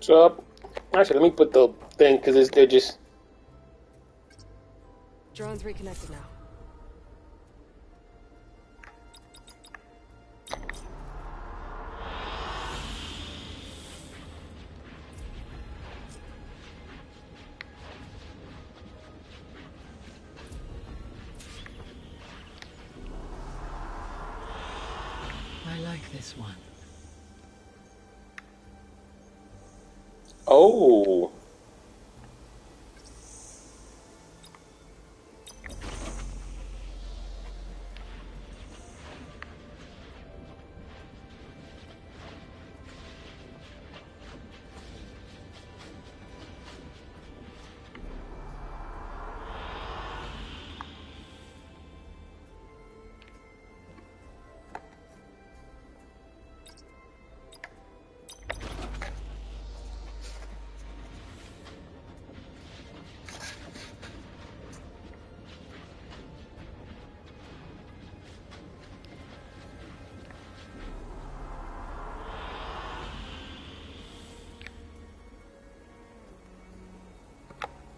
So, actually, let me put the thing because they're just. Drone's reconnected now. I like this one. Oh.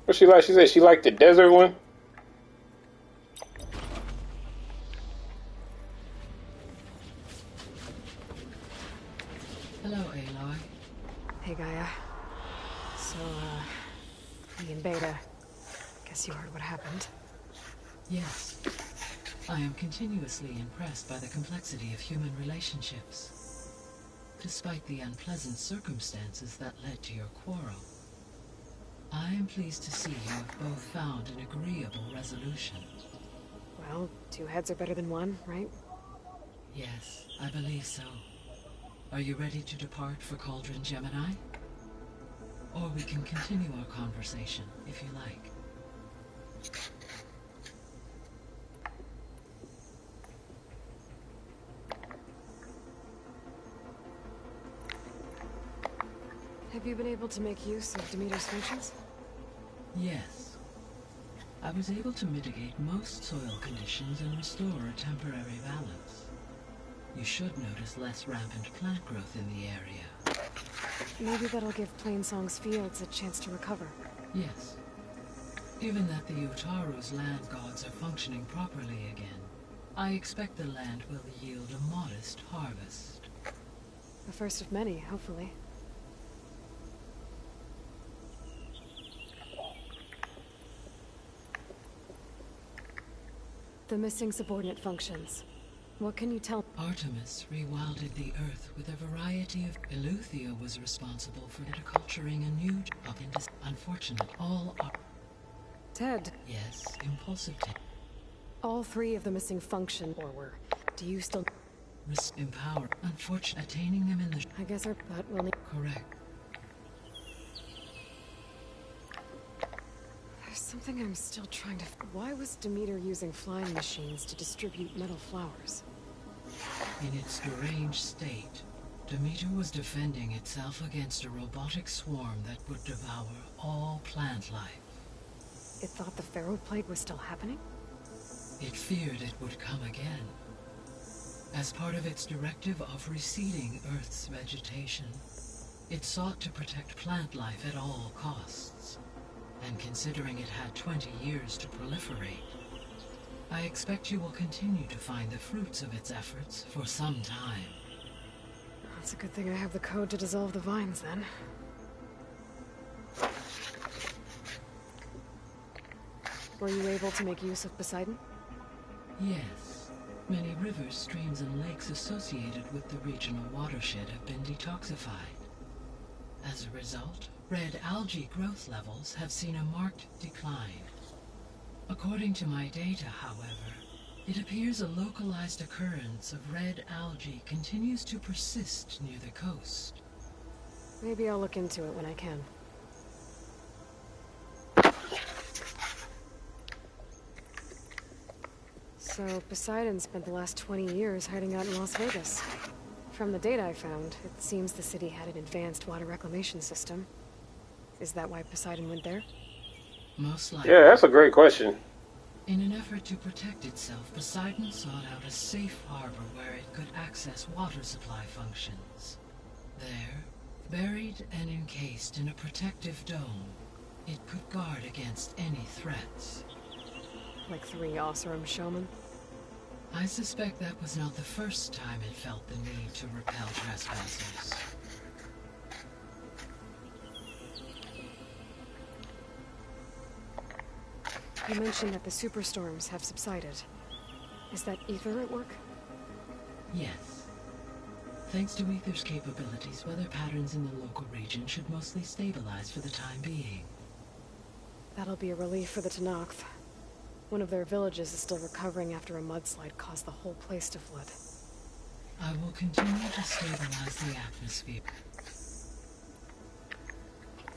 What she like? She said she liked the desert one. Hello, Aloy. Hey, Gaia. So, me and Beta. Guess you heard what happened. Yes. I am continuously impressed by the complexity of human relationships. Despite the unpleasant circumstances that led to your quarrel, I am pleased to see you have both found an agreeable resolution. Well, two heads are better than one, right? Yes, I believe so. Are you ready to depart for Cauldron Gemini? Or we can continue our conversation, if you like. Have you been able to make use of Demeter's functions? Yes. I was able to mitigate most soil conditions and restore a temporary balance. You should notice less rampant plant growth in the area. Maybe that'll give Plainsong's fields a chance to recover. Yes. Given that the Utaru's land gods are functioning properly again, I expect the land will yield a modest harvest. The first of many, hopefully. The missing subordinate functions. What can you tell? Artemis rewilded the Earth with a variety of... Eleuthia was responsible for culturing a new... Unfortunate. All are... Ted. Yes, impulsive Ted. All three of the missing function, or were. Do you still... Empower. Unfortunate. Attaining them in the... I guess our butt will need... Correct. There's something I'm still trying to... Why was Demeter using flying machines to distribute metal flowers? In its deranged state, Demeter was defending itself against a robotic swarm that would devour all plant life. It thought the Pharaoh Plague was still happening? It feared it would come again. As part of its directive of receding Earth's vegetation, it sought to protect plant life at all costs. And considering it had 20 years to proliferate, I expect you will continue to find the fruits of its efforts for some time. It's a good thing I have the code to dissolve the vines, then. Were you able to make use of Poseidon? Yes. Many rivers, streams, and lakes associated with the regional watershed have been detoxified. As a result, red algae growth levels have seen a marked decline. According to my data, however, it appears a localized occurrence of red algae continues to persist near the coast. Maybe I'll look into it when I can. So, Poseidon spent the last 20 years hiding out in Las Vegas. From the data I found, it seems the city had an advanced water reclamation system. Is that why Poseidon went there? Most likely. Yeah, that's a great question. In an effort to protect itself, Poseidon sought out a safe harbor where it could access water supply functions. There, Buried and encased in a protective dome, it could guard against any threats. Like 3 Oseram showmen? I suspect that was not the first time it felt the need to repel trespassers. You mentioned that the superstorms have subsided. Is that Aether at work? Yes. Thanks to Aether's capabilities, weather patterns in the local region should mostly stabilize for the time being. That'll be a relief for the Tenakth. One of their villages is still recovering after a mudslide caused the whole place to flood. I will continue to stabilize the atmosphere.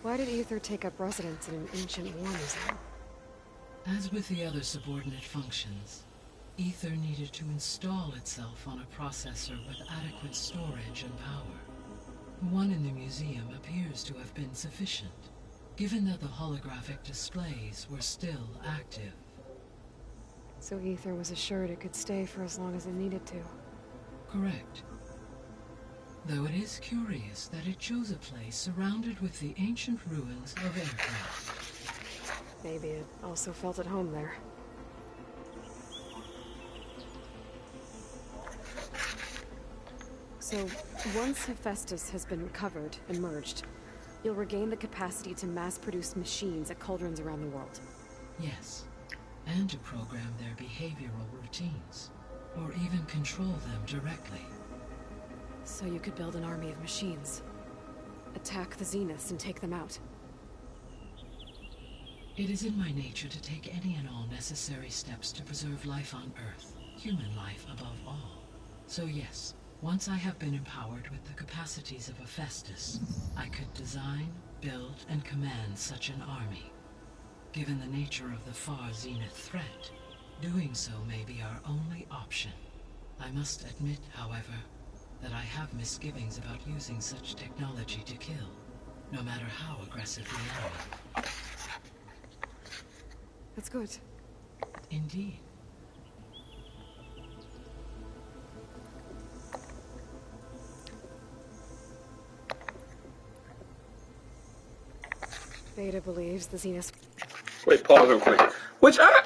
Why did Aether take up residence in an ancient war museum? As with the other subordinate functions, Aether needed to install itself on a processor with adequate storage and power. The one in the museum appears to have been sufficient, given that the holographic displays were still active. So Aether was assured it could stay for as long as it needed to. Correct. Though it is curious that it chose a place surrounded with the ancient ruins of aircraft. Maybe it also felt at home there. So, once Hephaestus has been recovered and merged, you'll regain the capacity to mass-produce machines at cauldrons around the world. Yes, and to program their behavioral routines, or even control them directly. So you could build an army of machines. Attack the Zeniths and take them out. It is in my nature to take any and all necessary steps to preserve life on Earth, human life above all. So yes, once I have been empowered with the capacities of Hephaestus, I could design, build, and command such an army. Given the nature of the far Zenith threat, doing so may be our only option. I must admit, however, that I have misgivings about using such technology to kill, no matter how aggressive the enemy. That's good. Indeed. Beta believes the Zeniths... Wait, pause real quick. Which I...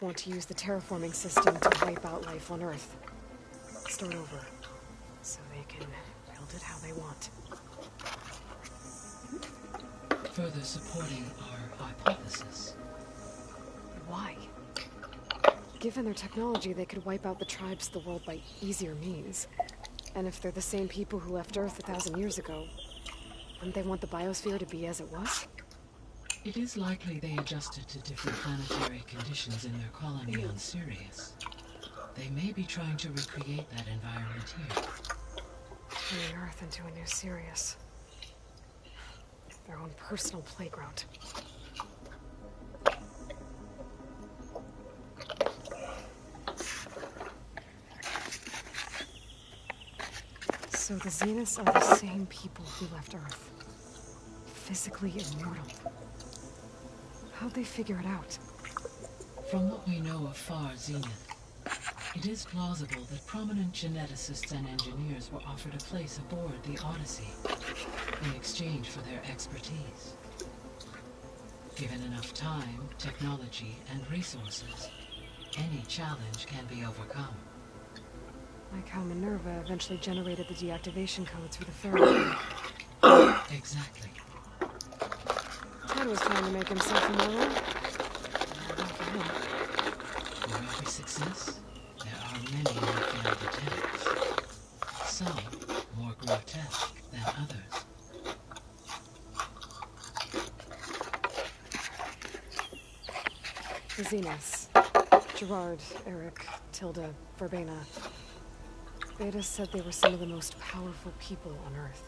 want to use the terraforming system to wipe out life on Earth. Start over, so they can build it how they want. Further supporting our hypothesis. Why? Given their technology, they could wipe out the tribes of the world by easier means. And if they're the same people who left Earth 1,000 years ago, wouldn't they want the biosphere to be as it was? It is likely they adjusted to different planetary conditions in their colony on Sirius. They may be trying to recreate that environment here. Turning Earth into a new Sirius. Their own personal playground. So the Zeniths are the same people who left Earth. Physically immortal. How'd they figure it out? From what we know of Far Zenith, it is plausible that prominent geneticists and engineers were offered a place aboard the Odyssey in exchange for their expertise. Given enough time, technology, and resources, any challenge can be overcome. Like how Minerva eventually generated the deactivation codes for the Pharaoh. Exactly. Ted was trying to make himself immortal. Not for him. For every success, there are many who failed attempts. Some more grotesque than others. The Zeniths. Gerard, Eric, Tilda, Verbena. Beta said they were some of the most powerful people on Earth.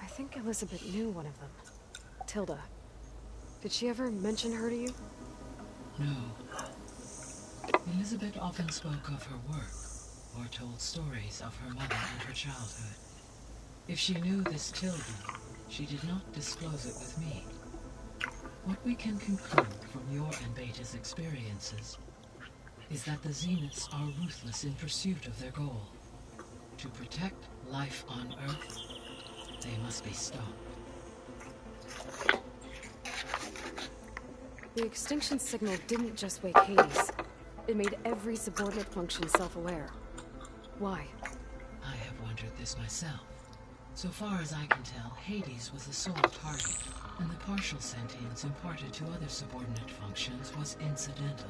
I think Elizabeth knew one of them. Tilda. Did she ever mention her to you? No. Elizabeth often spoke of her work, or told stories of her mother and her childhood. If she knew this Tilda, she did not disclose it with me. What we can conclude from your and Beta's experiences is that the Zeniths are ruthless in pursuit of their goal. To protect life on Earth, they must be stopped. The extinction signal didn't just wake Hades. It made every subordinate function self-aware. Why? I have wondered this myself. So far as I can tell, Hades was the sole target, and the partial sentience imparted to other subordinate functions was incidental.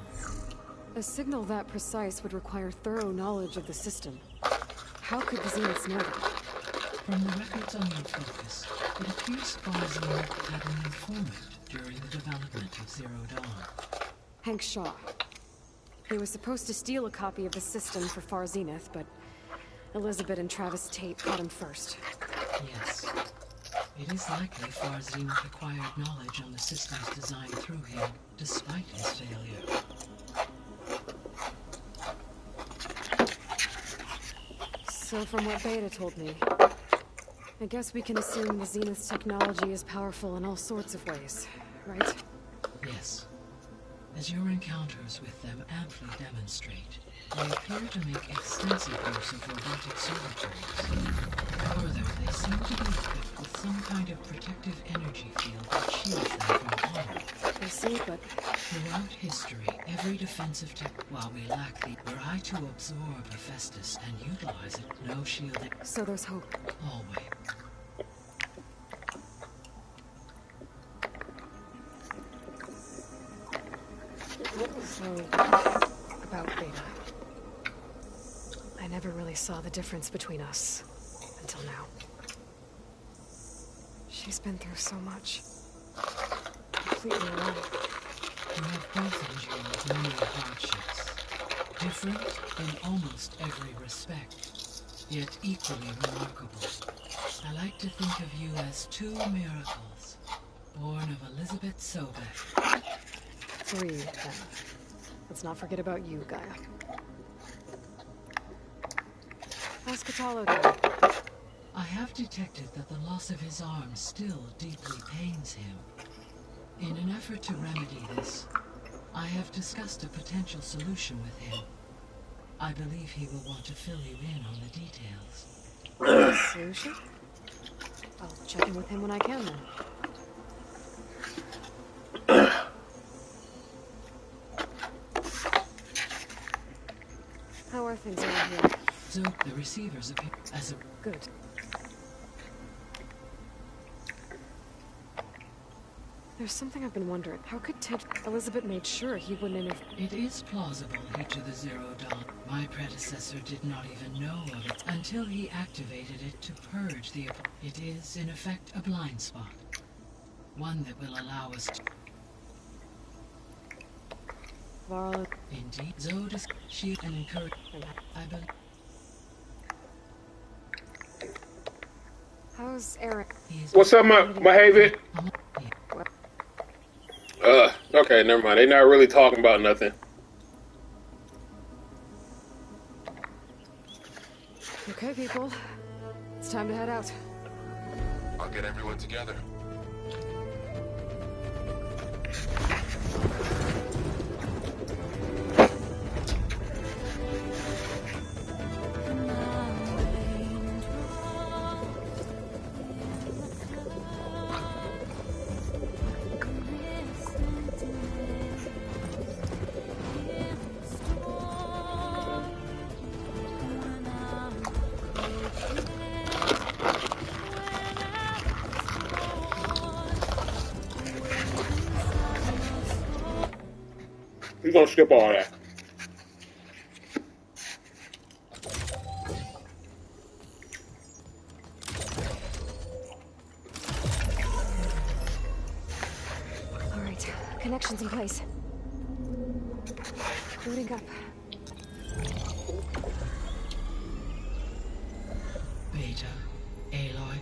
A signal that precise would require thorough knowledge of the system. How could the Zeniths know that? From the records on your focus, it appears Far Zenith had an informant during the development of Zero Dawn. Hank Shaw. They were supposed to steal a copy of the system for Far Zenith, but Elizabeth and Travis Tate caught him first. Yes. It is likely Far Zenith acquired knowledge on the system's design through him, despite his failure. So from what Beta told me, I guess we can assume the Zenith's technology is powerful in all sorts of ways, right? Yes. As your encounters with them amply demonstrate, they appear to make extensive use of robotic servitors. Further, they seem to be equipped with some kind of protective energy field that shields them from harm. I see, but Throughout history, every defensive tech, while we lack the, were I to absorb Hephaestus and utilize it, no shielding. so there's hope. Always. So, about Beta. I never really saw the difference between us until now. She's been through so much. Completely alone. You have both endured many hardships. Different in almost every respect, yet equally remarkable. I like to think of you as two miracles, born of Elizabeth Sobek. 3, then. Let's not forget about you, Gaia. How's Catalo doing? I have detected that the loss of his arm still deeply pains him. In an effort to remedy this, I have discussed a potential solution with him. I believe he will want to fill you in on the details. Solution? I'll check in with him when I can, then. things are in here. So the receivers appear as a... Good. There's something I've been wondering. How could Elizabeth made sure he wouldn't interfere? It is plausible he to the Zero Dawn. My predecessor did not even know of it until he activated it to purge the... It is, in effect, a blind spot. One that will allow us to... Varl. Indeed, Zod she and encourage... I believe... How's Eric? What's up, my Havid? Okay, never mind. They're not really talking about nothing. Okay, people. It's time to head out. I'll get everyone together. We're gonna skip all that. All right, connections in place. Booting up. Beta, Aloy.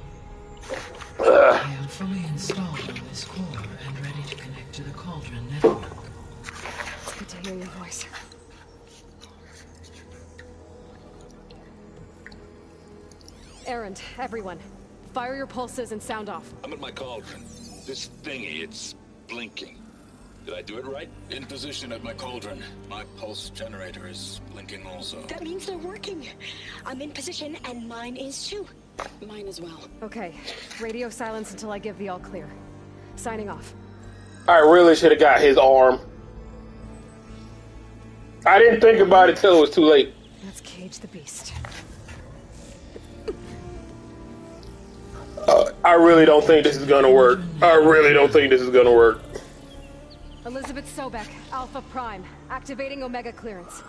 I am fully installed on this core and ready to connect to the Cauldron network. It's good to hear your voice. Erend, everyone. Fire your pulses and sound off. I'm at my cauldron. This thingy, it's blinking. Did I do it right? In position at my cauldron. My pulse generator is blinking also. That means they're working. I'm in position, and mine is too. Mine as well. Okay, radio silence until I give the all clear. Signing off. I really should have got his arm. I didn't think about it till it was too late. Let's cage the beast. I really don't think this is gonna work. I really don't think this is gonna work. Elizabeth Sobek, Alpha Prime, activating Omega clearance.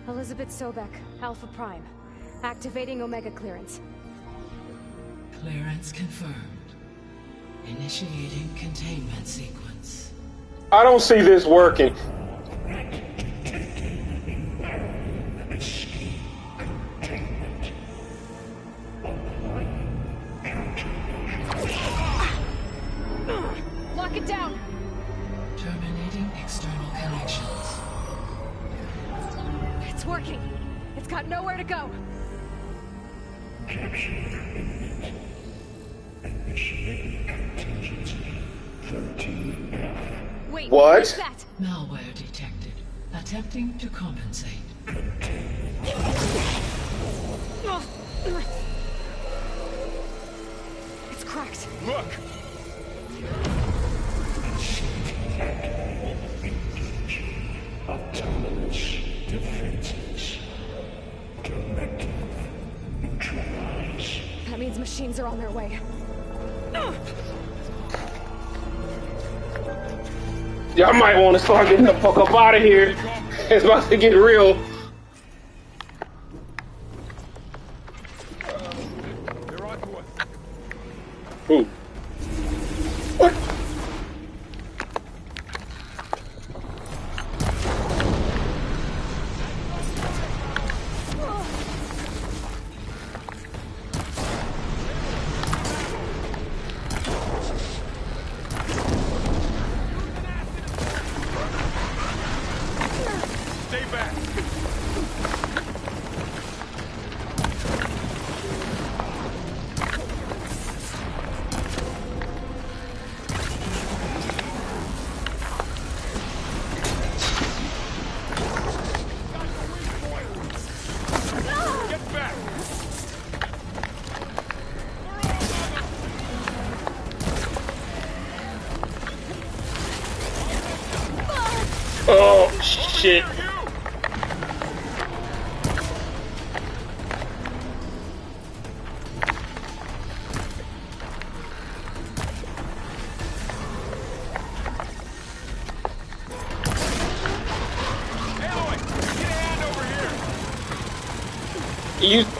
Elizabeth Sobek, Alpha Prime, activating Omega clearance. Clearance confirmed. Initiating containment sequence. I don't see this working. Lock it down! Terminating external connections. It's working. It's got nowhere to go. Wait, What? what's that? Malware detected. Attempting to compensate. It's cracked. Look! Autonomous defenses. Directive neutralized. That means machines are on their way. Y'all might want to start getting the fuck up out of here. It's about to get real. They're on to us. Ooh. What? Stay back. Get back. Oh, shit.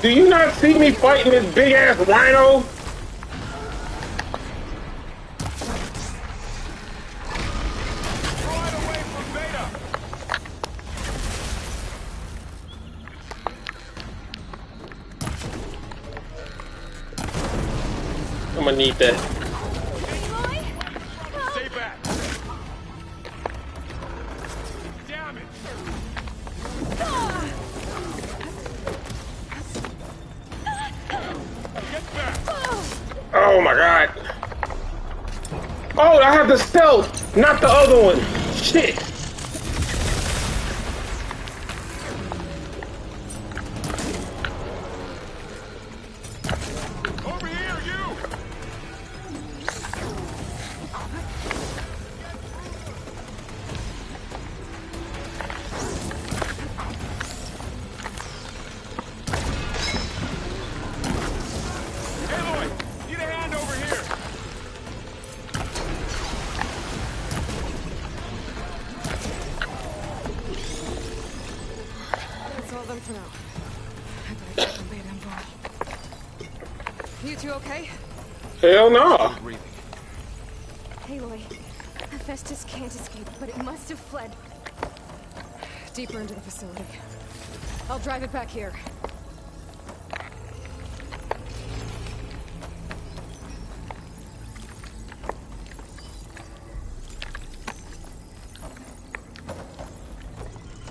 Do you not see me fighting this big ass rhino? Right away from Beta. I'm gonna need that. Stay back. Damn it. Get back. Oh my god. Oh, I have the stealth, not the other one. Shit. Over here, you. Aloy, need a hand over here. That's all of them for now. I better get them Beta involved. You two okay? Hell no. Breathing. Aloy, Hephaestus can't escape, but it must have fled. Deeper into the facility. I'll drive it back here.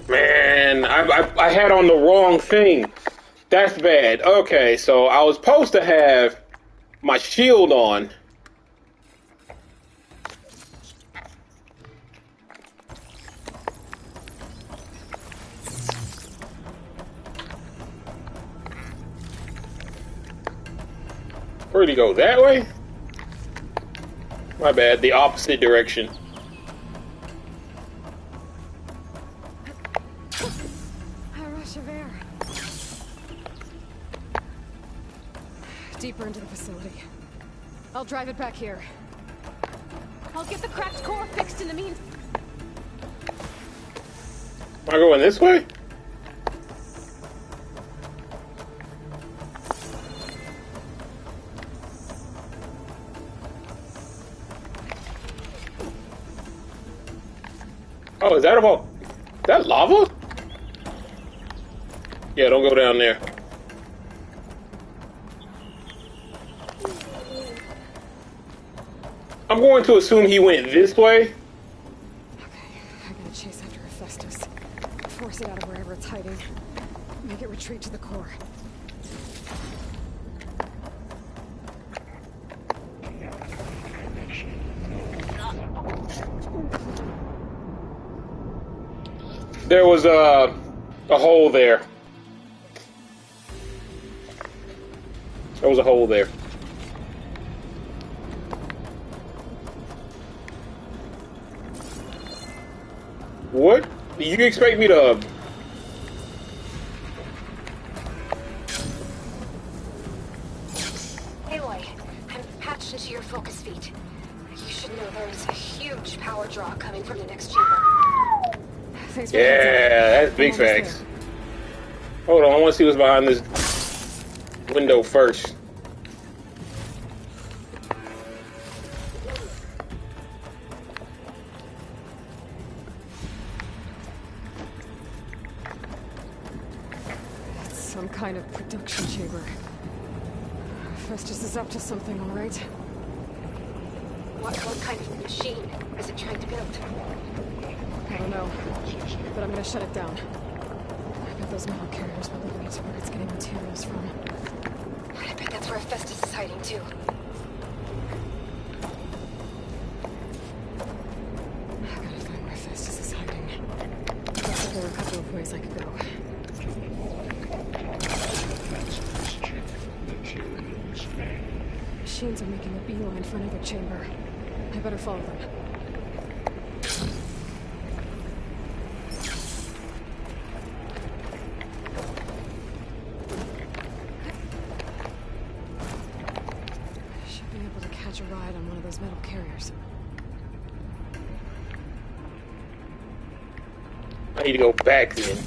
Man, I had on the wrong thing. That's bad. Okay, so I was supposed to have my shield on. Where'd he go? That way? My bad, the opposite direction. A rush of air. Deeper into the facility. I'll drive it back here. I'll get the cracked core fixed in the meantime. Am I going this way? Oh, is that about... Is that lava? Yeah, don't go down there. I'm going to assume he went this way. Okay, I gotta chase after Hephaestus. Force it out of wherever it's hiding. Make it retreat to the core. There was a hole there. There was a hole there. What? Do you expect me to... Aloy, I'm patched into your focus feed. You should know there is a huge power draw coming from the next chamber. Thanks for the heads up. Yeah, that's big I'm almost facts. Hold on, I want to see what's behind this window first. It's some kind of production chamber. Hephaestus is up to something, all right? What kind of machine is it trying to build? I don't know, but I'm gonna shut it down. I bet those metal carriers will lead me to where it's getting materials from. I bet that's where Hephaestus is hiding too. I gotta find where Hephaestus is hiding. Looks like there were a couple of ways I could go. Machines are making a beeline for another chamber. I better follow them. I need to go back then.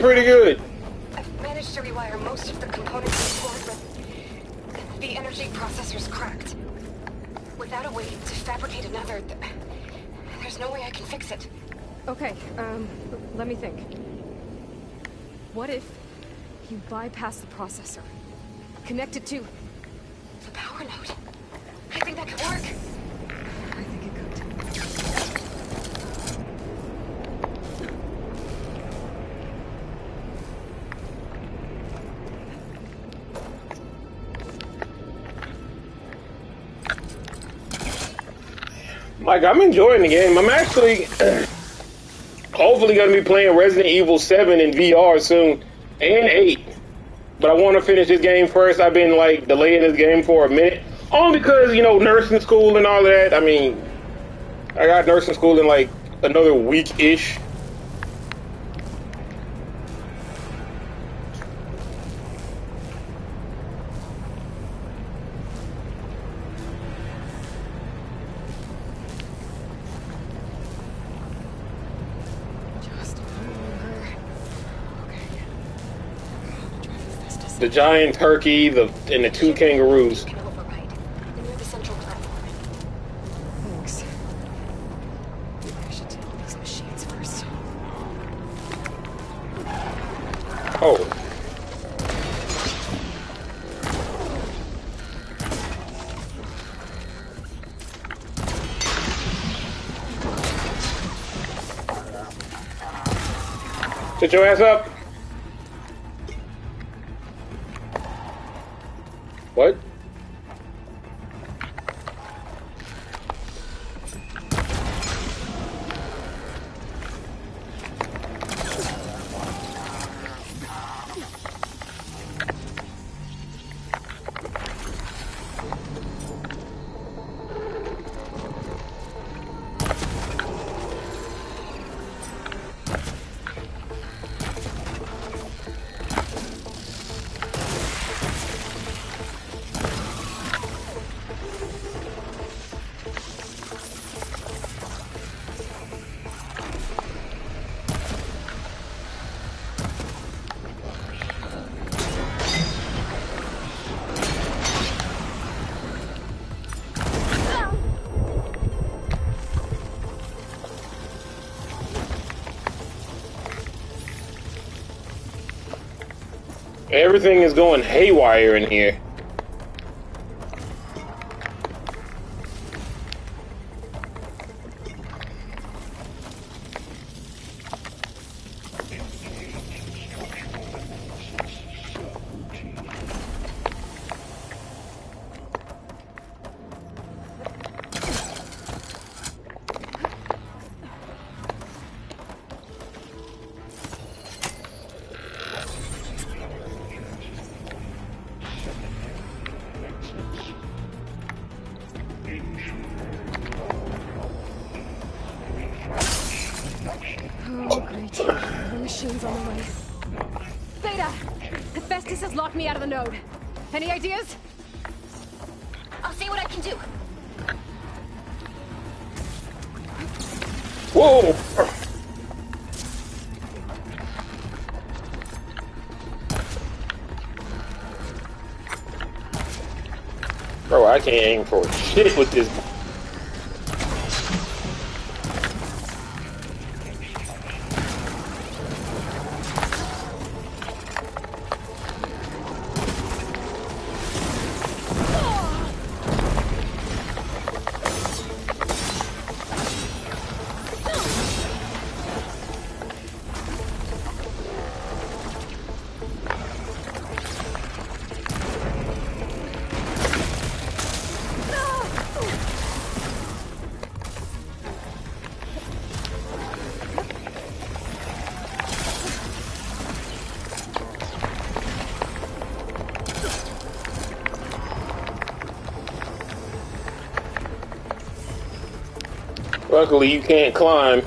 Pretty good. I've managed to rewire most of the components in the core, but the energy processor's cracked. Without a way to fabricate another, there's no way I can fix it. Okay, let me think. What if you bypass the processor? Connect it to The power node. I think that could work. I think it could. Like, I'm enjoying the game. I'm actually hopefully going to be playing Resident Evil 7 in VR soon, and 8. But I want to finish this game first. I've been, like, delaying this game for a minute. Only because, you know, nursing school and all of that. I mean, I got nursing school in, like, another week-ish. The giant turkey, and the 2 kangaroos. Can override. Near the central platform. Thanks. I should deal with these machines first. Oh. Sit your ass up. What? Everything is going haywire in here. Oh, great. The machine's on the way. Beta! Hephaestus has locked me out of the node. Any ideas? I'll see what I can do. Whoa! Bro, I can't aim for shit with this. Luckily, you can't climb.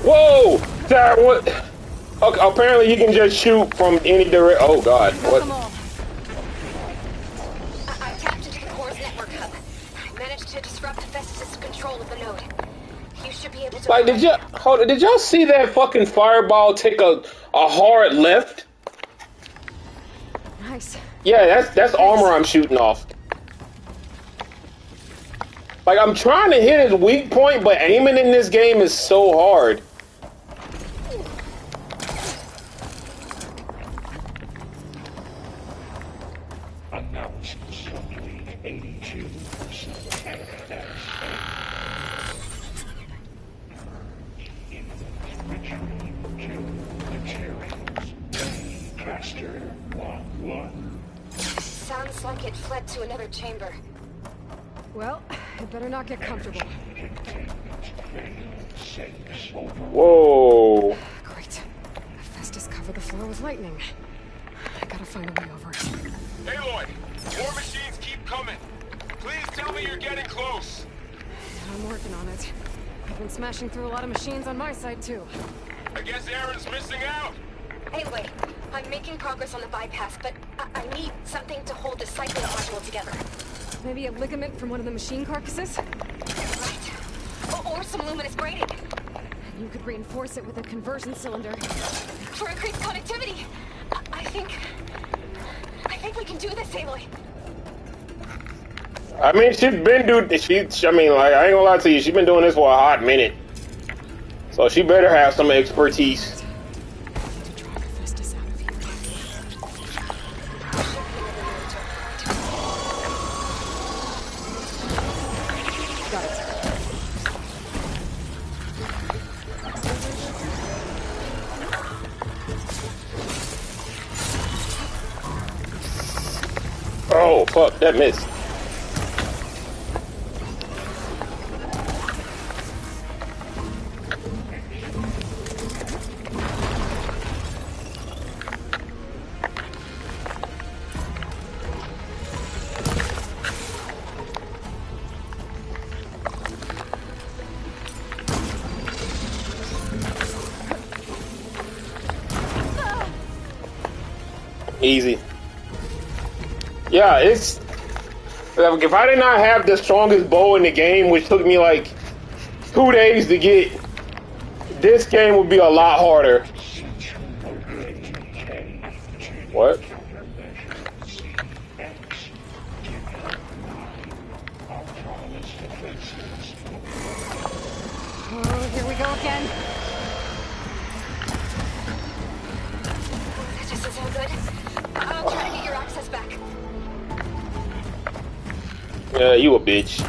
Whoa! That what? Okay, apparently you can just shoot from any direct. Oh god! What? I tapped into the core's network hub. I managed to disrupt Festus' control of the node. You should be able to. Like, did y'all see that fucking fireball take a hard left? Nice. Yeah, that's armor I'm shooting off. Like, I'm trying to hit his weak point, but aiming in this game is so hard. Announced Subleague 82. Retreat to materials. Cluster 1-1. Sounds like it fled to another chamber. Well, it better not get comfortable. Whoa. Great. Festus covered the floor with lightning. I gotta find a way over it. Aloy, more machines keep coming. Please tell me you're getting close. I'm working on it. I've been smashing through a lot of machines on my side, too. I guess Aaron's missing out. Anyway, I'm making progress on the bypass, but I need something to hold the cycling module together. Maybe a ligament from one of the machine carcasses? Right. Or some luminous braiding. You could reinforce it with a conversion cylinder. For increased connectivity. I think we can do this, Aloy. I mean, she's been I mean, like, I ain't gonna lie to you, she's been doing this for a hot minute. So she better have some expertise. To drag Festus out of here. Got it. Oh, fuck, that missed. Easy. Yeah, it's... If I did not have the strongest bow in the game, which took me like 2 days to get, this game would be a lot harder. What? Oh, here we go again. This doesn't sound good. I'll try to get your access back. Yeah, you a bitch.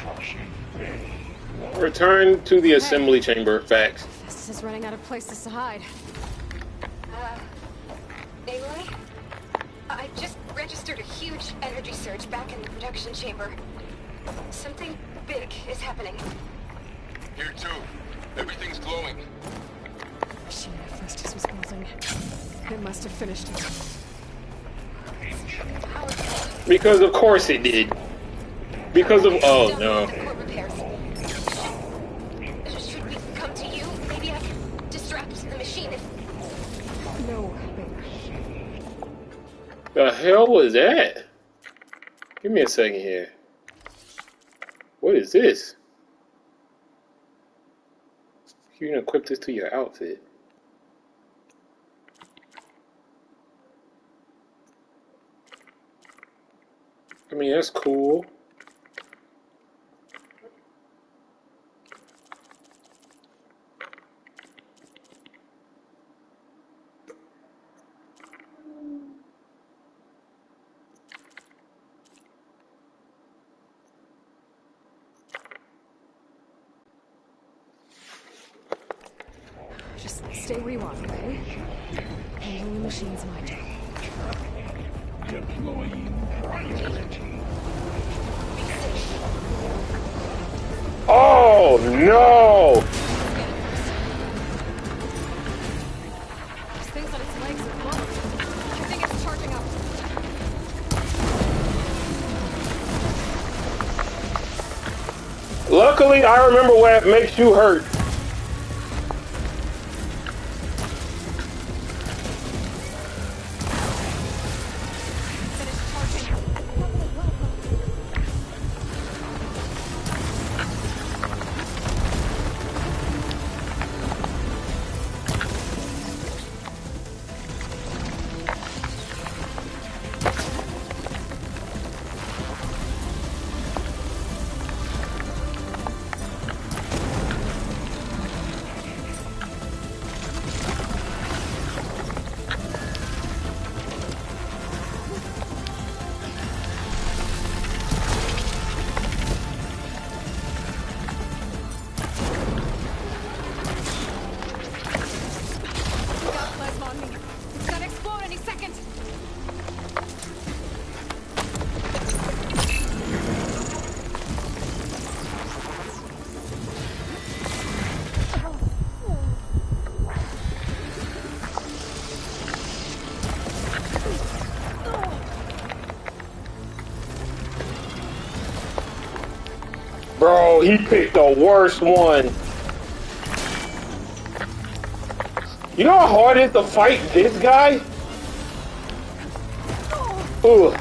Crushing Bay. Return to the assembly chamber. Facts. This is running out of places to hide. Aloy? I just registered a huge energy surge back in the production chamber. Something big is happening. Here too. Everything's glowing. Machine Hephaestus was building. It must have finished it. How is it? Because of course it did. Because of oh no. The core repairs. Should we come to you? Maybe I can distract the machine if... No, Beta. The hell was that? Give me a second here. What is this? You can equip this to your outfit. I mean, that's cool. Just stay where you are, okay? Handling the machine's my job. Deploying priority. Oh no! This thing's on its legs at the moment. I think it's charging up. Luckily, I remember what makes you hurt. Bro, he picked the worst one. You know how hard it is to fight this guy? Ugh.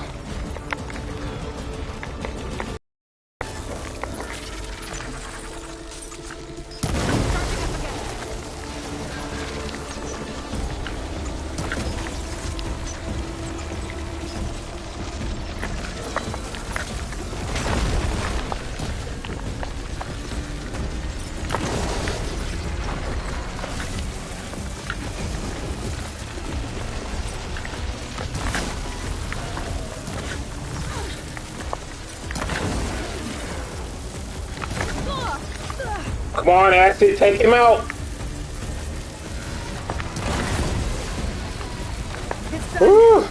Come on, Acid, take him out. Woo.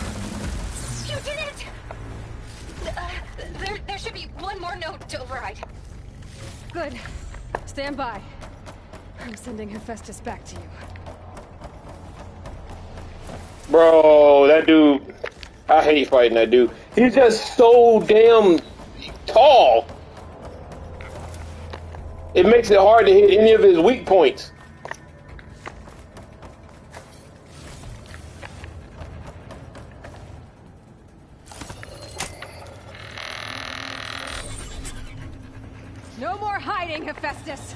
You did it! There should be one more node to override. Good. Stand by. I'm sending Hephaestus back to you. Bro, that dude, I hate fighting that dude. He's just so damn tall. It makes it hard to hit any of his weak points. No more hiding, Hephaestus!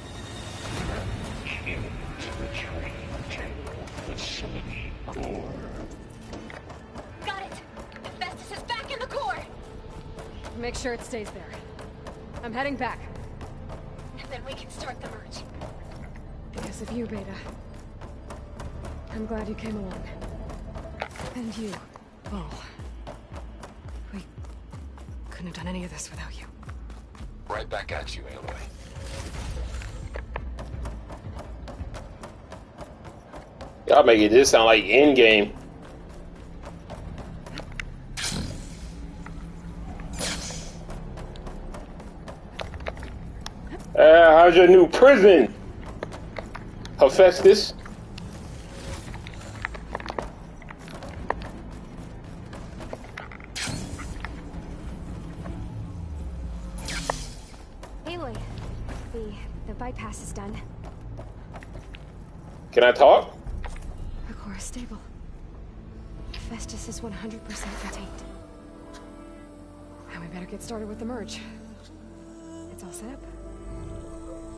Into the train facility core. Got it! Hephaestus is back in the core! Make sure it stays there. I'm heading back. Then we can start the merge. Because of you, Beta. I'm glad you came along. And you, Vol. We couldn't have done any of this without you. Right back at you, Aloy. Y'all making this sound like Endgame. How's your new prison, Hephaestus? Aloy, the bypass is done. Can I talk? The core is stable. Hephaestus is 100% contained. Now we better get started with the merge. It's all set up.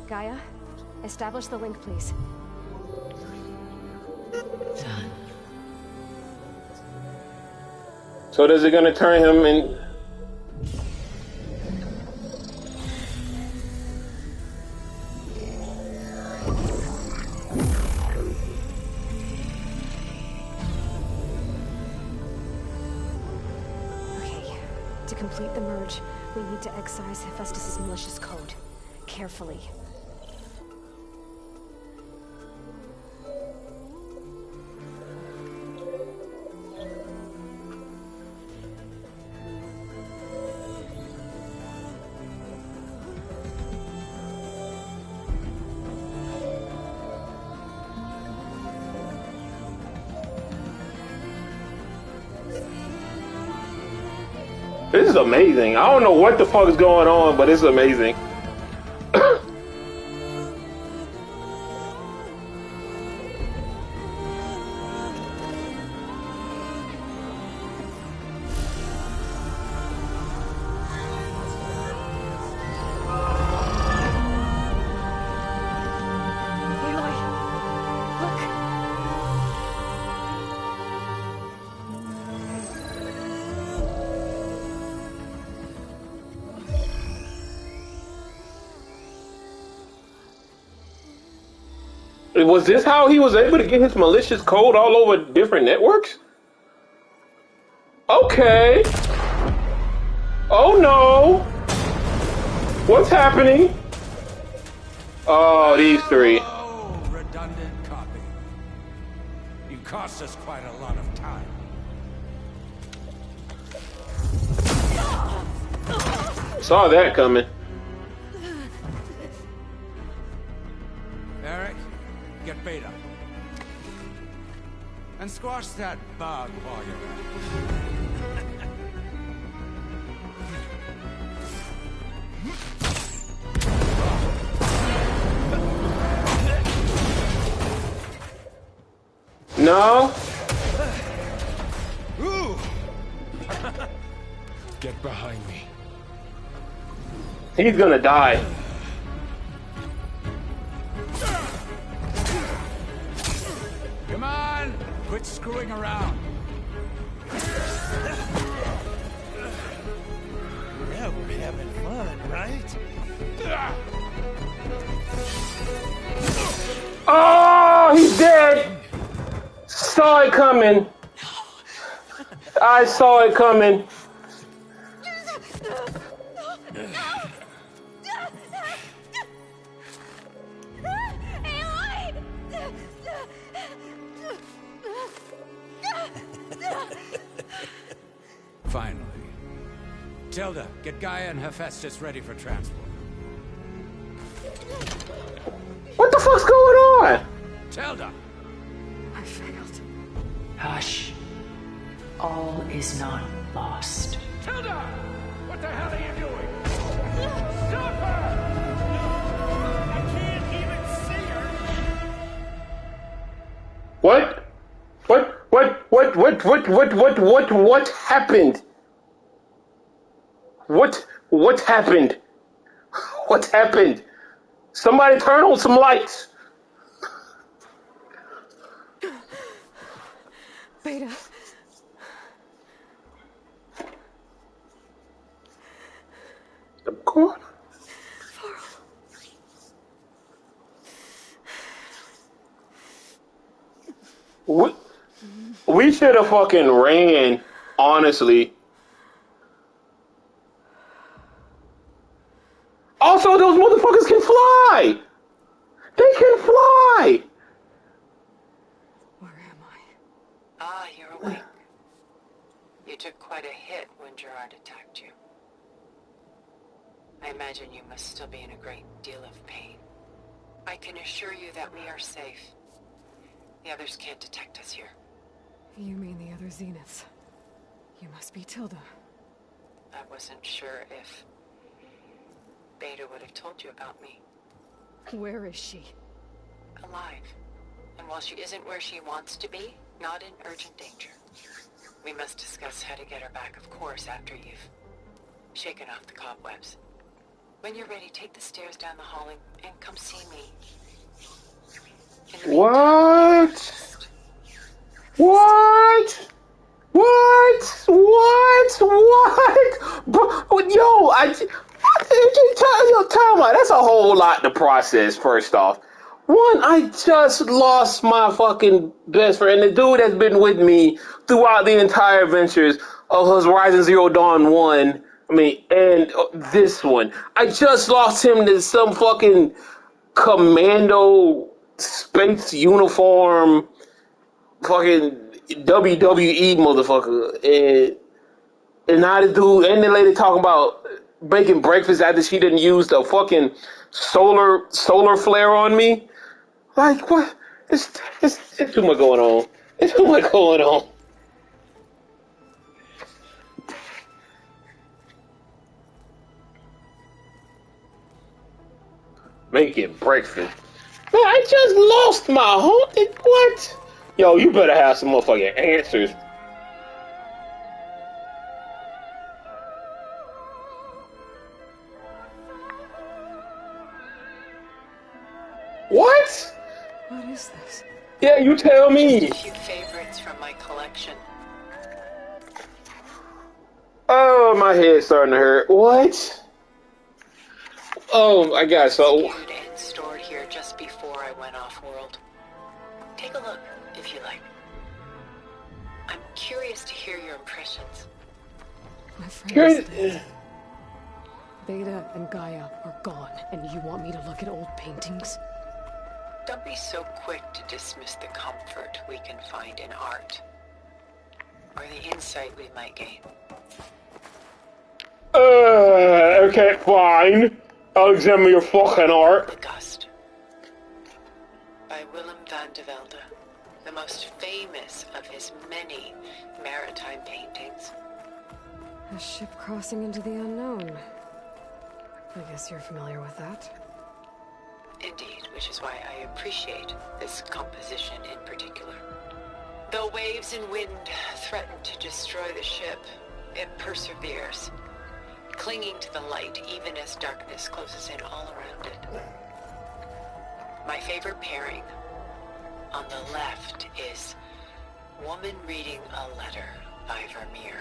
Gaia, establish the link, please. Done. So is it gonna turn him in? Okay, to complete the merge, we need to excise Hephaestus' malicious code. Carefully. This is amazing. I don't know what the fuck is going on, but it's amazing. Aloy, look. Was this how he was able to get his malicious code all over different networks? Okay. Oh no. What's happening? Oh, these three. Oh, redundant copy. You cost us quite a lot of time. Saw that coming. Eric, get Beta. And squash that bug while you're at it. No. Get behind me. He's gonna die. Come on, quit screwing around. Yeah, we're having fun, right? Oh, he's dead. Saw it coming. I saw it coming. Finally. Tilda, get Gaia and Hephaestus ready for transport. What the fuck's going on? Tilda! I failed. Hush. All is not lost. Tilda! What the hell are you doing? Stop her! I can't even see her! What? What happened? What happened? What happened? Somebody turn on some lights. Beta. I'm going. We should have fucking ran, honestly. those motherfuckers can fly. They can fly. Where am I? Ah, you're awake. You took quite a hit when Gerard attacked you. I imagine you must still be in a great deal of pain. I can assure you that we are safe. The others can't detect us here. You mean the other Zeniths? You must be Tilda. I wasn't sure if Beta would have told you about me. Where is she? Alive. And while she isn't where she wants to be, not in urgent danger. We must discuss how to get her back, of course, after you've shaken off the cobwebs. When you're ready, take the stairs down the hall and come see me. What? What? But yo, time out. That's a whole lot to process. First off, one, I just lost my fucking best friend, the dude that's been with me throughout the entire adventures of Horizon Zero Dawn 1. I mean, and this one. I just lost him to some fucking commando space uniform fucking WWE motherfucker. And now the dude and the lady talking about making breakfast after she didn't use the fucking solar flare on me. Like, what? It's too much going on. It's too much going on. Making breakfast. Man, I just lost my home. What? Yo, you better have some motherfucking answers. What? What is this? Yeah, you tell me. Just a few favorites from my collection. Oh, my head's starting to hurt. What? Oh, I got so. Secured and stored here just before I went off-world. Take a look, if you like. I'm curious to hear your impressions. My friends. Beta and Gaia are gone, and you want me to look at old paintings? Don't be so quick to dismiss the comfort we can find in art, or the insight we might gain. Okay, fine. I'll examine your fucking art. The Gust, by Willem van de Velde, the most famous of his many maritime paintings. A ship crossing into the unknown. I guess you're familiar with that. Indeed, which is why I appreciate this composition in particular. Though waves and wind threaten to destroy the ship, it perseveres, clinging to the light even as darkness closes in all around it. My favorite pairing on the left is Woman Reading a Letter by Vermeer,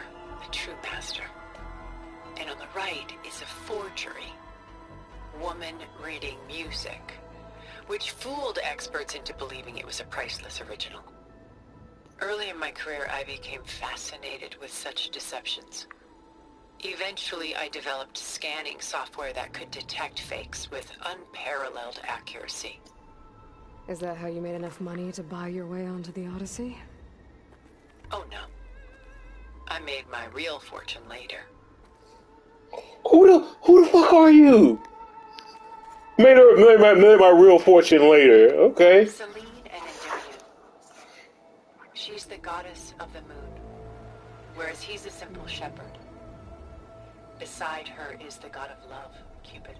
a true master. And on the right is a forgery, Woman Reading Music, which fooled experts into believing it was a priceless original. Early in my career, I became fascinated with such deceptions. Eventually, I developed scanning software that could detect fakes with unparalleled accuracy. Is that how you made enough money to buy your way onto the Odyssey? Oh no. I made my real fortune later. Who the fuck are you? Made my real fortune later. Okay. Selene and Endymion. She's the goddess of the moon, whereas he's a simple shepherd. Beside her is the god of love, Cupid.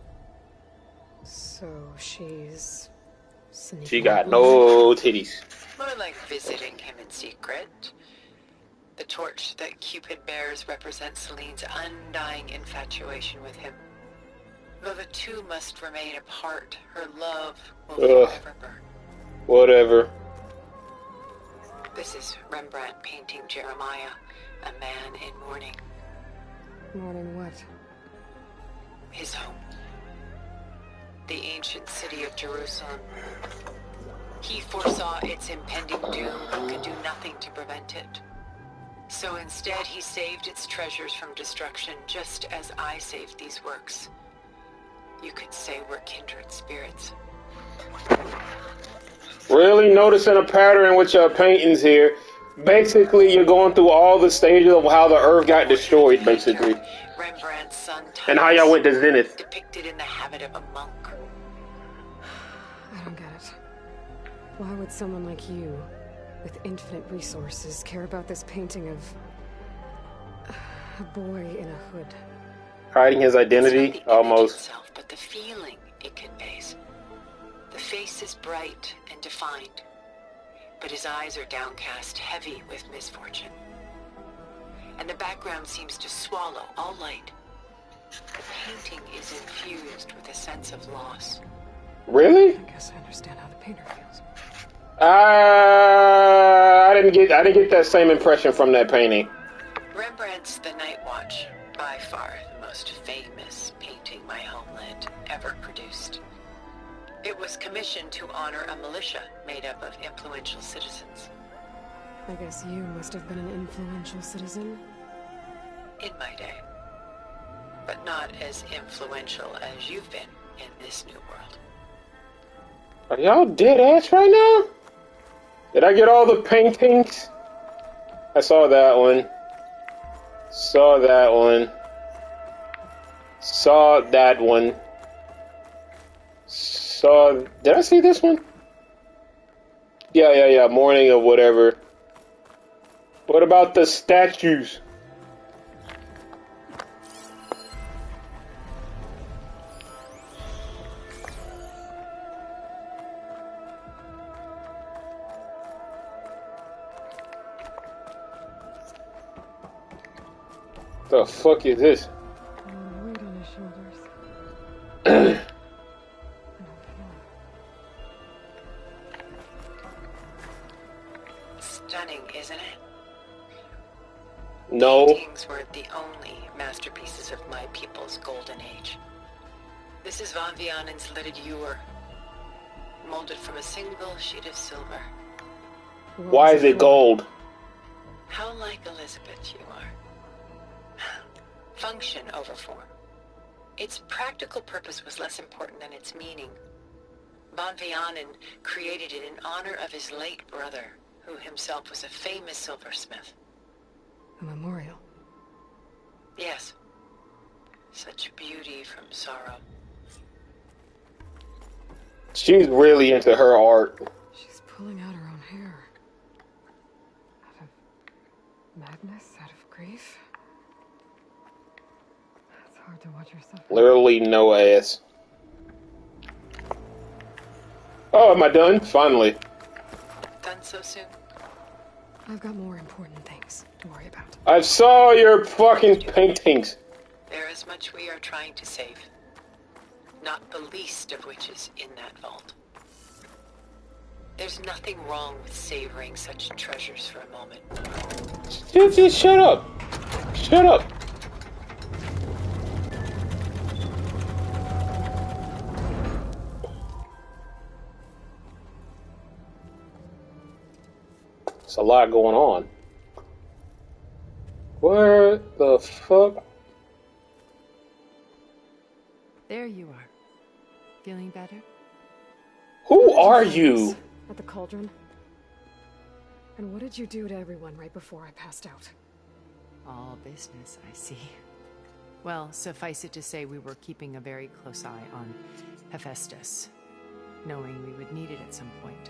So she's... She got no titties. More like visiting him in secret. The torch that Cupid bears represents Selene's undying infatuation with him. Though the two must remain apart, her love will forever burn. Whatever. This is Rembrandt painting Jeremiah, a man in mourning. Mourning what? His home. The ancient city of Jerusalem. He foresaw its impending doom, but could do nothing to prevent it. So instead, he saved its treasures from destruction, just as I saved these works. You could say we're kindred spirits. Really noticing a pattern with your paintings here. Basically, you're going through all the stages of how the Earth got destroyed, basically. Rembrandt's son Thomas, and how y'all went to Zenith. depicted in the habit of a monk. I don't get it. Why would someone like you, with infinite resources, care about this painting of a boy in a hood? Hiding his identity, it's not the almost. image itself, but the feeling it conveys. The face is bright and defined, but his eyes are downcast, heavy with misfortune. And the background seems to swallow all light. The painting is infused with a sense of loss. Really? I guess I understand how the painter feels. I didn't get that same impression from that painting. Rembrandt's The Night Watch, by far the most famous painting my homeland ever produced. It was commissioned to honor a militia made up of influential citizens. I guess you must have been an influential citizen. In my day. But not as influential as you've been in this new world. Are y'all dead ass right now? Did I get all the paintings? I saw that one. Saw that one. Saw that one. Did I see this one? Yeah. Morning of whatever. What about the statues? The fuck is this? Weight on his shoulders. Stunning, isn't it? No. Paintings were the only masterpieces of my people's golden age. This is Von Vianen's Lidded Ewer, molded from a single sheet of silver. Why is it gold? How like Elizabeth you are. Function over form. Its practical purpose was less important than its meaning. Von Vianen created it in honor of his late brother, who himself was a famous silversmith. A memorial. Yes. Such beauty from sorrow. She's really into her art. She's pulling out her own hair. Out of madness, out of grief. It's hard to watch her suffer. Literally no ass. Oh, am I done? Finally. Done so soon? I've got more important things to worry about. I saw your fucking paintings. There is much we are trying to save. Not the least of which is in that vault. There's nothing wrong with savoring such treasures for a moment. Just shut up. Shut up. There's a lot going on. Where the fuck? There you are. Feeling better? Who are you? At the cauldron? And what did you do to everyone right before I passed out? All business, I see. Well, suffice it to say we were keeping a very close eye on Hephaestus, knowing we would need it at some point.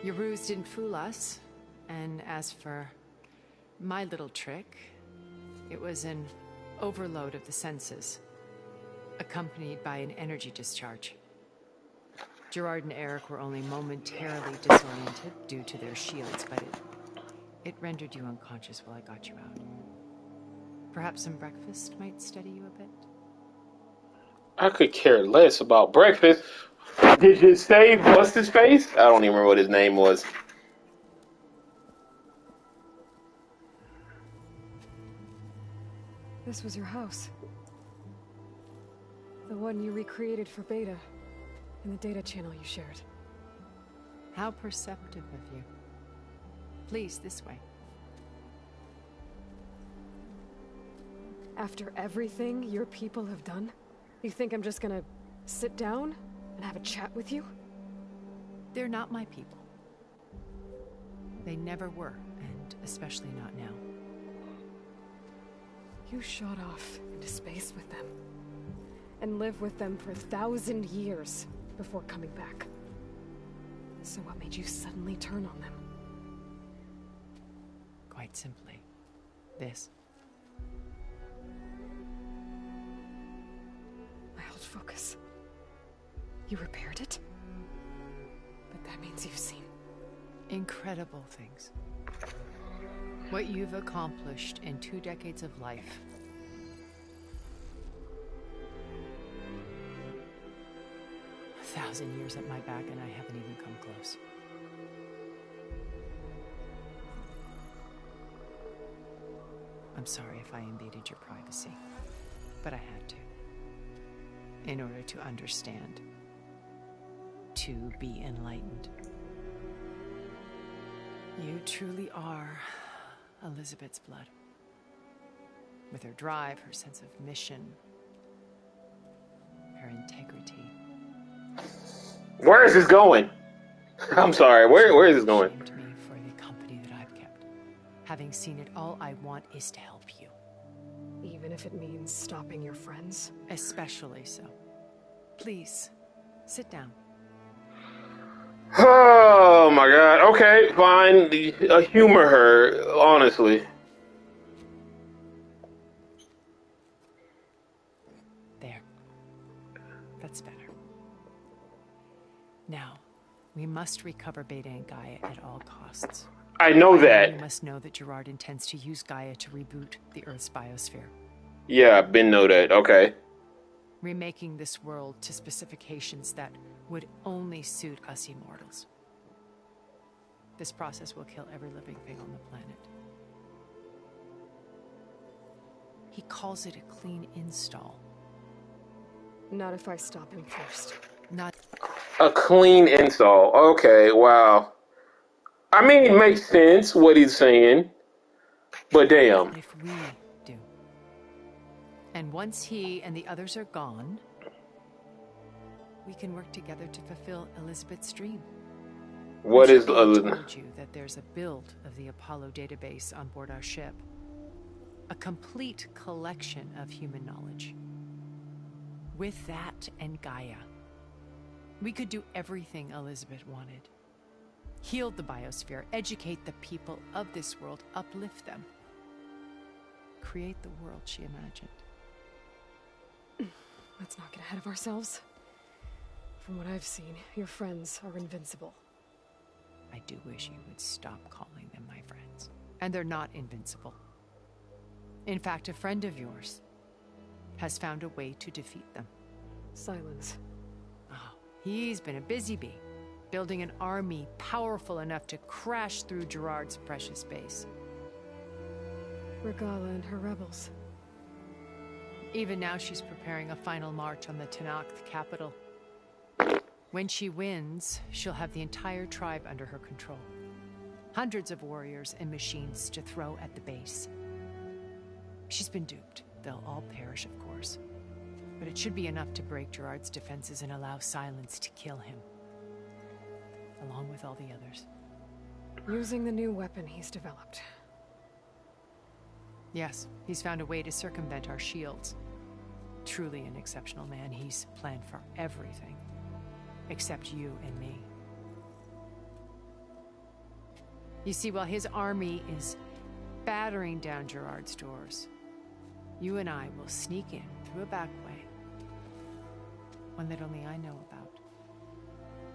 Your ruse didn't fool us, and as for my little trick, it was an overload of the senses, accompanied by an energy discharge. Gerard and Eric were only momentarily disoriented due to their shields, but it rendered you unconscious while I got you out. Perhaps some breakfast might steady you a bit? I could care less about breakfast. Did you say what's his face? I don't even remember what his name was. This was your house. The one you recreated for Beta, in the data channel you shared. How perceptive of you. Please, this way. After everything your people have done? You think I'm just gonna sit down and have a chat with you? They're not my people. They never were, and especially not now. You shot off into space with them. And lived with them for 1,000 years before coming back. So what made you suddenly turn on them? Quite simply, this. My old focus. You repaired it? But that means you've seen... incredible things. What you've accomplished in 2 decades of life. A 1,000 years at my back and I haven't even come close. I'm sorry if I invaded your privacy, but I had to. In order to understand. To be enlightened. You truly are Elizabeth's blood. With her drive, her sense of mission, her integrity. Where is this going? I'm sorry, where is this going? Shamed me for the company that I've kept. Having seen it, all I want is to help you. Even if it means stopping your friends? Especially so. Please, sit down. Oh my god. Okay, fine. Humor her, honestly. There. That's better. Now, we must recover Beta and Gaia at all costs. I know that. You must know that Gerard intends to use Gaia to reboot the Earth's biosphere. Yeah, Ben know that. Okay. Remaking this world to specifications that would only suit us immortals. This process will kill every living thing on the planet. He calls it a clean install. Not if I stop him first. Not a clean install. Okay, wow. I mean, it makes sense what he's saying, but damn. If we do. And once he and the others are gone, we can work together to fulfill Elizabeth's dream. What is I told you that there's a build of the Apollo database on board our ship. A complete collection of human knowledge. With that and Gaia, we could do everything Elizabeth wanted. Heal the biosphere, educate the people of this world, uplift them. Create the world she imagined. Let's not get ahead of ourselves. From what I've seen, your friends are invincible. I do wish you would stop calling them my friends. And they're not invincible. In fact, a friend of yours has found a way to defeat them. Silence. Oh, he's been a busy bee, building an army powerful enough to crash through Gerard's precious base. Regala and her rebels. Even now she's preparing a final march on the Tenakth capital. When she wins, she'll have the entire tribe under her control. Hundreds of warriors and machines to throw at the base. She's been duped. They'll all perish, of course. But it should be enough to break Gerard's defenses and allow Silence to kill him. Along with all the others. Using the new weapon he's developed. Yes, he's found a way to circumvent our shields. Truly an exceptional man. He's planned for everything. Except you and me. You see, while his army is battering down Gerard's doors, you and I will sneak in through a back way. One that only I know about.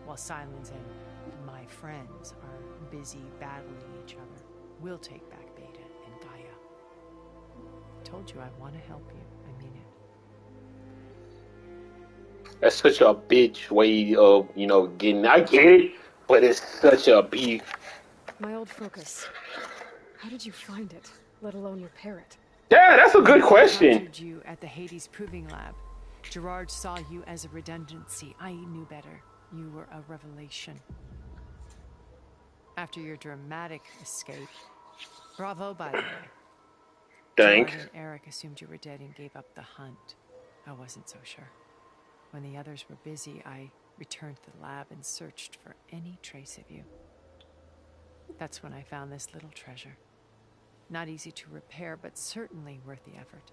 While Silence and my friends are busy battling each other, we'll take back Beta and Gaia. I told you I want to help you. I mean it. That's such a bitch way of, getting... I get it, but it's such a beef. My old focus. How did you find it, let alone repair it? Yeah, that's a good question. I captured you at the Hades Proving Lab. Gerard saw you as a redundancy. I knew better. You were a revelation. After your dramatic escape... Bravo, by the way. Thanks. Gerard and Eric assumed you were dead and gave up the hunt. I wasn't so sure. When the others were busy, I returned to the lab and searched for any trace of you. That's when I found this little treasure. Not easy to repair, but certainly worth the effort.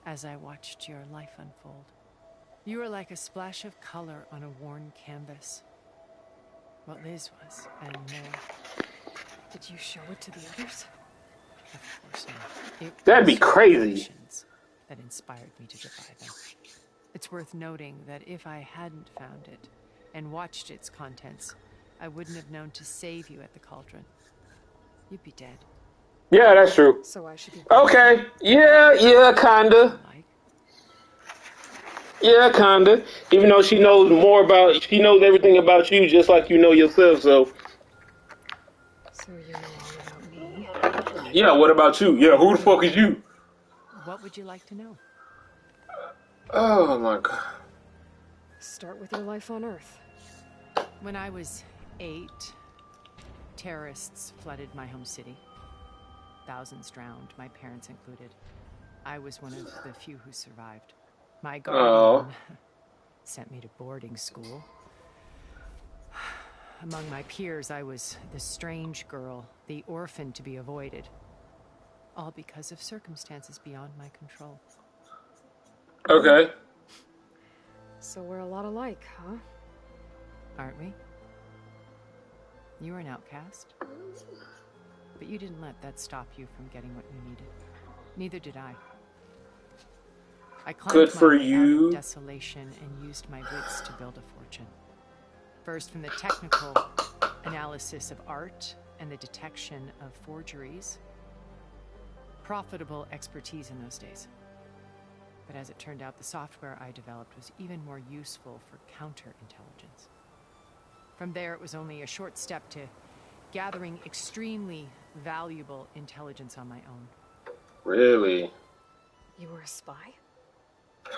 As I watched your life unfold, you were like a splash of color on a worn canvas. What Liz was, and more. Did you show it to the others? Of course not. That'd be crazy. That inspired me to defy them. It's worth noting that if I hadn't found it and watched its contents, I wouldn't have known to save you at the cauldron. You'd be dead. Yeah, that's true. So I should be okay. Yeah, kinda. Yeah, kinda. Even though she knows everything about you, just like you know yourself. So. So you know all about me. Yeah. What about you? Yeah. Who the fuck is you? What would you like to know? Oh my god. Start with your life on Earth. When I was 8, terrorists flooded my home city. Thousands drowned, my parents included. I was one of the few who survived. My guardian sent me to boarding school. Among my peers, I was the strange girl, the orphan to be avoided. All because of circumstances beyond my control. Okay. So we're a lot alike, huh? Aren't we? You were an outcast. But you didn't let that stop you from getting what you needed. Neither did I. I climbed Good for my way out you. of desolation and used my wits to build a fortune. First from the technical analysis of art and the detection of forgeries. Profitable expertise in those days. But as it turned out, the software I developed was even more useful for counterintelligence. From there, it was only a short step to gathering extremely valuable intelligence on my own. Really? You were a spy?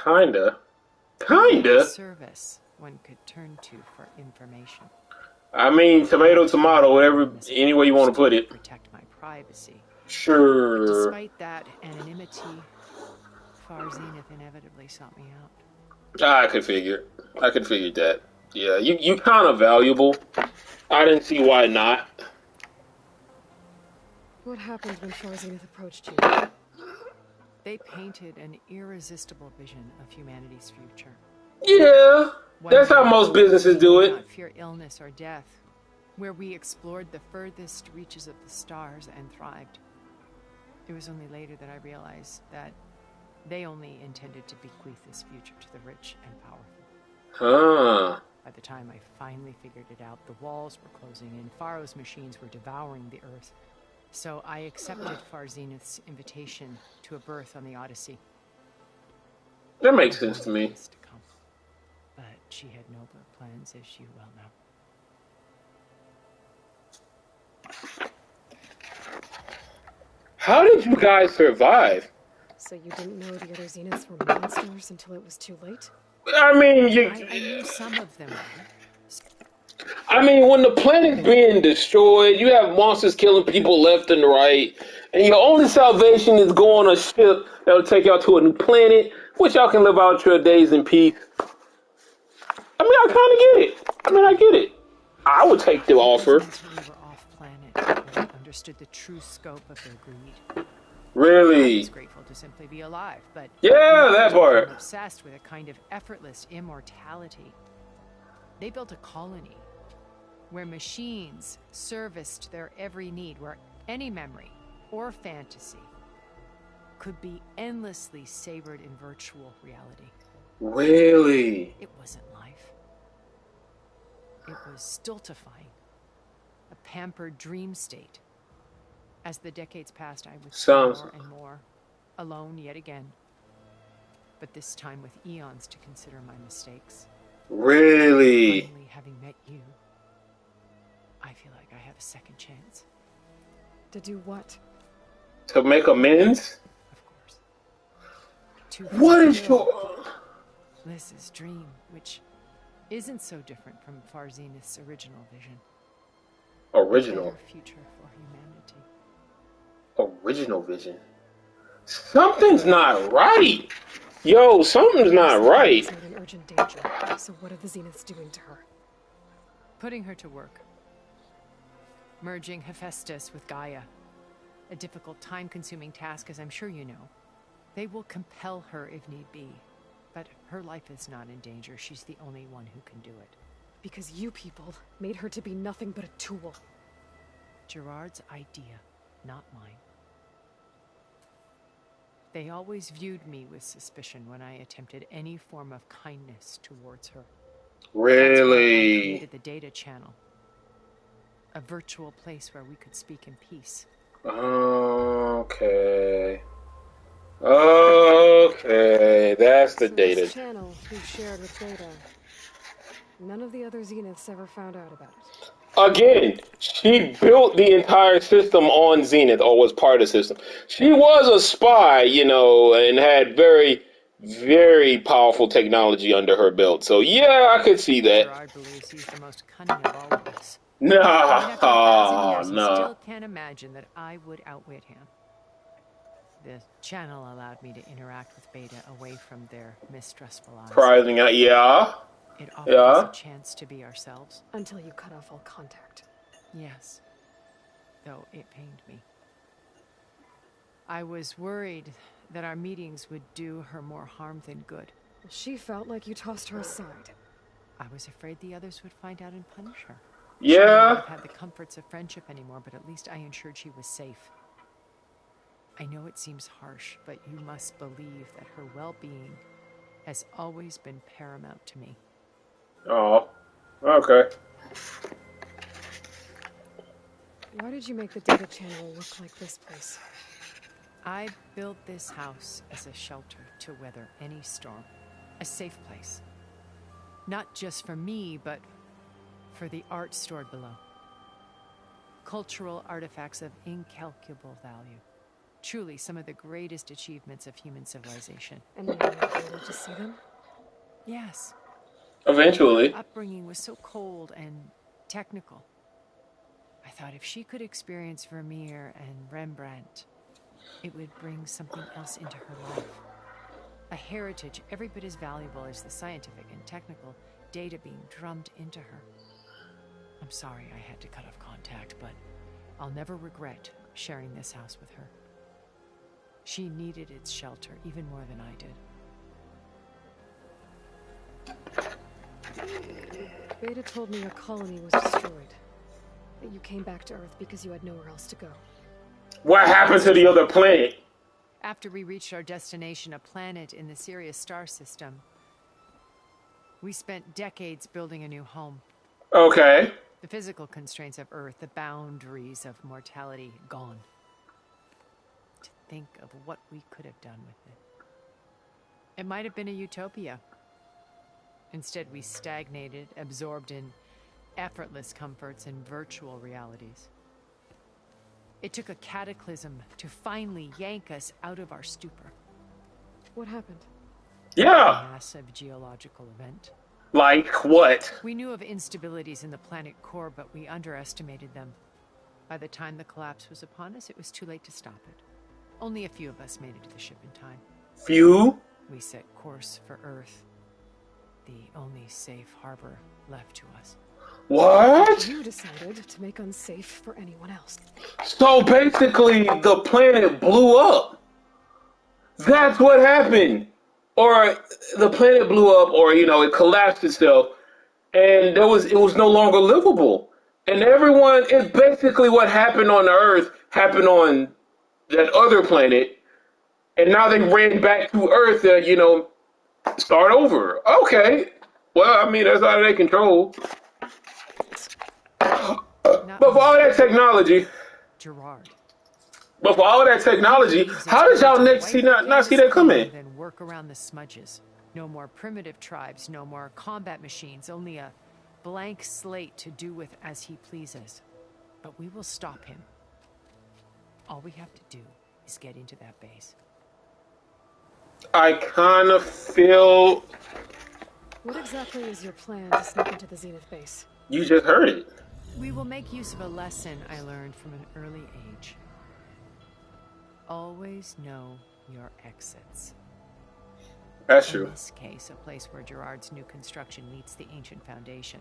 Kinda. Service one could turn to for information. I mean, tomato, whatever, any way you want to put it. Protect my privacy. Sure. Despite that anonymity, Far Zenith inevitably sought me out. I could figure that. Yeah, you kind of valuable. I didn't see why not. What happened when Far Zenith approached you? They painted an irresistible vision of humanity's future. Yeah, that's how most businesses do it. Not fear illness or death, where we explored the furthest reaches of the stars and thrived. It was only later that I realized that they only intended to bequeath this future to the rich and powerful. By the time I finally figured it out, the walls were closing in, Pharaoh's machines were devouring the Earth. So I accepted Far Zenith's invitation to a berth on the Odyssey. That makes sense to me. But she had nobler plans, as you well know. How did you guys survive? So you didn't know the other Zeniths were monsters until it was too late? I mean, I knew some of them. I mean, when the planet's being destroyed, you have monsters killing people left and right, and your only salvation is go on a ship that'll take y'all to a new planet, which y'all can live out your days in peace. I mean, I kind of get it. I get it. I would take the offer. We were off planet. I understood the true scope of their greed. Really? I was grateful to simply be alive, but yeah, that part. I'm obsessed with a kind of effortless immortality. They built a colony where machines serviced their every need, where any memory or fantasy could be endlessly savored in virtual reality. Really? It wasn't life. It was stultifying, a pampered dream state. As the decades passed, I would see more and more, alone yet again, but this time with eons to consider my mistakes. Really? Finally, having met you, I feel like I have a second chance. To do what? To make amends? Of course. What is your... Liz's dream, which isn't so different from Far Zenith's original vision. Original? A better future for humanity. Original vision? Something's not right. Yo, something's not right. She's in urgent danger. So what are the Zeniths doing to her? Putting her to work. Merging Hephaestus with Gaia. A difficult, time-consuming task, as I'm sure you know. They will compel her if need be. But her life is not in danger. She's the only one who can do it. Because you people made her to be nothing but a tool. Gerard's idea, not mine. They always viewed me with suspicion when I attempted any form of kindness towards her. Really? That's why I created the data channel. A virtual place where we could speak in peace. Okay. Okay, that's the data. This channel you shared with Beta. None of the other Zeniths ever found out about it. Again, she built the entire system on Zenith, or was part of the system. She was a spy, you know, and had very, very powerful technology under her belt. So yeah, I could see that. Gerard believes he's the most cunning of all of us. No, After 1,000 years, no. I still can't imagine that I would outwit him. The channel allowed me to interact with Beta away from their mistrustful eyes. Surprising, yeah. It offered us a chance to be ourselves. Until you cut off all contact. Yes. Though it pained me. I was worried that our meetings would do her more harm than good. She felt like you tossed her aside. I was afraid the others would find out and punish her. Yeah. She might not have the comforts of friendship anymore, but at least I ensured she was safe. I know it seems harsh, but you must believe that her well-being has always been paramount to me. Oh, okay. Why did you make the data channel look like this place? I built this house as a shelter to weather any storm. A safe place. Not just for me, but for the art stored below. Cultural artifacts of incalculable value. Truly some of the greatest achievements of human civilization. And then you were able to see them? Yes. Eventually. Her upbringing was so cold and technical. I thought if she could experience Vermeer and Rembrandt, it would bring something else into her life. A heritage every bit as valuable as the scientific and technical data being drummed into her. I'm sorry I had to cut off contact, but I'll never regret sharing this house with her. She needed its shelter even more than I did. Beta told me your colony was destroyed. That you came back to Earth because you had nowhere else to go. What happened to the other planet? After we reached our destination, a planet in the Sirius star system, we spent decades building a new home. Okay. The physical constraints of Earth, the boundaries of mortality, gone. To think of what we could have done with it. It might have been a utopia. Instead, we stagnated, absorbed in effortless comforts and virtual realities. It took a cataclysm to finally yank us out of our stupor. What happened? Yeah. A massive geological event. Like what? We knew of instabilities in the planet core, but we underestimated them. By the time the collapse was upon us, it was too late to stop it. Only a few of us made it to the ship in time. Few? We set course for Earth, the only safe harbor left to us. What? You decided to make unsafe for anyone else. So basically, the planet blew up. That's what happened. Or the planet blew up, or, you know, it collapsed itself, and it was no longer livable. And everyone, it's basically what happened on the Earth happened on that other planet, and now they ran back to Earth to, you know, start over. Okay. Well, I mean, that's out of their control. But for all that technology, Gerard. But for all that technology, how did y'all not see that coming? Then work around the smudges. No more primitive tribes, no more combat machines, only a blank slate to do with as he pleases. But we will stop him. All we have to do is get into that base. I kind of feel... What exactly is your plan to sneak into the Zenith base? You just heard it. We will make use of a lesson I learned from an early age. Always know your exits. That's In true. this case, a place where Gerard's new construction meets the ancient foundation.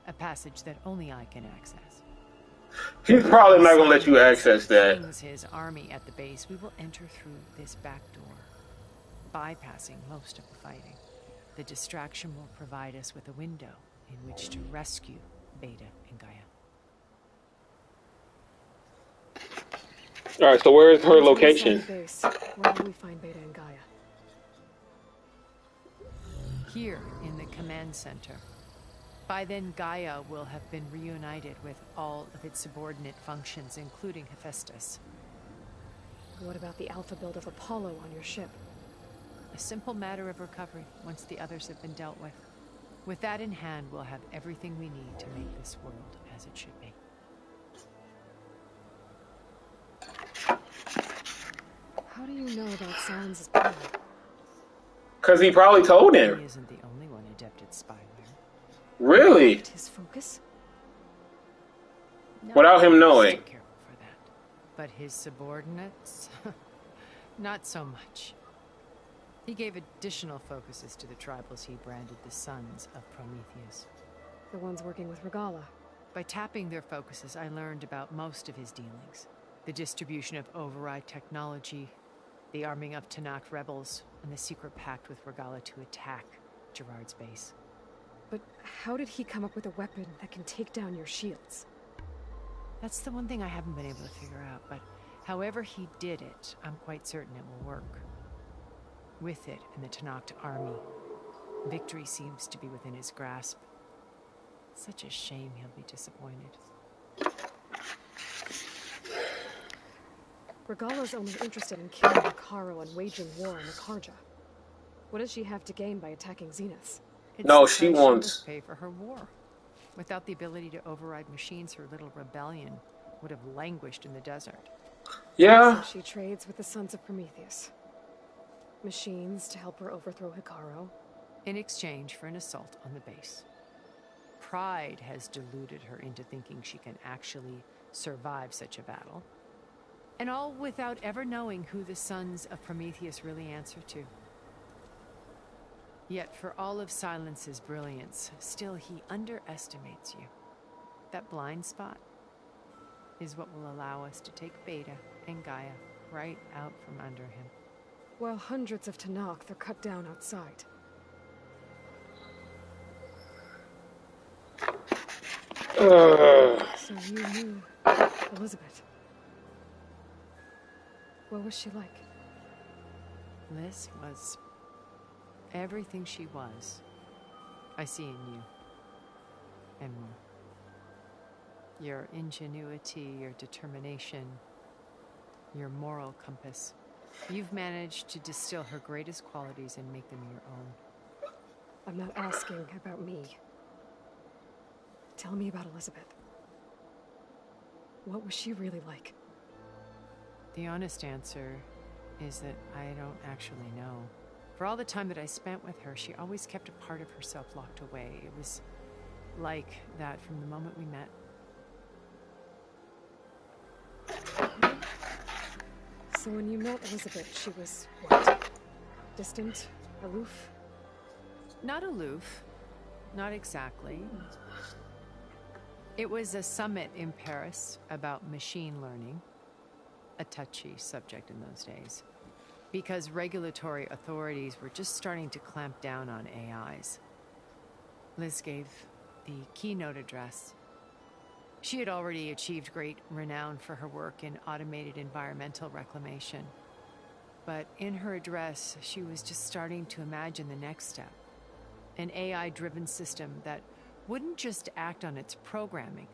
A passage that only I can access. He's probably not gonna let you Simon access that. brings his army at the base. We will enter through this back door, bypassing most of the fighting. The distraction will provide us with a window in which to rescue Beta and Gaia. All right, so where is her Once we're location? inside the base, where will we find Beta and Gaia? Here in the command center. By then, Gaia will have been reunited with all of its subordinate functions, including Hephaestus. What about the alpha build of Apollo on your ship? A simple matter of recovery once the others have been dealt with. With that in hand, we'll have everything we need to make this world as it should be. How do you know about Silence' plan? Because he probably told him. He isn't the only one adept at spyware. Really? His focus? No, Without him he's knowing. too careful for that. But his subordinates? Not so much. He gave additional focuses to the tribals he branded the Sons of Prometheus. The ones working with Regala. By tapping their focuses, I learned about most of his dealings. The distribution of override technology, the arming of Tanakh rebels, and the secret pact with Regala to attack Gerard's base. But how did he come up with a weapon that can take down your shields? That's the one thing I haven't been able to figure out, but however he did it, I'm quite certain it will work. With it and the Tanakh army, victory seems to be within his grasp. Such a shame he'll be disappointed. Regala's only interested in killing Hekarro and waging war on the Karja. What does she have to gain by attacking Zenith? It's No, the she price wants- must pay for her war. Without the ability to override machines, her little rebellion would have languished in the desert. Yeah. So she trades with the Sons of Prometheus. Machines to help her overthrow Hekarro. In exchange for an assault on the base. Pride has deluded her into thinking she can actually survive such a battle. And all without ever knowing who the Sons of Prometheus really answer to. Yet for all of Silence's brilliance, still he underestimates you. That blind spot is what will allow us to take Beta and Gaia right out from under him. While hundreds of Tanakh are cut down outside. So you knew Elizabeth. What was she like? Liz was everything she was. I see in you. And more. Your ingenuity, your determination, your moral compass. You've managed to distill her greatest qualities and make them your own. I'm not asking about me. Tell me about Elizabeth. What was she really like? The honest answer is that I don't actually know. For all the time that I spent with her, she always kept a part of herself locked away. It was like that from the moment we met. So when you met Elizabeth, she was what? Distant? Aloof? Not aloof. Not exactly. It was a summit in Paris about machine learning. A touchy subject in those days. Because regulatory authorities were just starting to clamp down on AIs. Liz gave the keynote address. She had already achieved great renown for her work in automated environmental reclamation. But in her address, she was just starting to imagine the next step. An AI-driven system that wouldn't just act on its programming,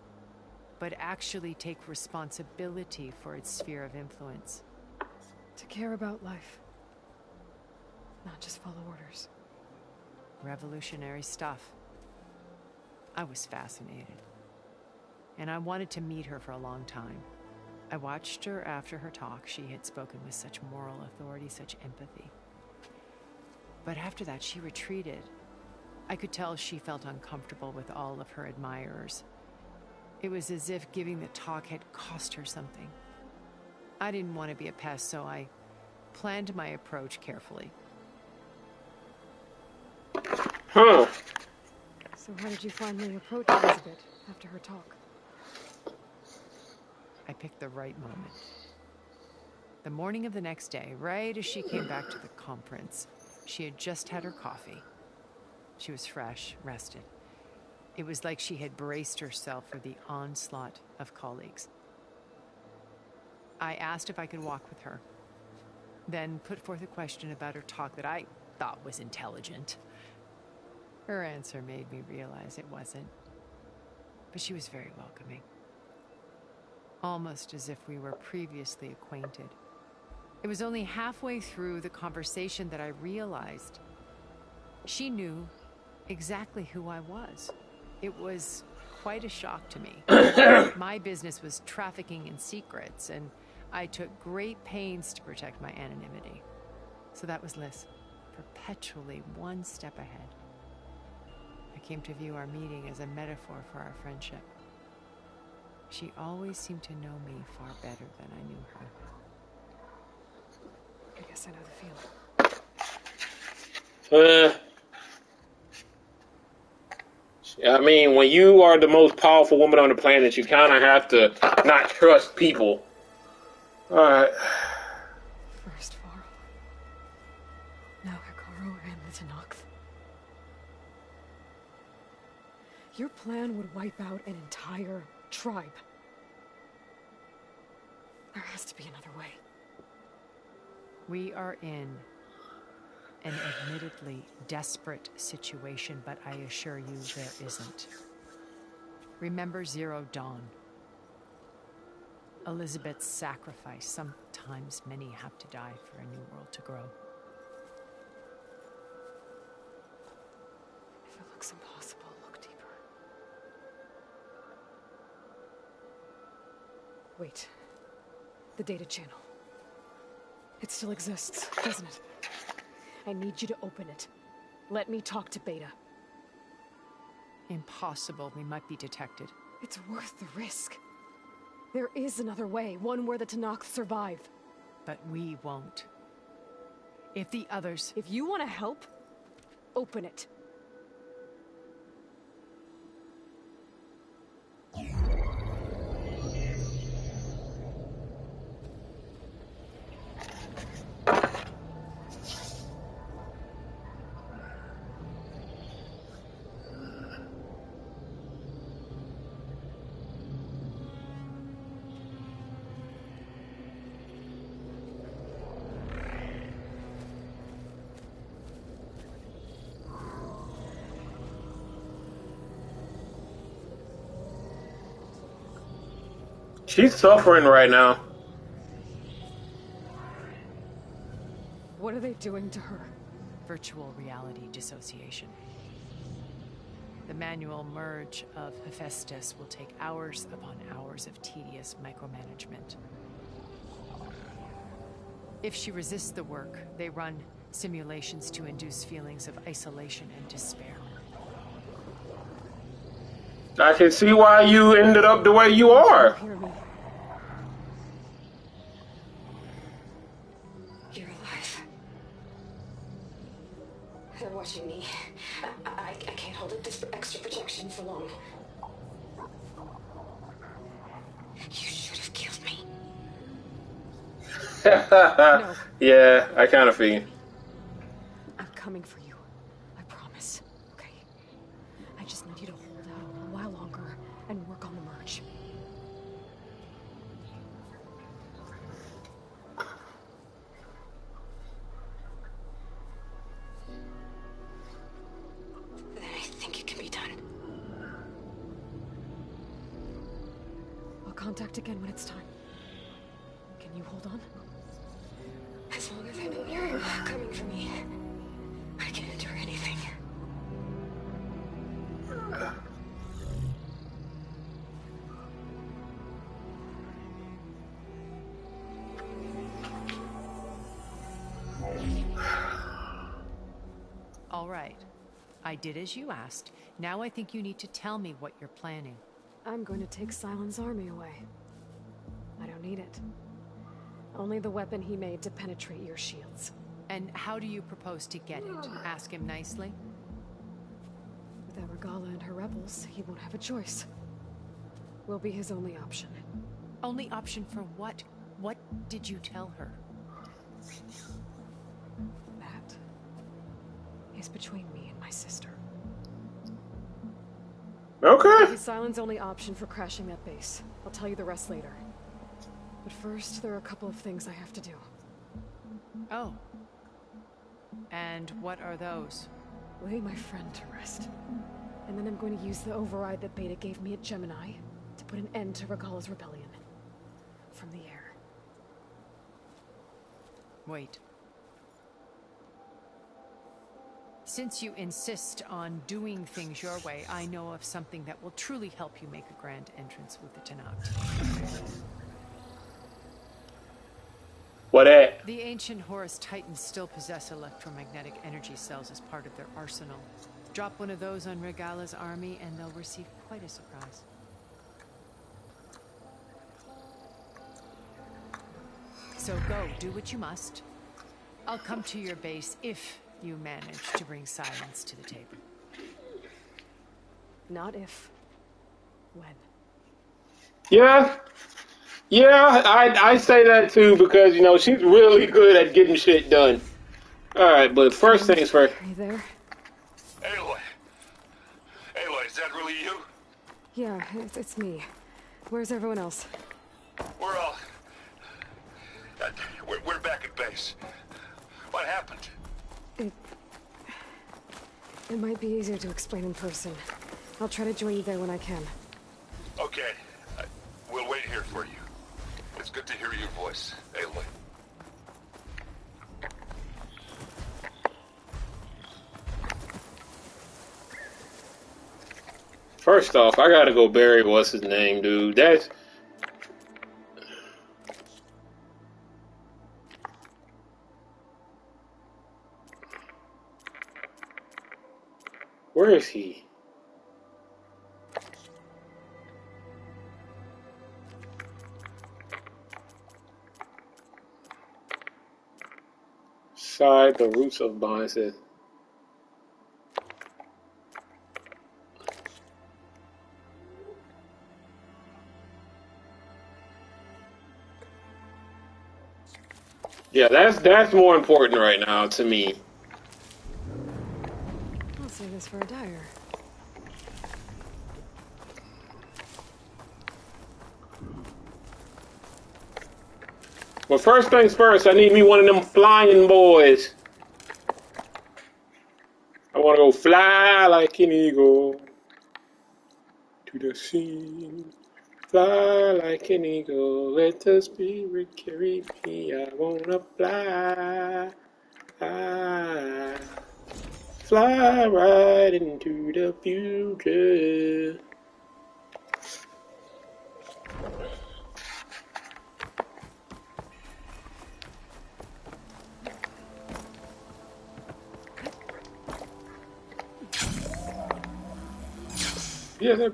but actually take responsibility for its sphere of influence. To care about life. Not just follow orders. Revolutionary stuff. I was fascinated. And I wanted to meet her for a long time. I watched her after her talk. She had spoken with such moral authority, such empathy. But after that, she retreated. I could tell she felt uncomfortable with all of her admirers. It was as if giving the talk had cost her something. I didn't want to be a pest, so I planned my approach carefully. Huh. So how did you finally approach Elizabeth after her talk? I picked the right moment. The morning of the next day, right as she came back to the conference, she had just had her coffee. She was fresh, rested. It was like she had braced herself for the onslaught of colleagues. I asked if I could walk with her, then put forth a question about her talk that I thought was intelligent. Her answer made me realize it wasn't, but she was very welcoming. Almost as if we were previously acquainted. It was only halfway through the conversation that I realized she knew exactly who I was. It was quite a shock to me. My business was trafficking in secrets, and I took great pains to protect my anonymity. So that was Liz, perpetually one step ahead. I came to view our meeting as a metaphor for our friendship. She always seemed to know me far better than I knew her. I guess I know the feeling. I mean, when you are the most powerful woman on the planet, you kind of have to not trust people. Alright. First Varl. Now Hekarro and the Tenakth. Your plan would wipe out an entire tribe. There has to be another way. We are in an admittedly desperate situation, but I assure you there isn't. Remember Zero Dawn. Elizabeth's sacrifice. Sometimes many have to die for a new world to grow. If it looks impossible, look deeper. Wait. The data channel. It still exists, doesn't it? I need you to open it. Let me talk to Beta. Impossible. We might be detected. It's worth the risk. There is another way, one where the Tenakth survive. But we won't. If the others... If you want to help, open it. She's suffering right now. What are they doing to her? Virtual reality dissociation. The manual merge of Hephaestus will take hours upon hours of tedious micromanagement. If she resists the work, they run simulations to induce feelings of isolation and despair. I can see why you ended up the way you are. You're alive. They're watching me. I can't hold up this extra protection for long. You should have killed me. No. Yeah, I kind of feel. I'm coming for you. I promise. Okay? I just need you to hold out a little while longer and work on the merge. Then I think it can be done. I'll contact again when it's time. Can you hold on? As long as I know you're coming for me, I can endure anything. All right. I did as you asked. Now I think you need to tell me what you're planning. I'm going to take Sylens' army away. I don't need it. Only the weapon he made to penetrate your shields. And how do you propose to get it? Ask him nicely? Without Regala and her rebels, he won't have a choice. We'll be his only option. Only option for what? What did you tell her? That is between me and my sister. Okay. He's Sylens' only option for crashing that base. I'll tell you the rest later. But first, there are a couple of things I have to do. Oh. And what are those? Lay my friend to rest. And then I'm going to use the override that Beta gave me at Gemini to put an end to Regala's rebellion. From the air. Wait. Since you insist on doing things your way, I know of something that will truly help you make a grand entrance with the Tenakth. What at? The ancient Horus Titans still possess electromagnetic energy cells as part of their arsenal. Drop one of those on Regala's army and they'll receive quite a surprise. So go, do what you must. I'll come to your base if you manage to bring Sylens to the table. Not if. When. Yeah. Yeah, I say that too because, you know, she's really good at getting shit done. Alright, but first things first. Are you there? Aloy! Aloy, is that really you? Yeah, it's me. Where's everyone else? We're all... We're back at base. What happened? It might be easier to explain in person. I'll try to join you there when I can. Okay. We'll wait here for you. It's good to hear your voice, Aloy. First off, I gotta go bury what's his name, dude. That's... Where is he? Side the roots of bond says. Yeah, that's more important right now to me. I'll save this for a dyer. Well, first things first, I need me one of them flying boys. I want to go fly like an eagle to the sea. Fly like an eagle, let the spirit carry me. I want to fly. Fly right into the future. Yeah, they're...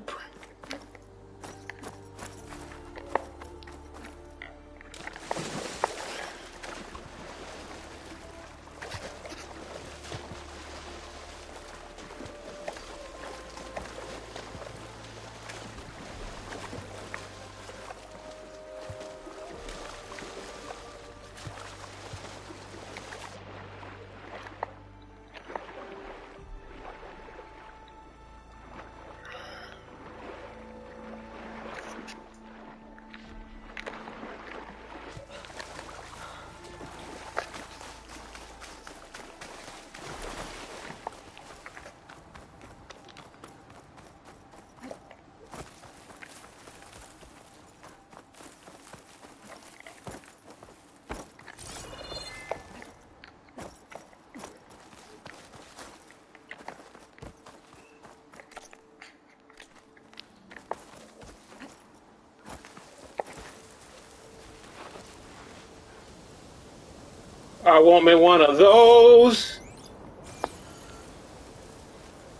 I want me one of those.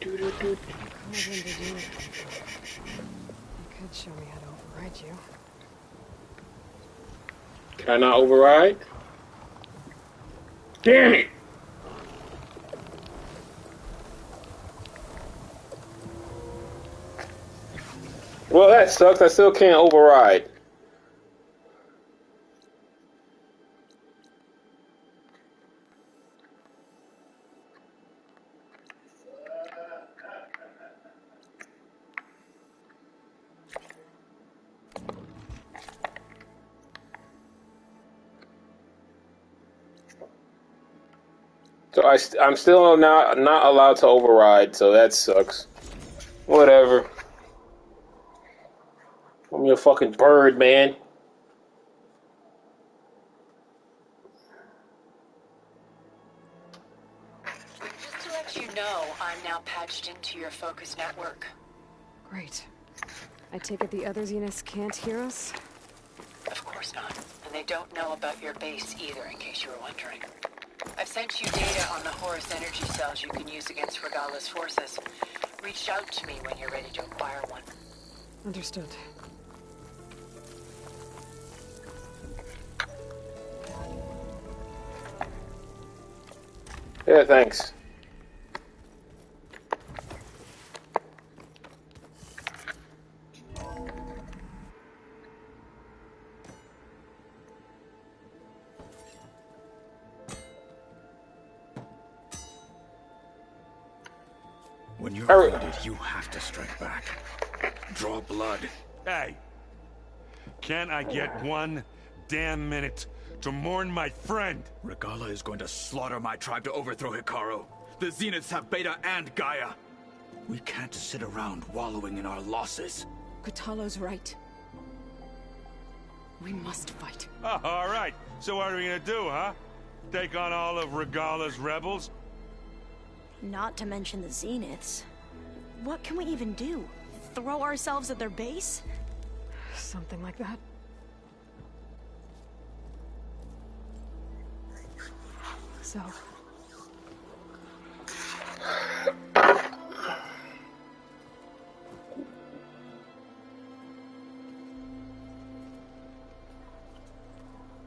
You could show me how to override you. Can I not override? Damn it! Well, that sucks. I still can't override. So I'm still not allowed to override, so that sucks. Whatever. I'm your fucking bird, man. Just to let you know, I'm now patched into your focus network. Great. I take it the other Zeniths can't hear us? Of course not. And they don't know about your base either, in case you were wondering. I've sent you data on the Horus energy cells you can use against Regalla's forces. Reach out to me when you're ready to acquire one. Understood. Yeah, thanks. When you're wounded, you have to strike back. Draw blood. Hey! Can't I get one damn minute to mourn my friend? Regalla is going to slaughter my tribe to overthrow Hekarro. The Zeniths have Beta and Gaia. We can't sit around wallowing in our losses. Kotallo's right. We must fight. Oh, all right. So what are we gonna do, huh? Take on all of Regalla's rebels? Not to mention the Zeniths. What can we even do? Throw ourselves at their base? Something like that. So...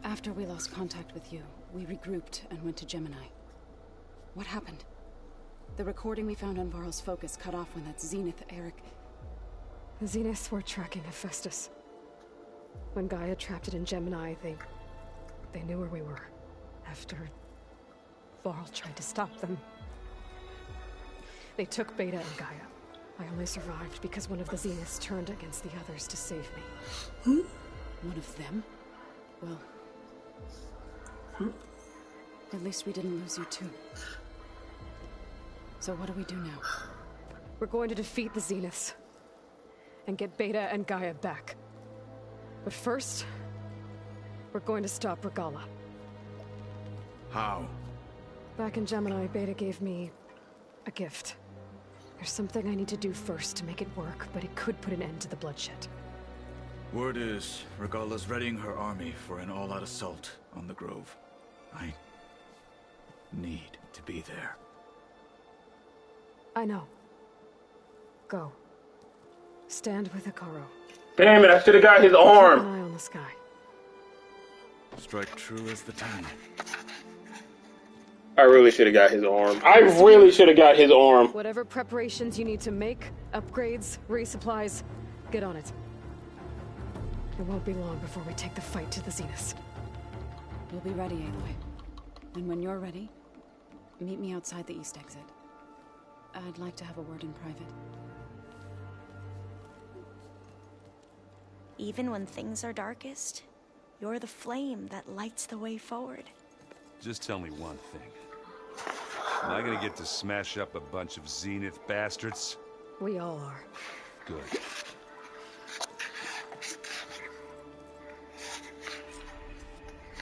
After we lost contact with you, we regrouped and went to Gemini. What happened? The recording we found on Varl's focus cut off when that Zenith, Eric... The Zeniths were tracking Hephaestus. When Gaia trapped it in Gemini, they knew where we were. After Varl tried to stop them. They took Beta and Gaia. I only survived because one of the Zeniths turned against the others to save me. One of them? Well... At least we didn't lose you too. So what do we do now? We're going to defeat the Zeniths. And get Beta and Gaia back. But first... we're going to stop Regalla. How? Back in Gemini, Beta gave me... a gift. There's something I need to do first to make it work, but it could put an end to the bloodshed. Word is, Regalla's readying her army for an all-out assault on the Grove. I need to be there. I know. Go. Stand with Hekarro. Damn it, I should have got his Keep arm. an eye on the sky. Strike true as the time. I really should have got his arm. I really should have got his arm. Whatever preparations you need to make, upgrades, resupplies, get on it. It won't be long before we take the fight to the Zeniths. We'll be ready, Aloy. And when you're ready, meet me outside the east exit. I'd like to have a word in private. Even when things are darkest, you're the flame that lights the way forward. Just tell me one thing. Am I gonna get to smash up a bunch of Zenith bastards? We all are. Good.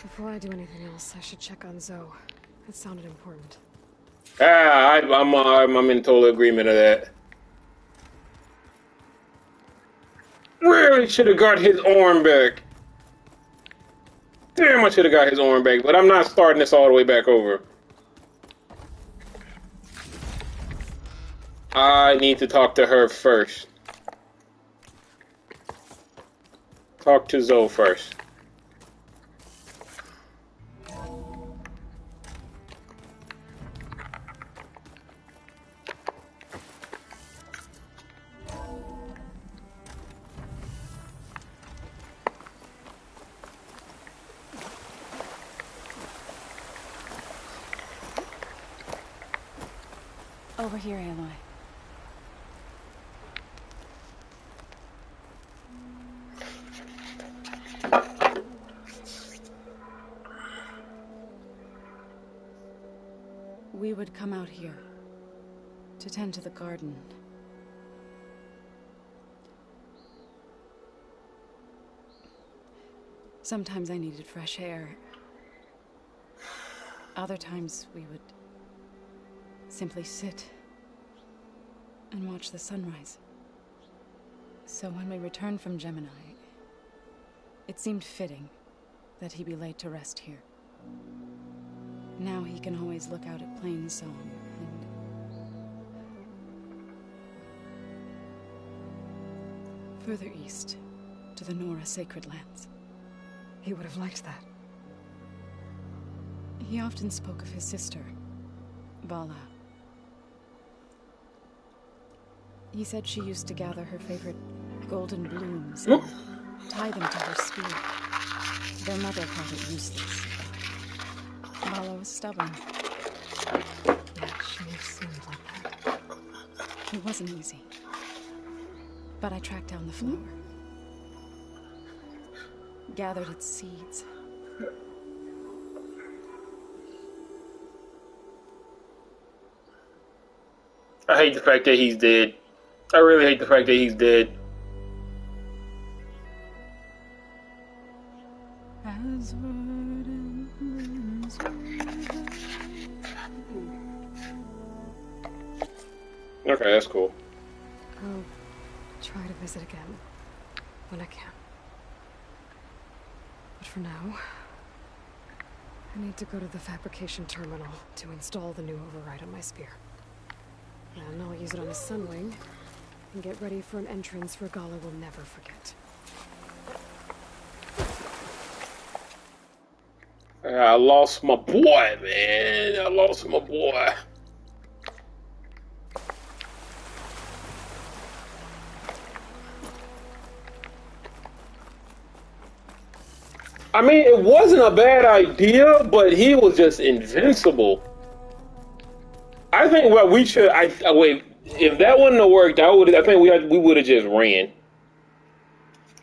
Before I do anything else, I should check on Zoe. It sounded important. I'm in total agreement of that. Really should have got his arm back. Damn, I should have got his arm back, but I'm not starting this all the way back over. I need to talk to her first. Talk to Zoe first. Over here, Aloy. We would come out here to tend to the garden. Sometimes I needed fresh air. Other times we would simply sit and watch the sunrise. So when we returned from Gemini, it seemed fitting that he be laid to rest here. Now he can always look out at Plainsong and... further east, to the Nora Sacred Lands. He would have liked that. He often spoke of his sister, Vala. He said she used to gather her favorite golden blooms and tie them to her spear. Their mother called it useless. Vala was stubborn. Yeah, she seemed like that. It wasn't easy. But I tracked down the flower. Gathered its seeds. I hate the fact that he's dead. I really hate the fact that he's dead. Okay, that's cool. I'll try to visit again when I can. But for now, I need to go to the fabrication terminal to install the new override on my spear. Then I'll use it on a Sunwing and get ready for an entrance Regalla will never forget. I lost my boy, man. I lost my boy. I mean, it wasn't a bad idea, but he was just invincible. I think what we should, wait, if that wouldn't have worked, I think we would have just ran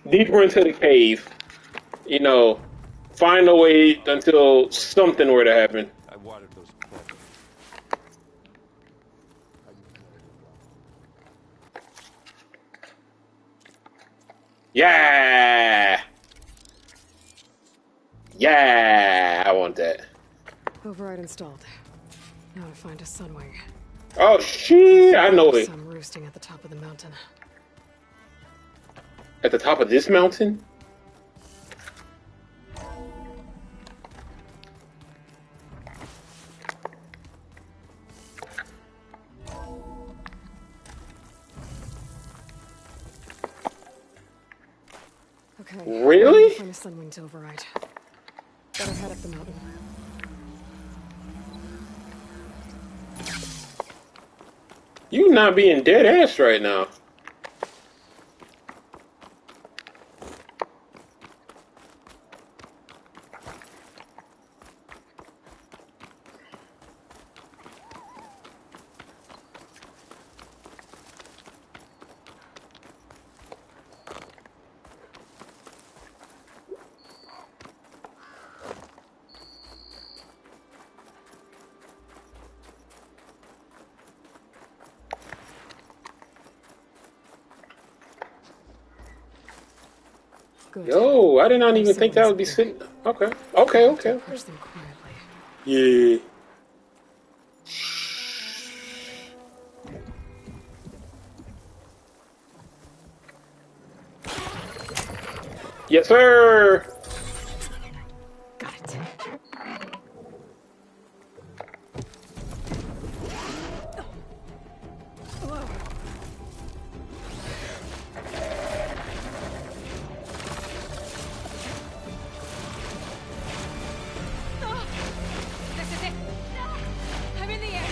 deeper into the cave. You know, find a way until something were to happen. I watered those plants. Yeah. Yeah, I want that. Override installed. Now to find a Sunwing. Oh shit, I know it. Some roosting at the top of the mountain. At the top of this mountain? Okay. Really? Find a Sunwing to override. Better head up the mountain. You not being dead ass right now. Good. Yo, I did not even think that would be sitting. Okay. Okay. Push them quietly. Yeah. Yes, sir. Got it. This is it. I'm in the air.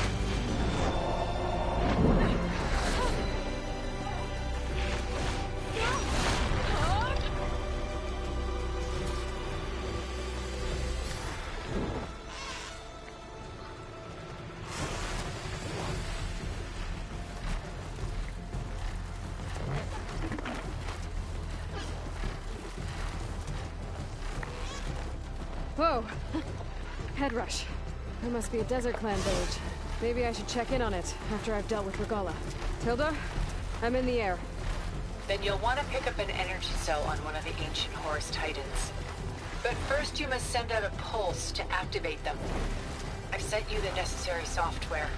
Whoa! Head rush. There must be a Desert Clan village. Maybe I should check in on it after I've dealt with Regala. Tilda? I'm in the air. Then you'll want to pick up an energy cell on one of the ancient Horus Titans. But first you must send out a pulse to activate them. I've sent you the necessary software.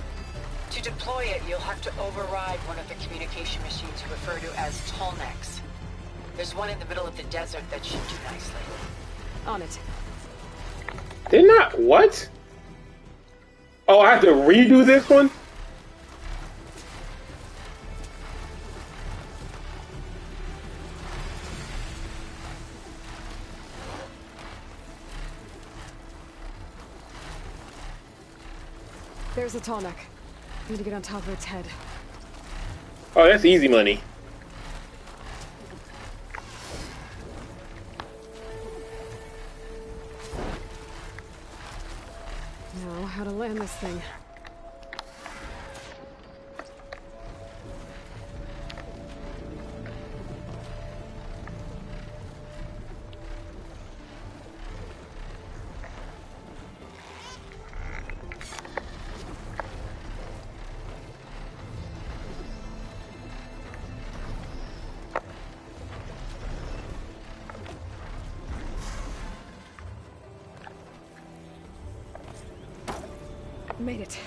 To deploy it, you'll have to override one of the communication machines you refer to as Tallnecks. There's one in the middle of the desert that should do nicely. On it. Did not what? Oh, I have to redo this one? There's a Tallneck. Need to get on top of its head. Oh, that's easy money. Now, how to land this thing. Made it.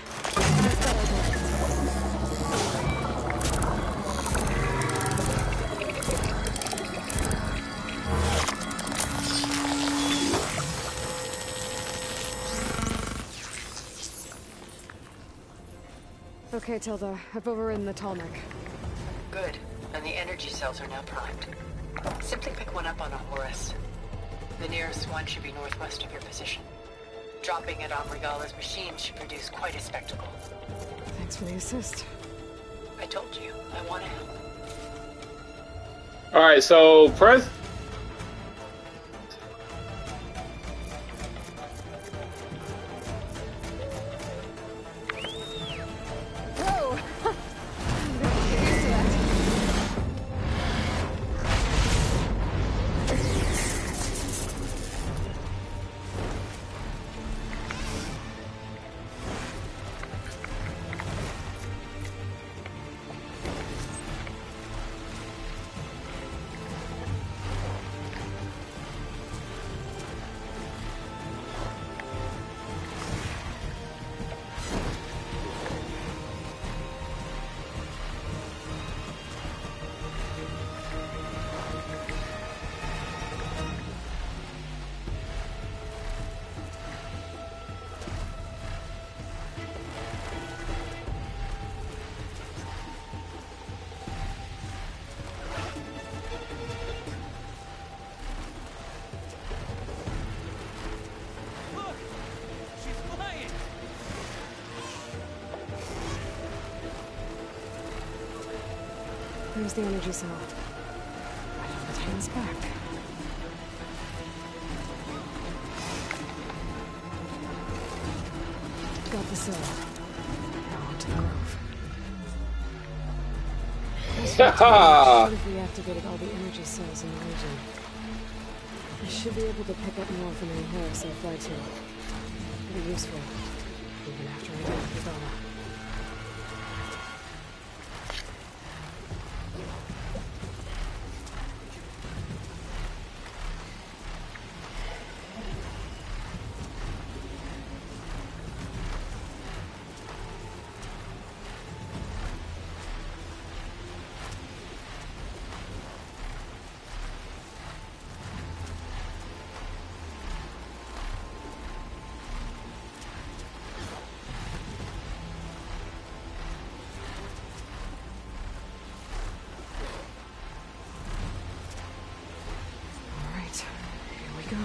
Okay, Tilda. I've overridden the Tallneck. Good. And the energy cells are now primed. Simply pick one up on a Horus. The nearest one should be northwest of your position. Dropping it on Regala's machine should produce quite a spectacle. Thanks for the assist. I told you, I want to help. Alright, so press. Whoa! I'm gonna get used to that. There's the energy cell. Right on the Titan's back. Got the cell. Now on to the grove. Should have reactivated all the energy cells in the region. I should be able to pick up more from any Horus I fly to. Pretty useful, even after I deal with Regala. Go.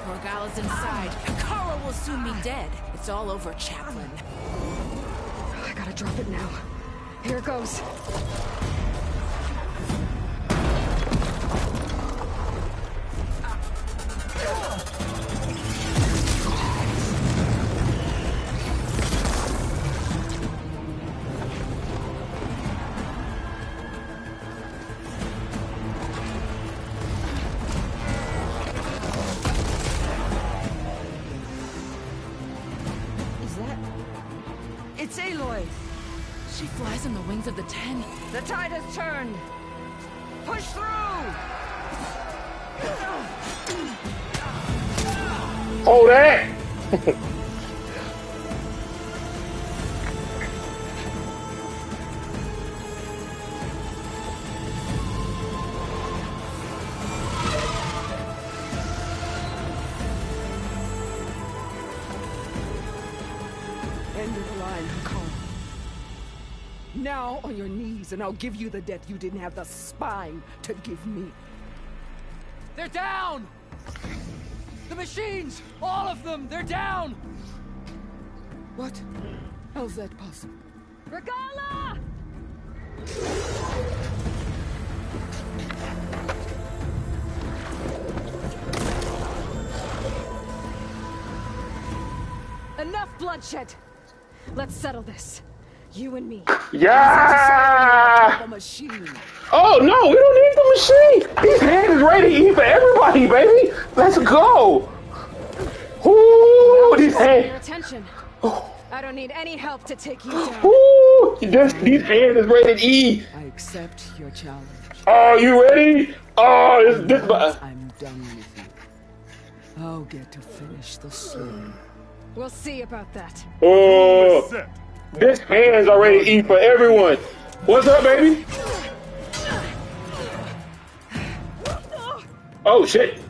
Regala's inside. Kara will soon be dead. It's all over, Chaplain. I gotta drop it now. Here goes. It's Aloy. She flies on the wings of the Ten. The tide has turned. Push through. Hold that. End of the line, Hakaru. Now on your knees, and I'll give you the death you didn't have the spine to give me. They're down! The machines! All of them! They're down! What? How's that possible? Regala! Enough bloodshed! Let's settle this. You and me. Yeah! The machine. Oh no, we don't need the machine. These hands is ready to eat for everybody, baby. Let's go. Ooh, these Your hands. attention. I don't need any help to take you down. Ooh, these hands is ready to eat. I accept your challenge. Oh, you ready? Oh, this. I'm done with you. I'll get to finish the slaying. We'll see about that. Oh, this hands are ready to eat for everyone. What's up, baby? Oh shit.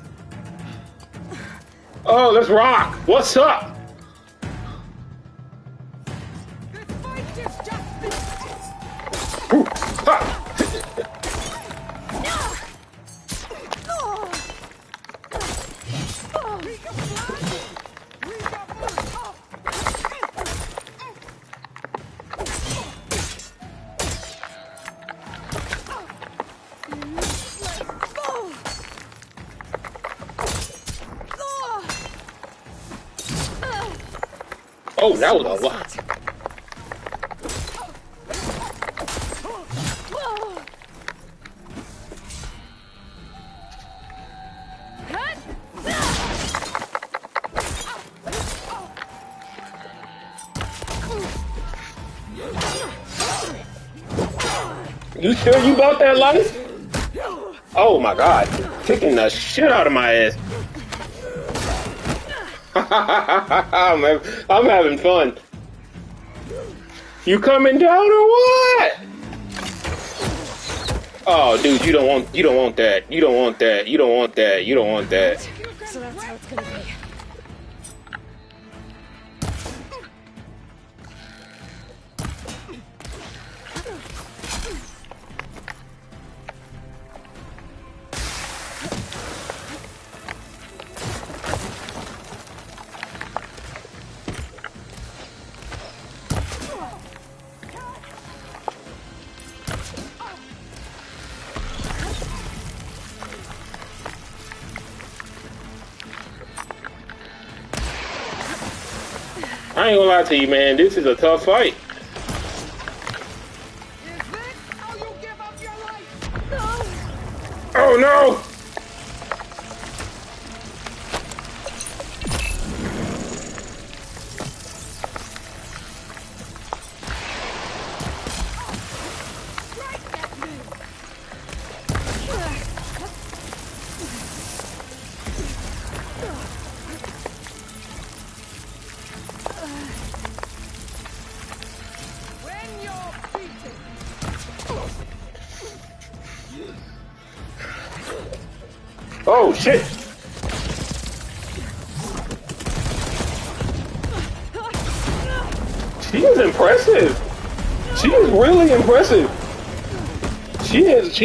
Oh, let's rock. What's up? Ooh, ha. Oh, that was a lot. You sure you bought that life? Oh my god, kicking the shit out of my ass. I'm having fun. You coming down or what? Oh, dude, you don't want that. You don't want that. You don't want that. You don't want that. So that's how it's gonna be. I ain't gonna lie to you, man. This is a tough fight. Oh no! Oh shit! She is impressive. She is really impressive. She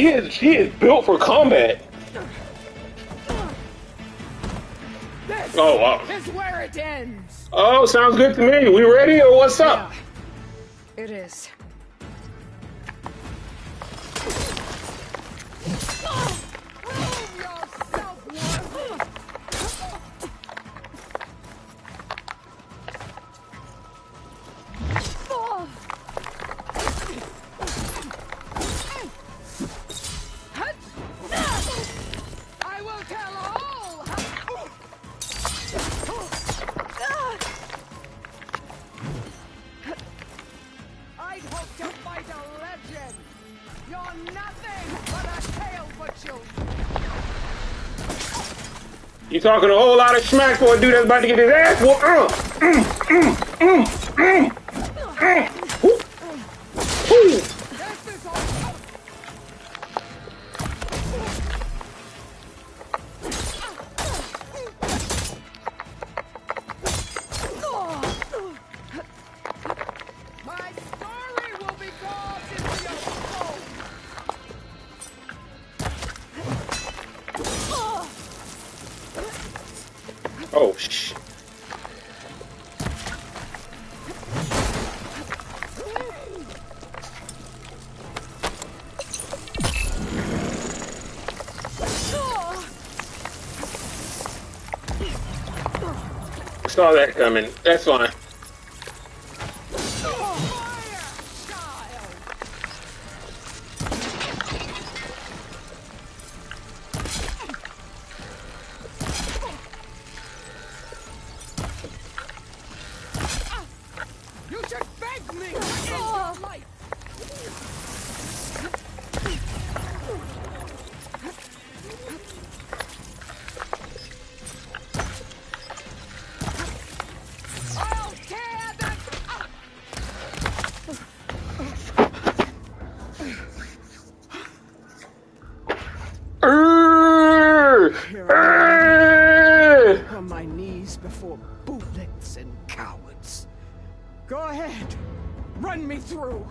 is built for combat. Oh wow. This is where it ends. Oh, sounds good to me. We ready or what's up? Yeah, it is. You talking a whole lot of smack for a dude that's about to get his ass whooped. My story will be carved into your soul. Oh, shh. Saw that coming. That's fine. You should beg me against your life. I'll tear them up. On my knees before bootlets and cowards. Go ahead. Run me through.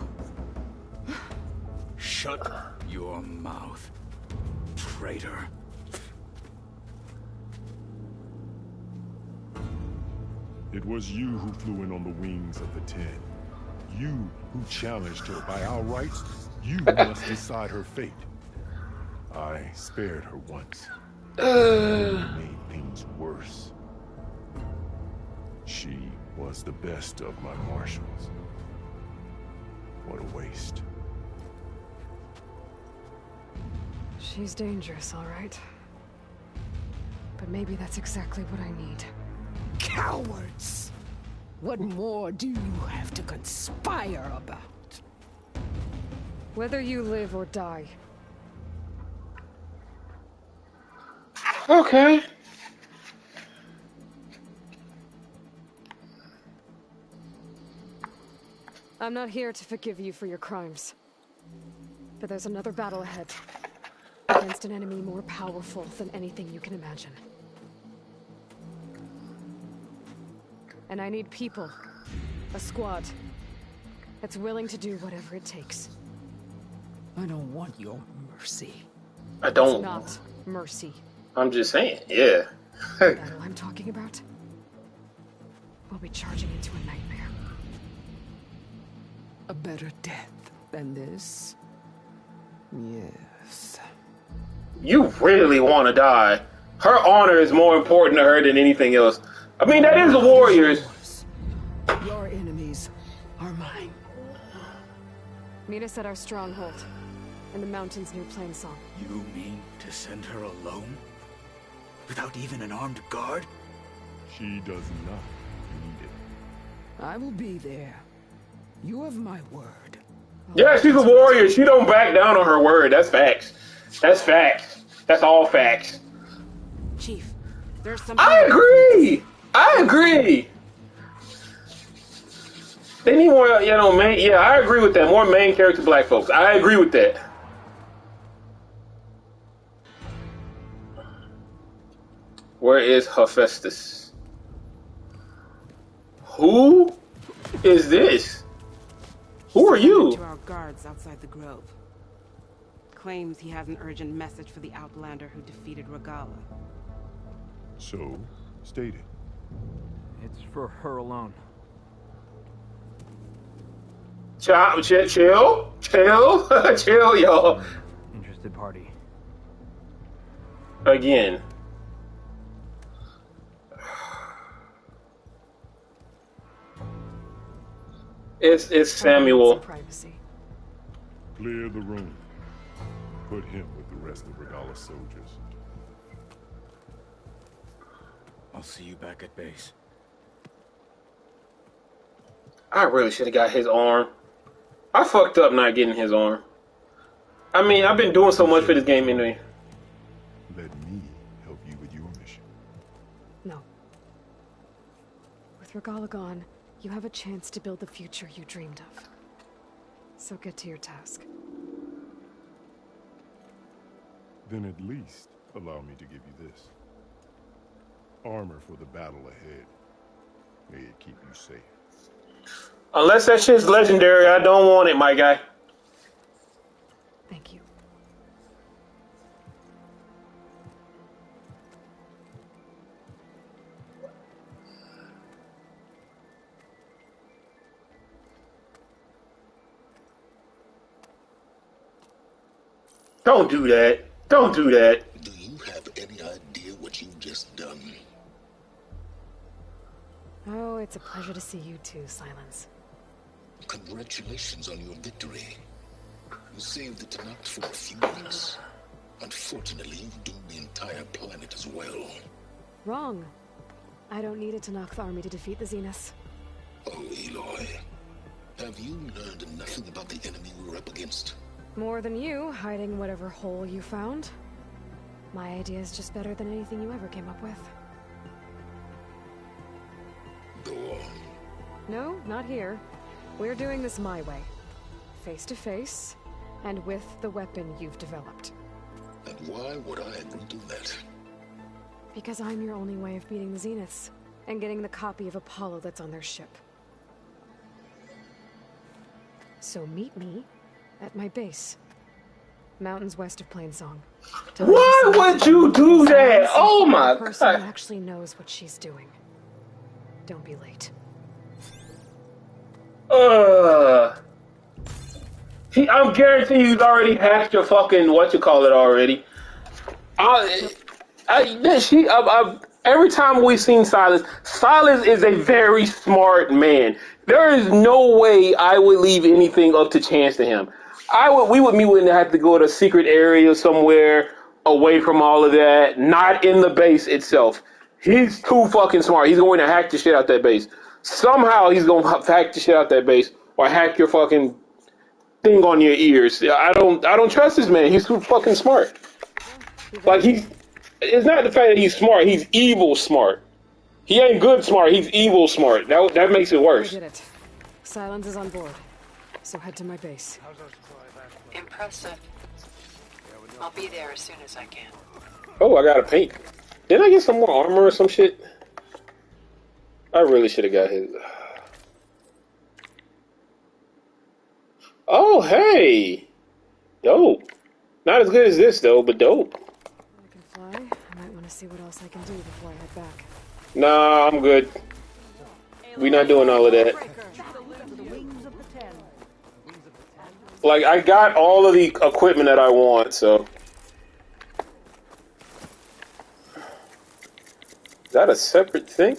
Shut your mouth, traitor. It was you who flew in on the wings of the Ten. You who challenged her by our rights. You must decide her fate. I spared her once. You made things worse. She was the best of my marshals. What a waste. She's dangerous, all right. But maybe that's exactly what I need. Cowards! What more do you have to conspire about? Whether you live or die. Okay. I'm not here to forgive you for your crimes. But there's another battle ahead. Against an enemy more powerful than anything you can imagine. And I need people. A squad. That's willing to do whatever it takes. I don't want your mercy. I don't. It's not mercy. I'm just saying, yeah. The battle I'm talking about. We'll be charging into a nightmare. A better death than this? Yes. You really want to die. Her honor is more important to her than anything else. I mean, that is the Warriors. Your enemies are mine. Meet us at our stronghold. In the mountains near Plainsong. You mean to send her alone? Without even an armed guard? She does not need it. I will be there. You have my word. Yeah, she's a warrior. She don't back down on her word. That's facts. That's facts. That's all facts. Chief, there's something. I agree. I agree. They need more, you know, main. Yeah, I agree with that. More main character black folks. I agree with that. Where is Hephaestus? Who is this? Who are you? To our guards outside the grove. Claims he has an urgent message for the Outlander who defeated Regalla. So, state it. It's for her alone. Chill, chill, y'all. Interested party. Again. It's Samuel. Clear the room. Put him with the rest of Regalla's soldiers. I'll see you back at base. I really should have got his arm. I fucked up not getting his arm. I mean, I've been doing so much for this game anyway. Let me help you with your mission. With Regalla gone, you have a chance to build the future you dreamed of. So get to your task. Then at least allow me to give you this. Armor for the battle ahead. May it keep you safe. Unless that shit's legendary, I don't want it, my guy. Thank you. Don't do that. Don't do that. Do you have any idea what you've just done? Oh, it's a pleasure to see you too, Silence. Congratulations on your victory. You saved the Tenakth for a few minutes. Unfortunately, you've doomed the entire planet as well. Wrong. I don't need a Tenakth army to defeat the Zeniths. Oh, Aloy. Have you learned nothing about the enemy we're up against? More than you, hiding whatever hole you found. My idea is just better than anything you ever came up with. Go on. No, not here. We're doing this my way. Face to face, and with the weapon you've developed. And why would I agree to that? Because I'm your only way of beating the Zeniths, and getting the copy of Apollo that's on their ship. So meet me at my base. Mountains west of Plainsong. Why would you do that? Oh my god. The person god. who actually knows what she's doing. Don't be late. I'm guaranteeing you've already hacked your fucking whatchamacallit already. Every time we've seen Silas is a very smart man. There is no way I would leave anything up to chance to him. We wouldn't have to go to a secret area somewhere away from all of that, not in the base itself. He's too fucking smart. He's going to hack the shit out that base. Somehow he's going to hack the shit out that base or hack your fucking thing on your ears. I don't trust this man. He's too fucking smart. Like it's not the fact that he's smart. He's evil smart. He ain't good smart. He's evil smart. That makes it worse. I did it. Silence is on board. So head to my base. Impressive. I'll be there as soon as I can. Oh, I got a paint. Didn't I get some more armor or some shit? I really should have got his. Oh, hey. Dope. Not as good as this, though, but dope. I can fly. I might want to see what else I can do before I head back. Nah, I'm good. We're not doing all of that. Like, I got all of the equipment that I want, so. Is that a separate thing?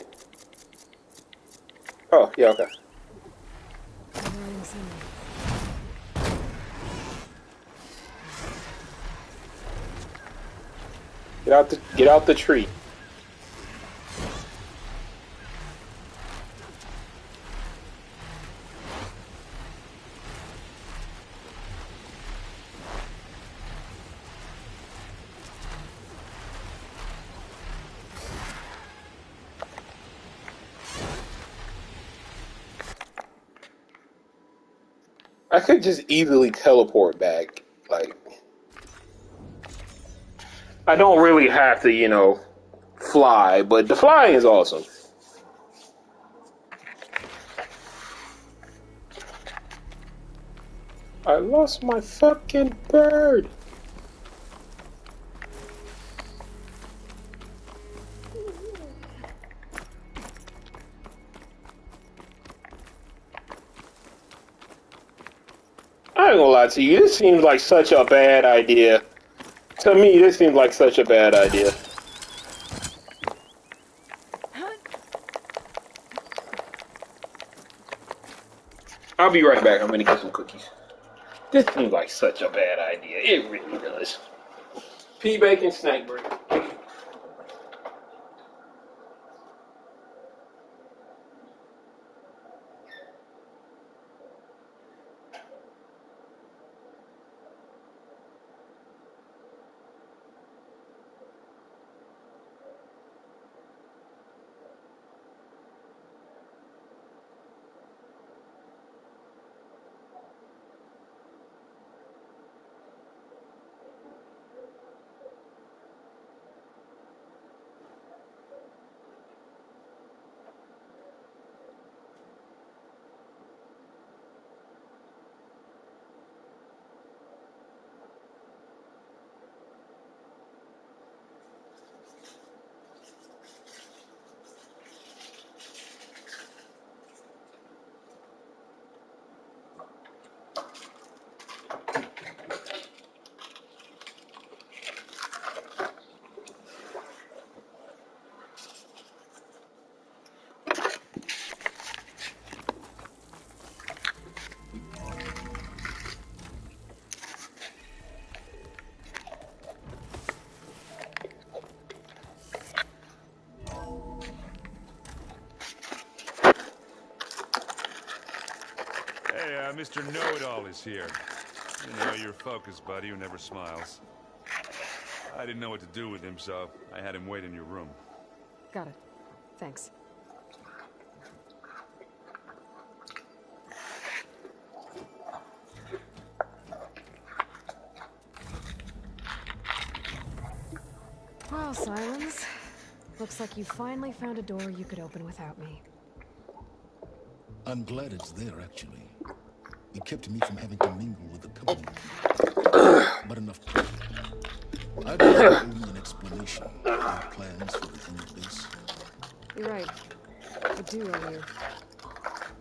Oh, yeah, okay. Get out the tree. I could just easily teleport back. Like, I don't really have to, fly, but the flying is awesome. I lost my fucking bird. I ain't gonna lie to you, this seems like such a bad idea. To me, this seems like such a bad idea. I'll be right back. I'm gonna get some cookies. This seems like such a bad idea. It really does. Pea bacon snack break. Mr. Know-It-All is here. You know, your focus buddy who never smiles. I didn't know what to do with him, so I had him wait in your room. Got it. Thanks. Well, Silence. Looks like you finally found a door you could open without me. I'm glad it's there, actually. It kept me from having to mingle with the company. But enough. I don't owe me an explanation. Your plans for the Zenith base. You're right. I do owe you.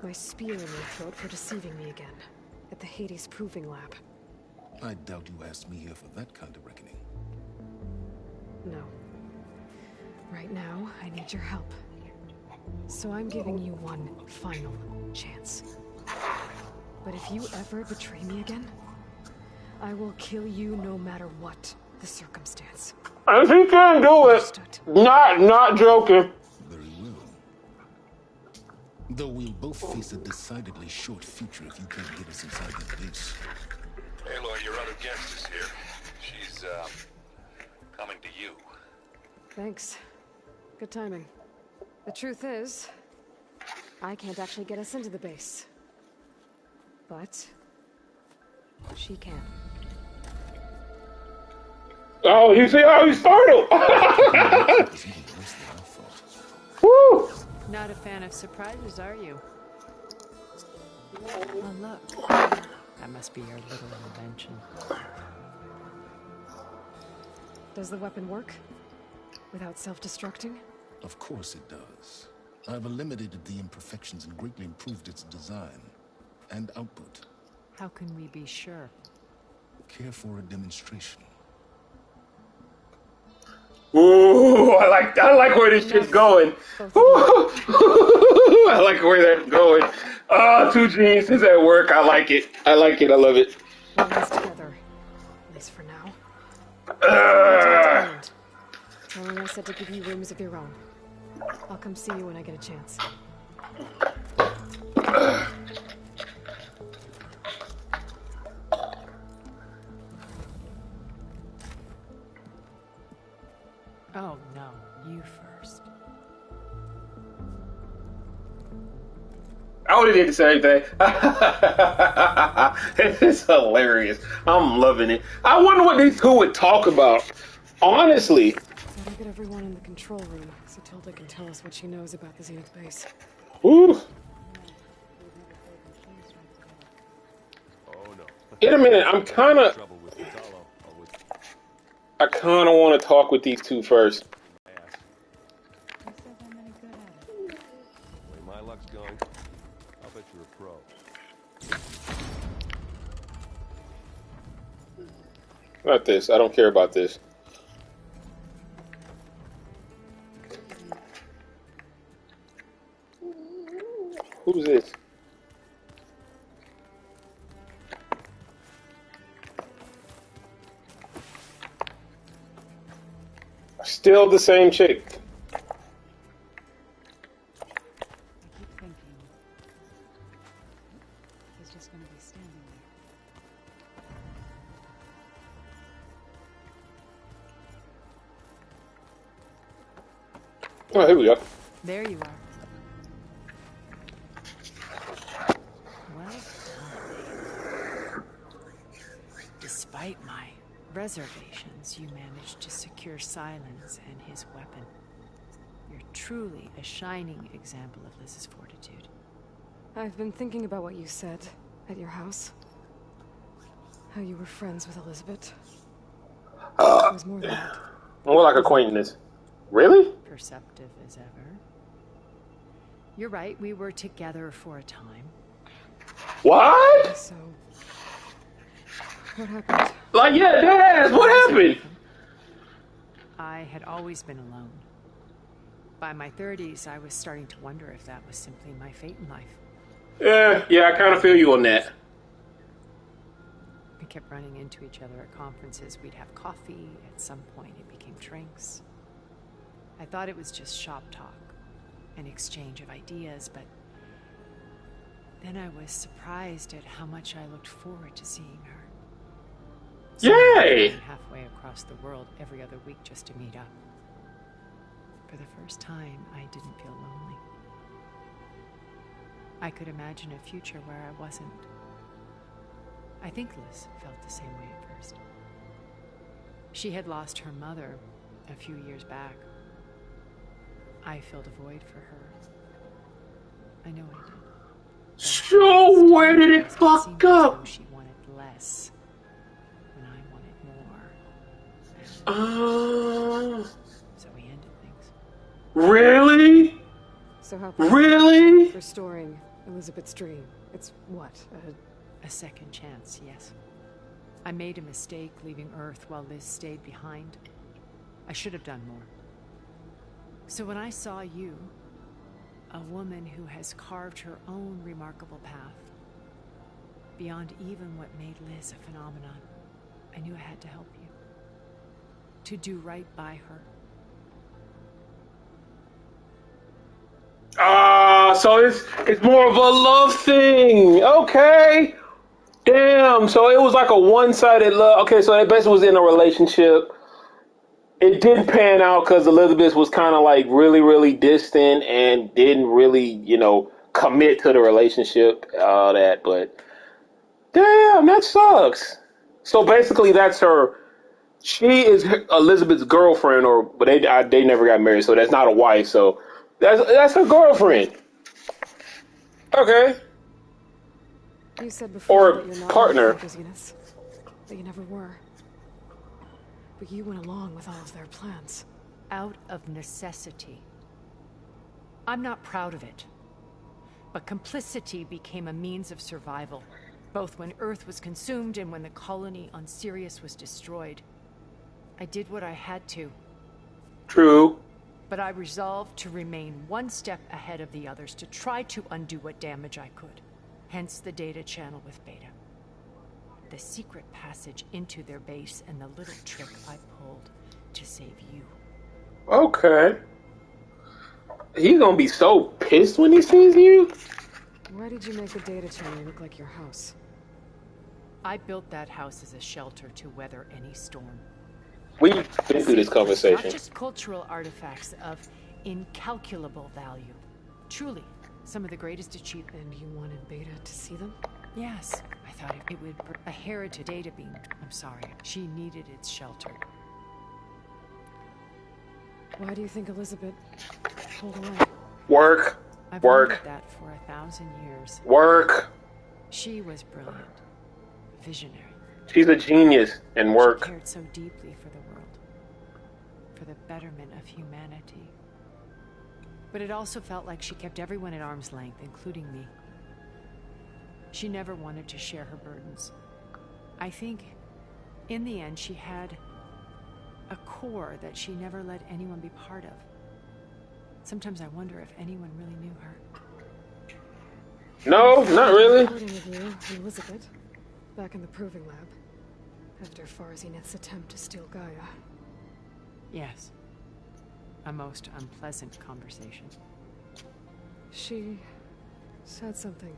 My spear in your throat for deceiving me again. At the Hades Proving Lab. I doubt you asked me here for that kind of reckoning. No. Right now, I need your help. So I'm giving you one final chance. But if you ever betray me again, I will kill you no matter what the circumstance. If he can do it, not joking. Very well. Though we'll both face a decidedly short future if you can't get us inside that base. Aloy, your other guest is here. She's, coming to you. Thanks. Good timing. The truth is, I can't actually get us into the base. But she can. Oh, you see how he startled? Woo! Not a fan of surprises, are you? Oh, look. That must be your little invention. Does the weapon work? Without self-destructing? Of course it does. I've eliminated the imperfections and greatly improved its design and output. How can we be sure? Care for a demonstration? Ooh, I like where this shit's going. Ooh, I like where that's going. Oh, two geniuses at work. I like it. I like it. I love it. We're less together. At least for now. Tell them I said to give you rooms of your own. I'll come see you when I get a chance. Oh, no. You first. I would have did the same thing. It's hilarious. I'm loving it. I wonder what these two would talk about. Honestly. Gotta get everyone in the control room so Tilda can tell us what she knows about the Zenith base. Ooh. In a minute, I kind of want to talk with these two first. The way my luck's going, I'll bet you're a pro. Not this. I don't care about this. Who's this? Still the same chick. I keep thinking he's just gonna be standing there. Oh, here we go. There you are. Well done. Despite my reservations, you managed to secure Silence and his weapon. You're truly a shining example of Liz's fortitude. I've been thinking about what you said at your house. How you were friends with Elizabeth. It was more than that. More like acquaintance. Really? Perceptive as ever. You're right, we were together for a time. What? So, what happened? Like, yeah, Dad, what happened? I had always been alone. By my 30s, I was starting to wonder if that was simply my fate in life. Yeah, I kind of feel you on that. We kept running into each other at conferences. We'd have coffee. At some point, it became drinks. I thought it was just shop talk, an exchange of ideas, but Then I was surprised at how much I looked forward to seeing her. Yay! Halfway across the world every other week just to meet up. For the first time, I didn't feel lonely. I could imagine a future where I wasn't. I think Liz felt the same way at first. She had lost her mother a few years back. I filled a void for her. I know I did. So where did it fuck up? She wanted less, when I wanted more. So we ended things. Really? So how? Really? Restoring Elizabeth's dream. It's what? A second chance, yes. I made a mistake leaving Earth while Liz stayed behind. I should have done more. So when I saw you, a woman who has carved her own remarkable path, beyond even what made Liz a phenomenon, I knew I had to help you. To do right by her. So it's more of a love thing. Okay. Damn. So it was like a one-sided love. Okay, so they basically was in a relationship. It didn't pan out because Elizabeth was kind of like really, really distant and didn't really, commit to the relationship, all that. But damn, that sucks. So basically, that's her. She is Elizabeth's girlfriend, but they never got married, so that's not a wife. So that's her girlfriend. Okay. You said before that Or you're not partner. Zeniths, but you never were. But you went along with all of their plans. Out of necessity. I'm not proud of it. But complicity became a means of survival, both when Earth was consumed and when the colony on Sirius was destroyed. I did what I had to. True. But I resolved to remain one step ahead of the others, to try to undo what damage I could. Hence the data channel with Beta. The secret passage into their base and the little trick I pulled to save you. Okay. He's gonna be so pissed when he sees you. Why did you make the data channel look like your house? I built that house as a shelter to weather any storm. We've been through this Not conversation. just cultural artifacts of incalculable value. Truly, some of the greatest achievement. And you wanted Beta to see them? Yes, I thought it would bring a heritage data beam. I'm sorry, she needed its shelter. Why do you think Elizabeth pulled away? Work. I've Work. wondered that for 1,000 years. Work. She was brilliant, visionary. She's a genius and work. She cared so deeply for the world, for the betterment of humanity. But it also felt like she kept everyone at arm's length, including me. She never wanted to share her burdens. I think, in the end, she had a core that she never let anyone be part of. Sometimes I wonder if anyone really knew her. No, not really. Recording of you and Elizabeth, back in the proving lab, after Zenith's attempt to steal Gaia. Yes. A most unpleasant conversation. She said something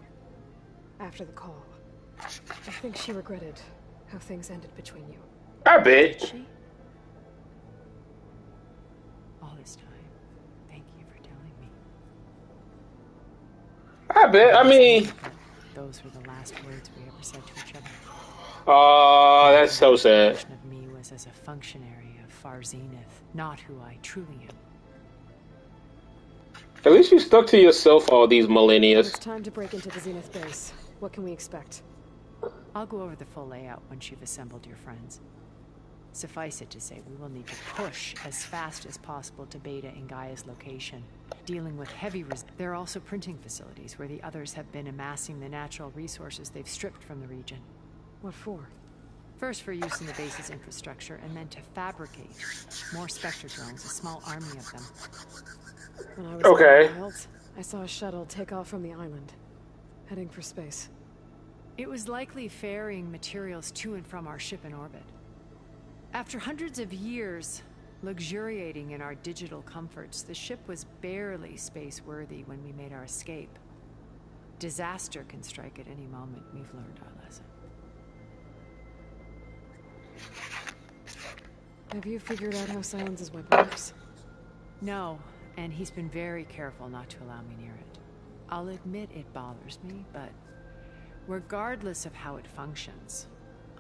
after the call. I think she regretted how things ended between you. I bet. Did she? All this time, thank you for telling me. I bet. I mean, Those were the last words we ever said to each other. oh, that's so sad. Of me was as a functionary of Zenith, not who I truly am. At least you stuck to yourself all these millennia. It's time to break into the Zenith base. What can we expect? I'll go over the full layout once you've assembled your friends. Suffice it to say, we will need to push as fast as possible to Beta and Gaia's location, dealing with heavy There are also printing facilities where the others have been amassing the natural resources they've stripped from the region. What for? First for use in the base's infrastructure, and then to fabricate more Spectre drones, a small army of them. When I was Okay. in the wilds, I saw a shuttle take off from the island, heading for space. It was likely ferrying materials to and from our ship in orbit. After hundreds of years luxuriating in our digital comforts, the ship was barely space-worthy when we made our escape. Disaster can strike at any moment. We've learned our lesson. Have you figured out how Silence's weapon works? No, and he's been very careful not to allow me near it. I'll admit it bothers me, but regardless of how it functions,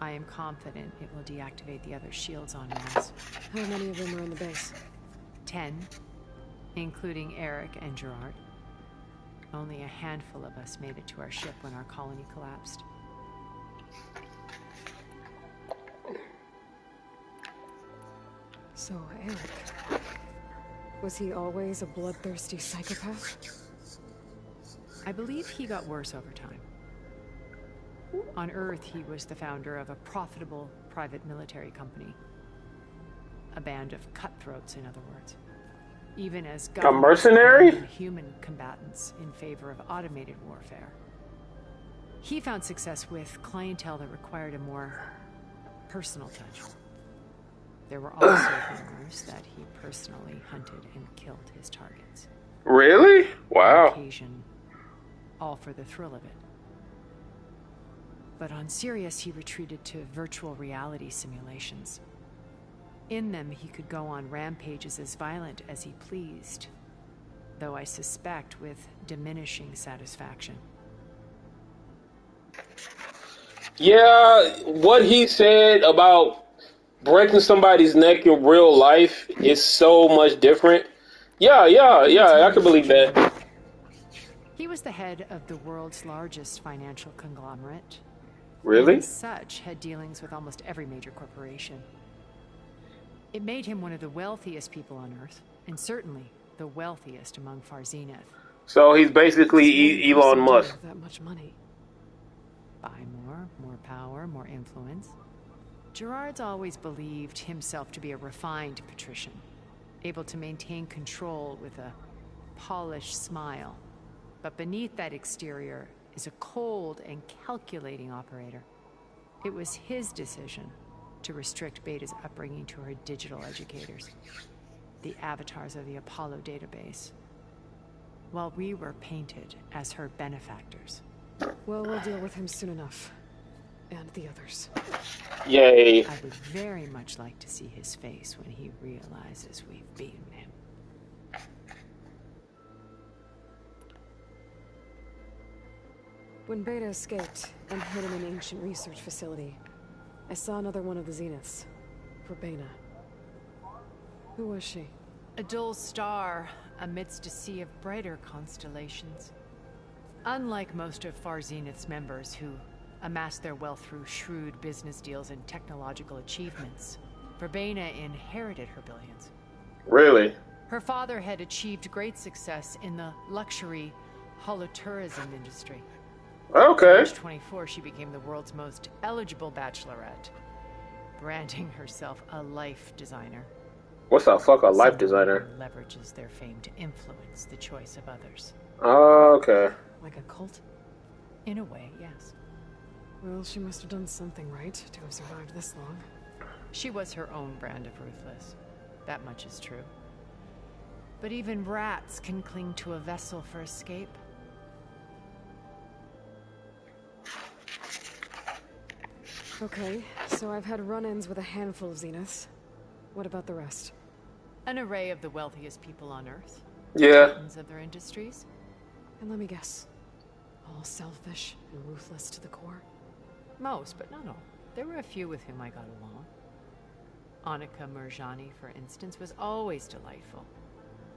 I am confident it will deactivate the other shields en masse. How many of them are in the base? 10, including Eric and Gerard. Only a handful of us made it to our ship when our colony collapsed. So, Eric... was he always a bloodthirsty psychopath? I believe he got worse over time. On Earth, he was the founder of a profitable private military company. A band of cutthroats, in other words. Even as a mercenary? Human combatants in favor of automated warfare. He found success with clientele that required a more personal touch. There were also rumors that he personally hunted and killed his targets. Really? Wow. On occasion, all for the thrill of it. But on Sirius, he retreated to virtual reality simulations. In them, he could go on rampages as violent as he pleased, though I suspect with diminishing satisfaction. Yeah, what he said about breaking somebody's neck in real life is so much different. Yeah, I can believe that. He was the head of the world's largest financial conglomerate. Really? And as such, had dealings with almost every major corporation. It made him one of the wealthiest people on Earth, and certainly the wealthiest among Far Zenith. So he's basically Elon Musk. That much money. Buy more power, more influence. Gerard's always believed himself to be a refined patrician, able to maintain control with a polished smile. But beneath that exterior is a cold and calculating operator. It was his decision to restrict Beta's upbringing to her digital educators, the avatars of the Apollo database, while we were painted as her benefactors. Well, we'll deal with him soon enough. And the others. Yay. I would very much like to see his face when he realizes we've beaten him. When Beta escaped and hid in an ancient research facility, I saw another one of the Zeniths, Verbena. Who was she? A dull star amidst a sea of brighter constellations. Unlike most of Far Zenith's members who amassed their wealth through shrewd business deals and technological achievements, Verbena inherited her billions. Really? Her father had achieved great success in the luxury holotourism industry. Okay. At age 24, she became the world's most eligible bachelorette, branding herself a life designer. What's the fuck a life designer? Leverages their fame to influence the choice of others. Oh, okay. Like a cult? In a way, yes. Well, she must have done something right to have survived this long. She was her own brand of ruthless. That much is true. But even rats can cling to a vessel for escape. Okay, so I've had run-ins with a handful of Zeniths. What about the rest? An array of the wealthiest people on Earth. Yeah. Titans of their industries. And let me guess. All selfish and ruthless to the core? Most, but not all. There were a few with whom I got along. Annika Murjani, for instance, was always delightful.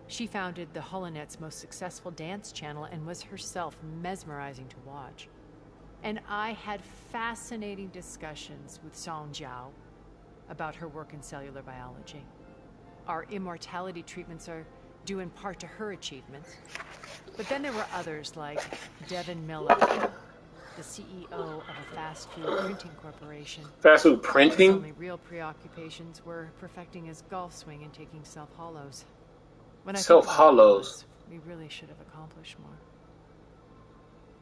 She founded the Holonet's most successful dance channel and was herself mesmerizing to watch. And I had fascinating discussions with Song Jiao about her work in cellular biology. Our immortality treatments are due in part to her achievements. But then there were others like Devin Miller, the CEO of a fast food printing corporation. Fast food printing? His only real preoccupations were perfecting his golf swing and taking self-hollows. When I self-hollows? We really should have accomplished more.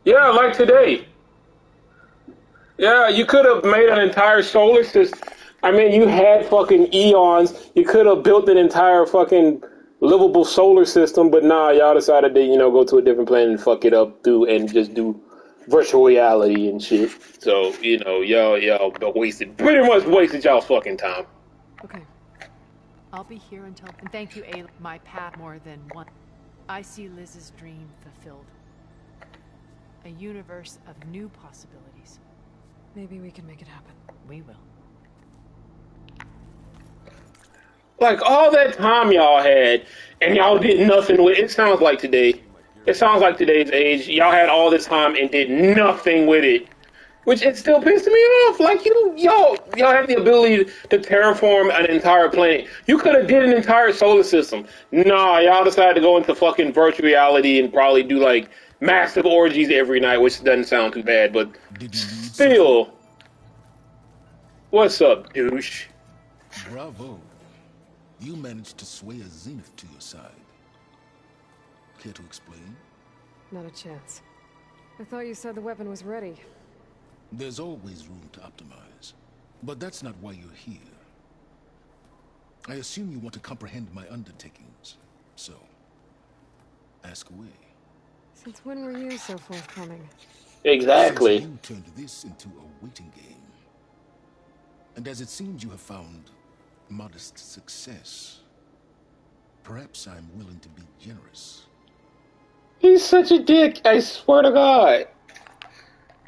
Yeah, like today. Yeah, you could have made an entire solar system. I mean, you had fucking eons. You could have built an entire fucking livable solar system, but nah, y'all decided to, go to a different planet and fuck it up and just do virtual reality and shit. So, y'all pretty much wasted y'all fucking time. Okay. I'll be here until... And thank you, Ayla. My path more than one. I see Liz's dream fulfilled. A universe of new possibilities. Maybe we can make it happen. We will. Like, all that time y'all had, and y'all did nothing with it. It sounds like today. It sounds like today's age. Y'all had all this time and did nothing with it. Which, it still pissed me off. Like, y'all have the ability to terraform an entire planet. You could have did an entire solar system. Nah, y'all decided to go into fucking virtual reality and probably do, like, massive orgies every night, which doesn't sound too bad, but still. What's up, douche? Bravo. You managed to sway a Zenith to your side. Care to explain? Not a chance. I thought you said the weapon was ready. There's always room to optimize. But that's not why you're here. I assume you want to comprehend my undertakings. So, ask away. Since when were you so forthcoming? Exactly. Since you turned this into a waiting game. And as it seems you have found modest success, perhaps I'm willing to be generous. He's such a dick, I swear to God.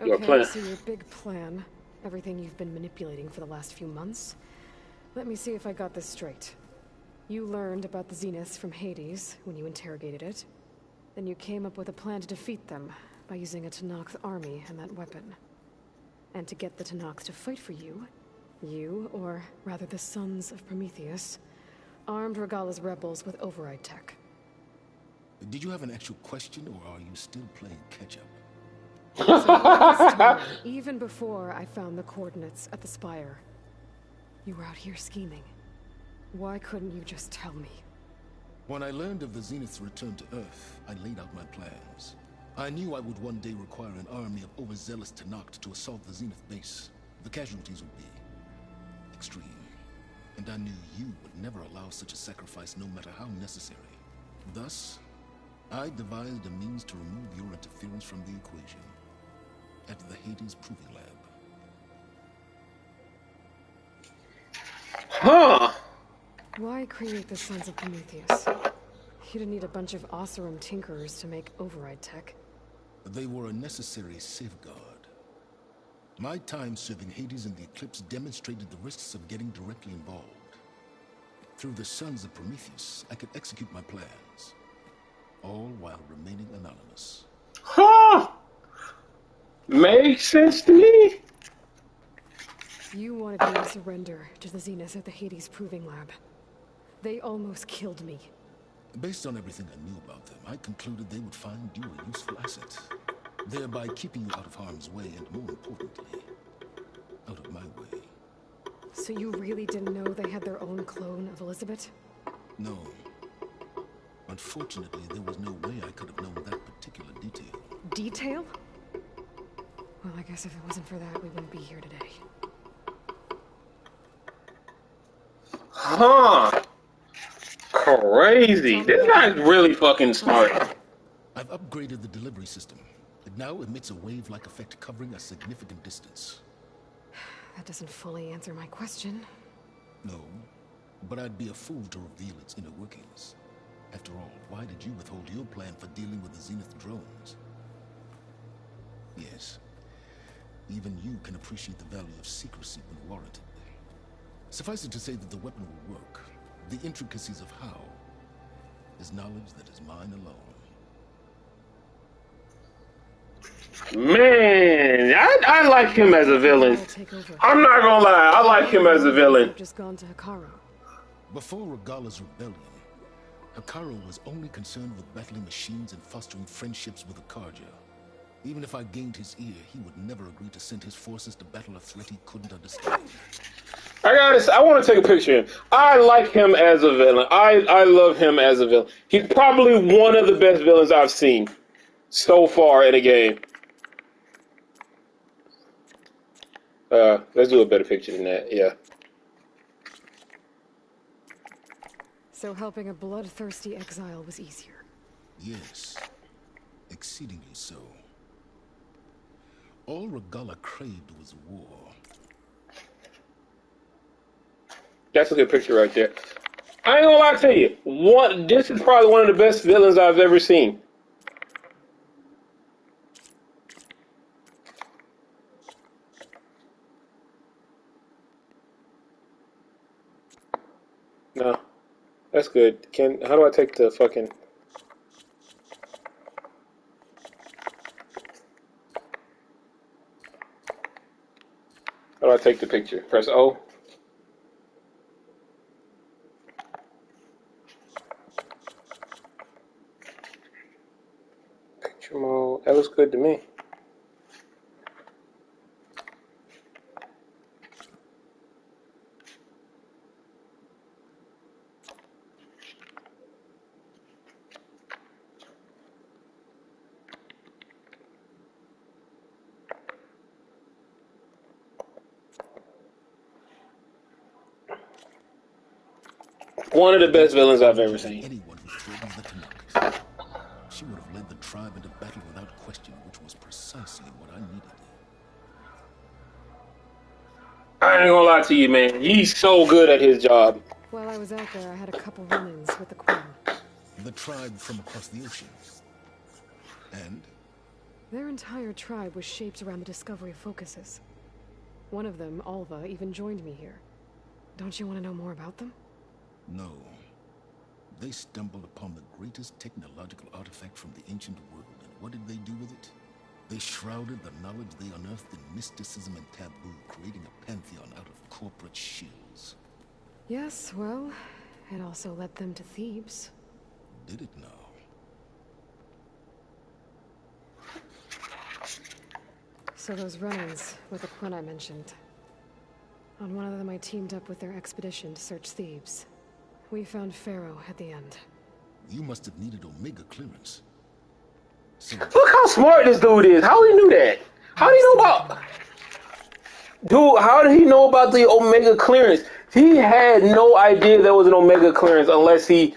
Okay, so your big plan, everything you've been manipulating for the last few months. Let me see if I got this straight. You learned about the Zeniths from Hades when you interrogated it. Then you came up with a plan to defeat them by using a Tenakth army and that weapon. And to get the Tenakth to fight for you, or rather the Sons of Prometheus, armed Regalla's rebels with override tech. Did you have an actual question, or are you still playing catch-up? So even before I found the coordinates at the Spire, you were out here scheming. Why couldn't you just tell me? When I learned of the Zenith's return to Earth, I laid out my plans. I knew I would one day require an army of overzealous Tenakth to assault the Zenith base. The casualties would be extreme. And I knew you would never allow such a sacrifice, no matter how necessary. Thus, I devised a means to remove your interference from the equation at the Hades Proving Lab. Huh. Why create the Sons of Prometheus? You didn't need a bunch of Oseram tinkerers to make override tech. They were a necessary safeguard. My time serving Hades in the Eclipse demonstrated the risks of getting directly involved. Through the Sons of Prometheus, I could execute my plans, all while remaining anonymous. Huh! Makes sense to me. You wanted me to surrender to the Zeniths at the Hades Proving Lab. They almost killed me. Based on everything I knew about them, I concluded they would find you a useful asset, thereby keeping you out of harm's way and, more importantly, out of my way. So you really didn't know they had their own clone of Elizabeth? No. Unfortunately, there was no way I could have known that particular detail. Detail? Well, I guess if it wasn't for that, we wouldn't be here today. Huh. Crazy. This guy's really fucking smart. I've upgraded the delivery system. It now emits a wave-like effect covering a significant distance. That doesn't fully answer my question. No, but I'd be a fool to reveal its inner workings. After all, why did you withhold your plan for dealing with the Zenith drones? Yes, even you can appreciate the value of secrecy when warranted. Suffice it to say that the weapon will work. The intricacies of how is knowledge that is mine alone. Man, I like him as a villain. I'm not gonna lie, I like him as a villain. Just gone to Hekarro. Before Regalla's rebellion, Hekarro was only concerned with battling machines and fostering friendships with Akarja. Even if I gained his ear, he would never agree to send his forces to battle a threat he couldn't understand. I want to take a picture of him. I like him as a villain. I love him as a villain. He's probably one of the best villains I've seen so far in a game. Let's do a better picture than that, yeah. So helping a bloodthirsty exile was easier. Yes, exceedingly so. All Regalla craved was war. That's a good picture right there. I ain't gonna lie to you. This is probably one of the best villains I've ever seen. No, that's good. How do I take the fucking? How do I take the picture? Press O. Picture mode. That looks good to me. One of the best villains I've ever seen. Anyone who threatens the Canuck. She would have led the tribe into battle without question, which was precisely what I needed. I ain't gonna lie to you, man. He's so good at his job. While I was out there, I had a couple run-ins with the Queen. The tribe from across the ocean. And? Their entire tribe was shaped around the discovery of focuses. One of them, Alva, even joined me here. Don't you want to know more about them? No. They stumbled upon the greatest technological artifact from the ancient world, and what did they do with it? They shrouded the knowledge they unearthed in mysticism and taboo, creating a pantheon out of corporate shills. Yes, well, it also led them to Thebes. Did it now? So those run-ins with the Quinn I mentioned. On one of them I teamed up with their expedition to search Thebes. We found Pharaoh at the end. You must have needed Omega clearance. So, look how smart this dude is. How he knew that? How did he know about? Dude, how did he know about the Omega clearance? He had no idea there was an Omega clearance unless he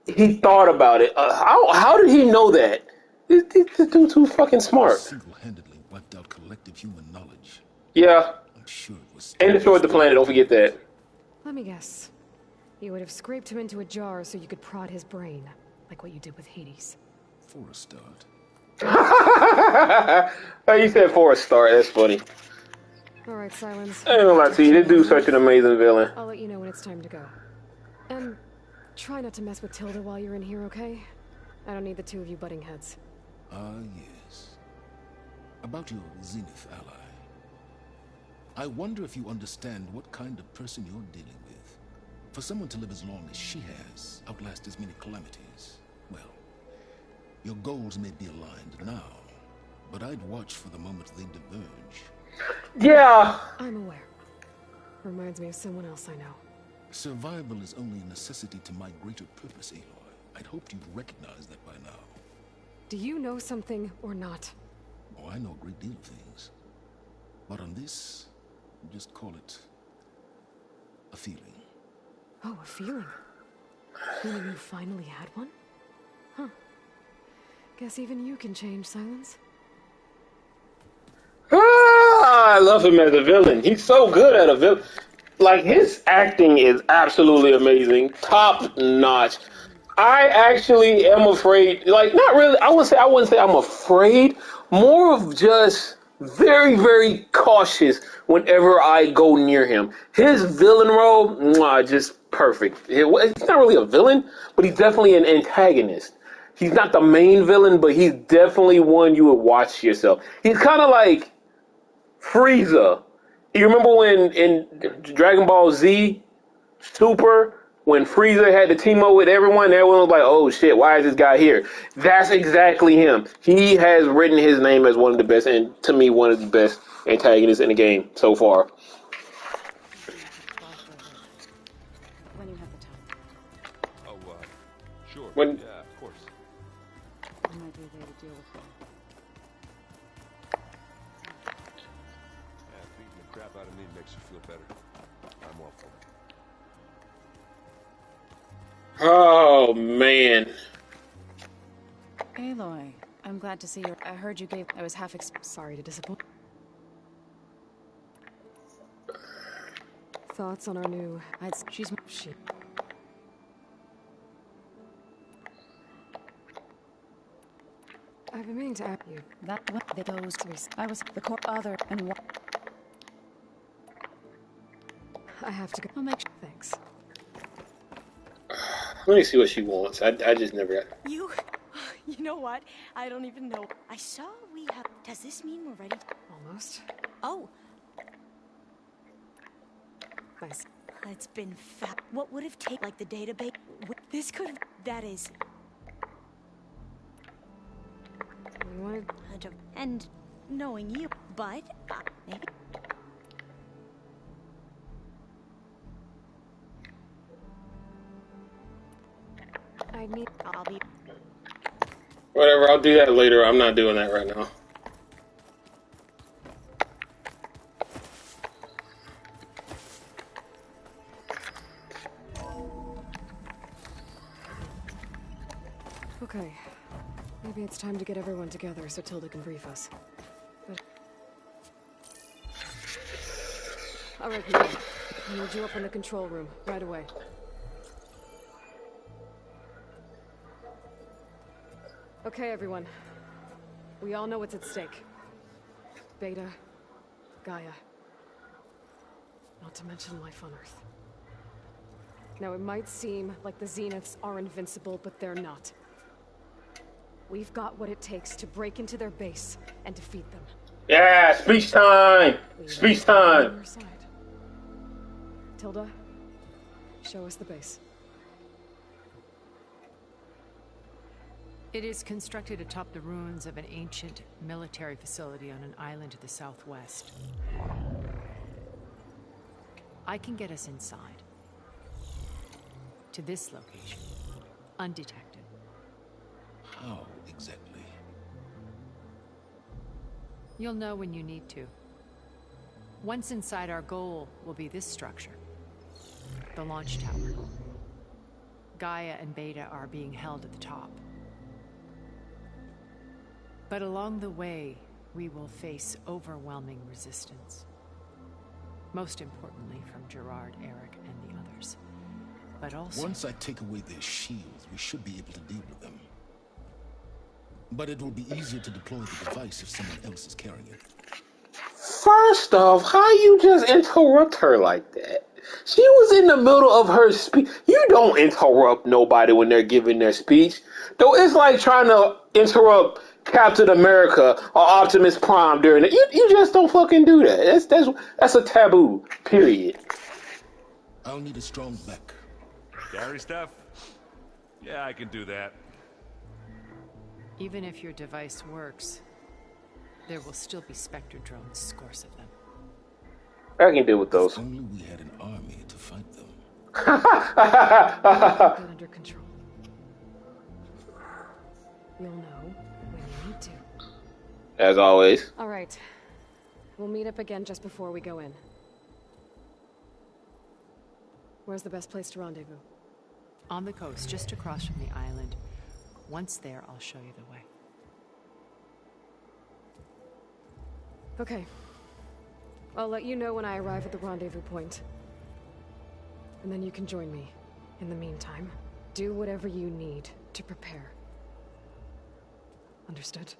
thought about it. How did he know that? This dude's too fucking smart. Single-handedly wiped out collective human knowledge. Yeah. I'm sure it was. And destroyed the planet. Don't forget that. Let me guess. You would have scraped him into a jar so you could prod his brain, like what you did with Hades. For a start. You said for a start. That's funny. Alright, Silence. I ain't gonna lie to you. This dude's such an amazing villain. I'll let you know when it's time to go. And try not to mess with Tilda while you're in here, okay? I don't need the two of you butting heads. Ah, yes. About your Zenith ally. I wonder if you understand what kind of person you're dealing with. For someone to live as long as she has, outlast as many calamities, well, your goals may be aligned now, but I'd watch for the moment they diverge. Yeah. I'm aware. Reminds me of someone else I know. Survival is only a necessity to my greater purpose, Aloy. I'd hoped you'd recognize that by now. Do you know something or not? Oh, I know a great deal of things. But on this, just call it a feeling. Oh, a feeling? Meaning you finally had one? Huh. Guess even you can change, Silence. I love him as a villain. He's so good at a villain. Like, his acting is absolutely amazing. Top notch. I actually am afraid, like, not really, I wouldn't say I'm afraid, more of just very, very cautious whenever I go near him. His villain role, just perfect. He's not really a villain, but he's definitely an antagonist. He's not the main villain, but he's definitely one you would watch yourself. He's kind of like Frieza. You remember when in Dragon Ball Z Super, when Frieza had to team up with everyone was like, oh shit, why is this guy here? That's exactly him. He has written his name as one of the best, and to me, one of the best antagonists in the game so far. When you have the time. Oh, sure. When, yeah, of course. There might be a way to deal with them. Yeah, beating the crap out of me makes you feel better. I'm all for it. Oh, man. Aloy, I'm glad to see you. I heard you gave... I was sorry to disappoint. Thoughts on our new... She's... I've been meaning to ask you. That what those... I was the core other and what... I have to go. I'll make sure. Thanks. Let me see what she wants. I just never got... You know what? I don't even know. I saw we have... Does this mean we're ready? Almost. Oh. Nice. It's been fat. What would have taken, like, the database? This could have... That is... We wanted... And knowing you, but... maybe... I'll be... Whatever, I'll do that later. I'm not doing that right now. Okay. Maybe it's time to get everyone together so Tilda can brief us. But... Alright, people. I need you up in the control room, right away. Okay, everyone. We all know what's at stake. Beta, Gaia. Not to mention life on Earth. Now, it might seem like the Zeniths are invincible, but they're not. We've got what it takes to break into their base and defeat them. Yeah, speech time! Speech time! Tilda, show us the base. It is constructed atop the ruins of an ancient military facility on an island to the southwest. I can get us inside. To this location. Undetected. How exactly? You'll know when you need to. Once inside, our goal will be this structure. The launch tower. Gaia and Beta are being held at the top. But along the way, we will face overwhelming resistance. Most importantly from Gerard, Eric, and the others. But also... Once I take away their shields, we should be able to deal with them. But it will be easier to deploy the device if someone else is carrying it. First off, how you just interrupt her like that? She was in the middle of her speech. You don't interrupt nobody when they're giving their speech. Though it's like trying to interrupt Captain America or Optimus Prime during it. You just don't fucking do that. That's a taboo, period. I'll need a strong back. Carry stuff? Yeah, I can do that. Even if your device works, there will still be Spectre drones, scores of them. I can deal with those. If only we had an army to fight them. Get under control. You'll know when you need to. As always. All right. We'll meet up again just before we go in. Where's the best place to rendezvous? On the coast, just across from the island. Once there, I'll show you the way. Okay. I'll let you know when I arrive at the rendezvous point. And then you can join me. In the meantime, do whatever you need to prepare. Understood?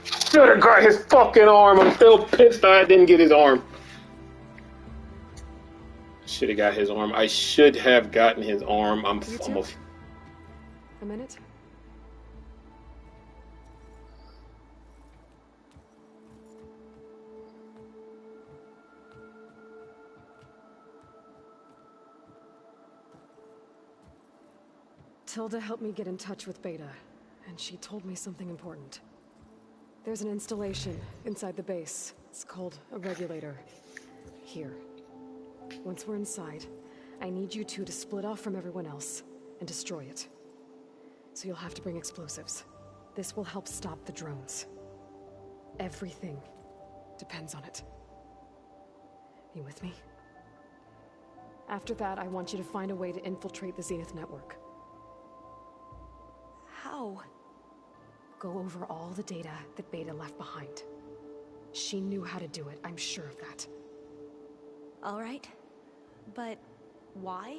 Should have got his fucking arm. I'm still pissed I didn't get his arm. Should have got his arm. I should have gotten his arm. I'm almost... A minute? Tilda helped me get in touch with Beta, and she told me something important. There's an installation inside the base. It's called a regulator. Here. Once we're inside, I need you two to split off from everyone else and destroy it. So you'll have to bring explosives. This will help stop the drones. Everything depends on it. You with me? After that, I want you to find a way to infiltrate the Zenith network. How? Go over all the data that Beta left behind. She knew how to do it, I'm sure of that. All right. But why?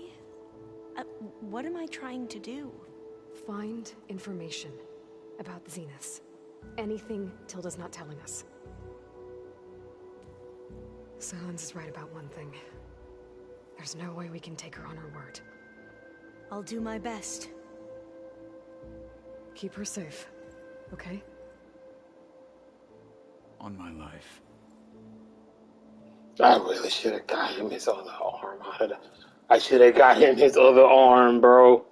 What am I trying to do? Find information about the Zeniths. Anything Tilda's not telling us. Silence is right about one thing. There's no way we can take her on her word. I'll do my best. Keep her safe, okay? On my life. I really should have got him his other arm. I should have got him his other arm, bro.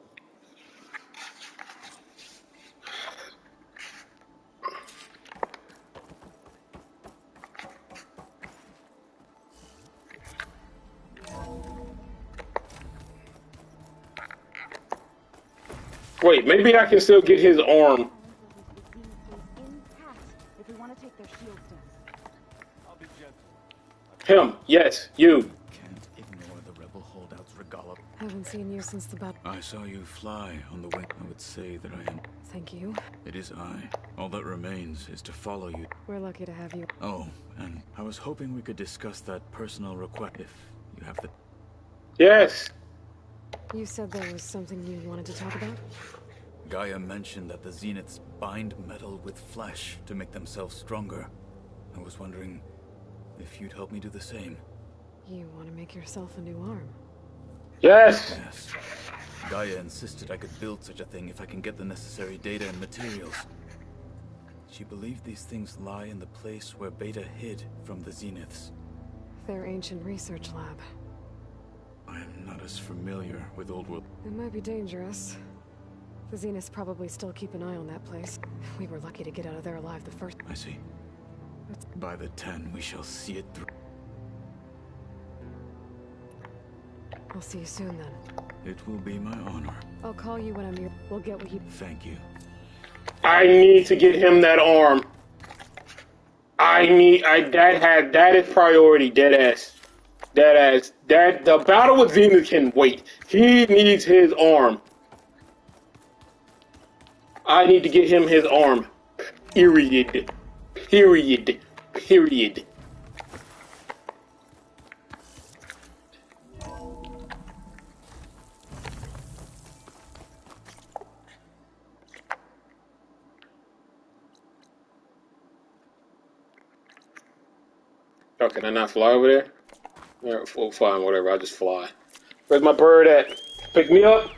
Wait, maybe I can still get his arm. If we want to take their shields down. I'll be gentle. Him, yes, you. Can't ignore the rebel holdouts, Regala. Haven't seen you since the battle. I saw you fly on the wing. I would say that I am. Thank you. It is I. All that remains is to follow you. We're lucky to have you. Oh, and I was hoping we could discuss that personal request if you have the... Yes. You said there was something you wanted to talk about? Gaia mentioned that the Zeniths bind metal with flesh to make themselves stronger. I was wondering if you'd help me do the same. You want to make yourself a new arm? Yes. Yes. Gaia insisted I could build such a thing if I can get the necessary data and materials. She believed these things lie in the place where Beta hid from the Zeniths. Their ancient research lab. I am not as familiar with Old World. It might be dangerous. The Zeniths probably still keep an eye on that place. We were lucky to get out of there alive the first... I see. By the 10, we shall see it through. I'll see you soon then. It will be my honor. I'll call you when I'm near. We'll get what you... Thank you. I need to get him that arm. That is priority, dead ass. The battle with Zenith can wait. He needs his arm. I need to get him his arm. Period. Period. Period. Oh, can I not fly over there? Yeah, full flying, whatever. I'll just fly. Where's my bird at? Pick me up.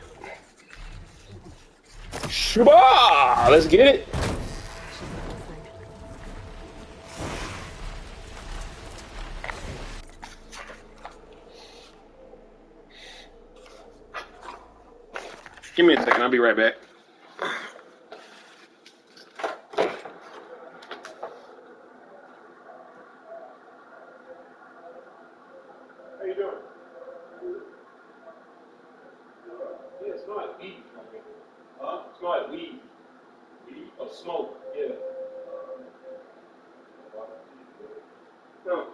Shubba! Let's get it. Give me a second. I'll be right back. How you doing? Yeah, it smells like weed. Huh? It smells like weed. Weed or smoke, yeah. No.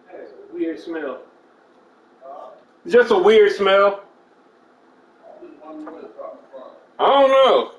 That's a weird smell. Just a weird smell. I don't know.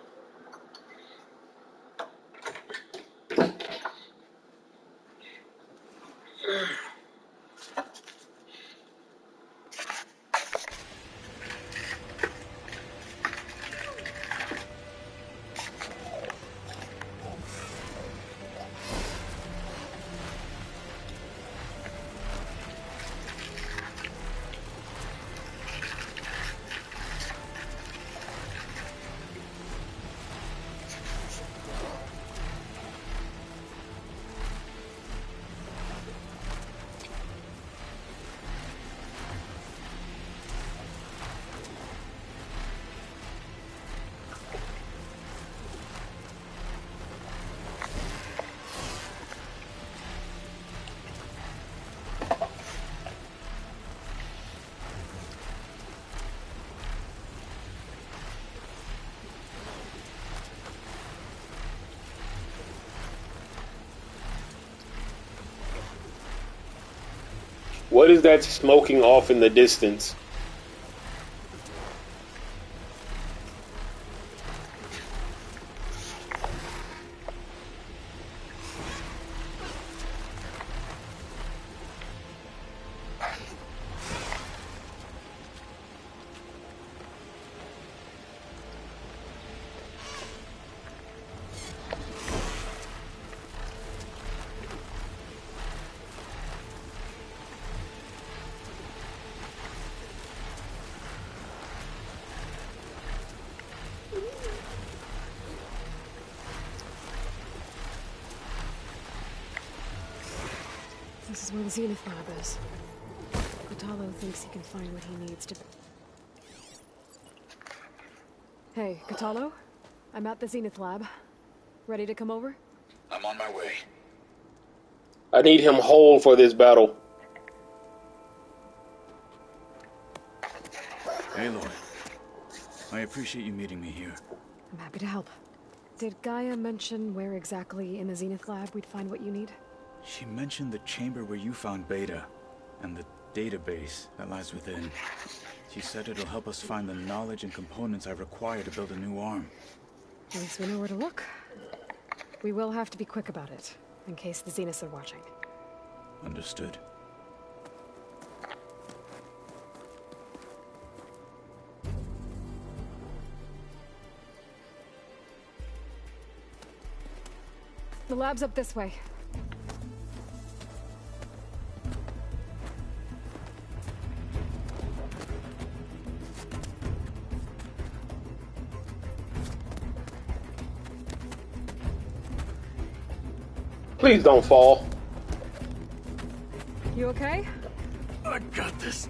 What is that smoking off in the distance? This is where the Zenith lab is. Kotallo thinks he can find what he needs to... Hey, Kotallo? I'm at the Zenith lab. Ready to come over? I'm on my way. I need him whole for this battle. Aloy, I appreciate you meeting me here. I'm happy to help. Did Gaia mention where exactly in the Zenith lab we'd find what you need? She mentioned the chamber where you found Beta, and the database that lies within. She said it'll help us find the knowledge and components I require to build a new arm. At least we know where to look. We will have to be quick about it, in case the Zeniths are watching. Understood. The lab's up this way. Please don't fall. You okay? I got this.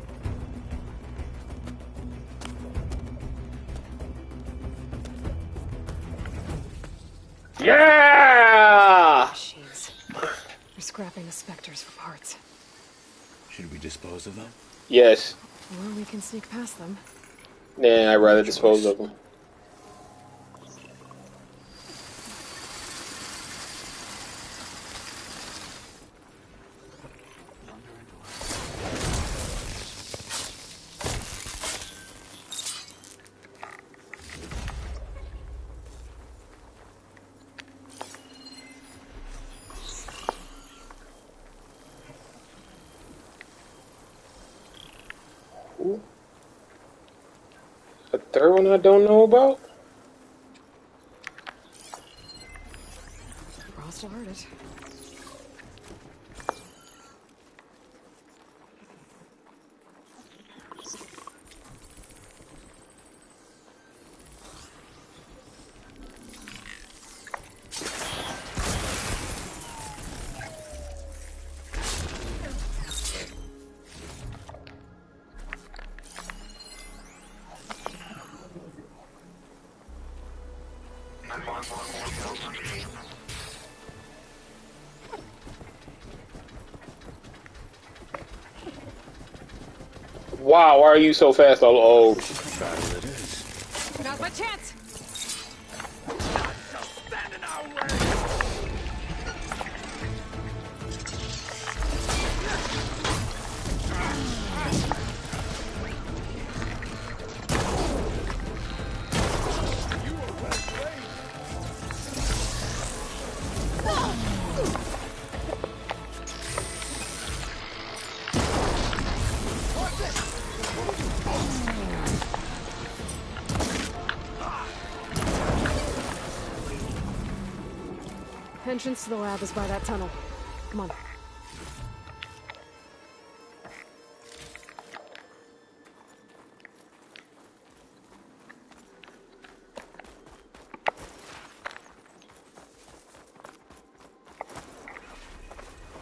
Yeah! Machines. They're scrapping the Spectres for parts. Should we dispose of them? Yes. Or we can sneak past them. Nah, I'd rather dispose of them. A third one I don't know about? Frost will hurt it. Wow, why are you so fast? Oh, Battle it is. Now's my chance! Stand in our way! Entrance to the lab is by that tunnel. Come on.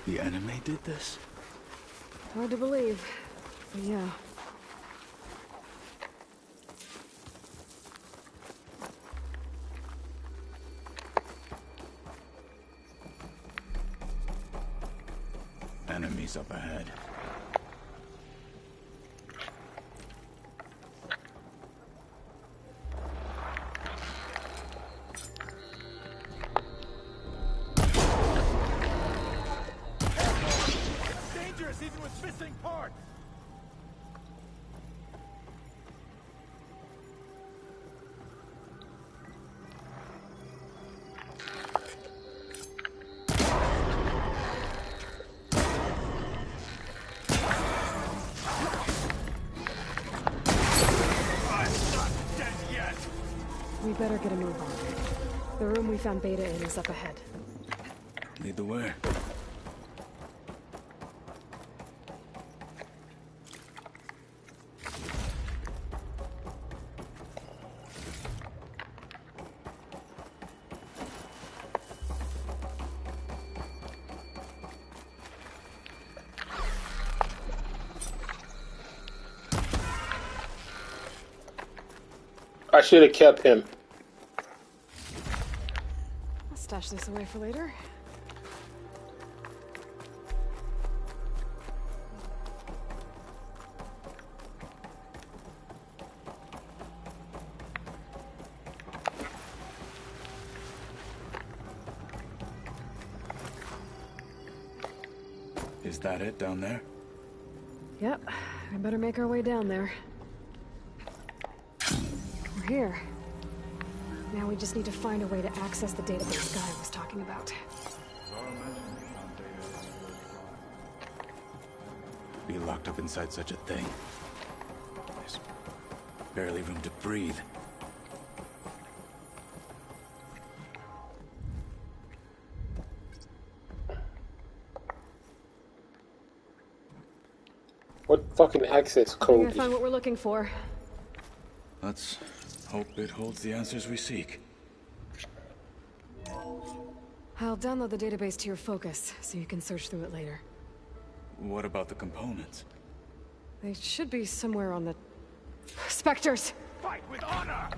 The enemy did this? Hard to believe, but yeah. Enemies up ahead. Dangerous even with missing parts! better get a move on. The room we found Beta in is up ahead. Lead the way. I should have kept him. I'll stash this away for later. Is that it down there? Yep, we better make our way down there. We're here. Now we just need to find a way to access the database Guy was talking about. Be locked up inside such a thing. There's barely room to breathe. What fucking access We're code? gonna find what we're looking for. Let's hope it holds the answers we seek. I'll download the database to your Focus, so you can search through it later. What about the components? They should be somewhere on the... Spectres! Fight with honor!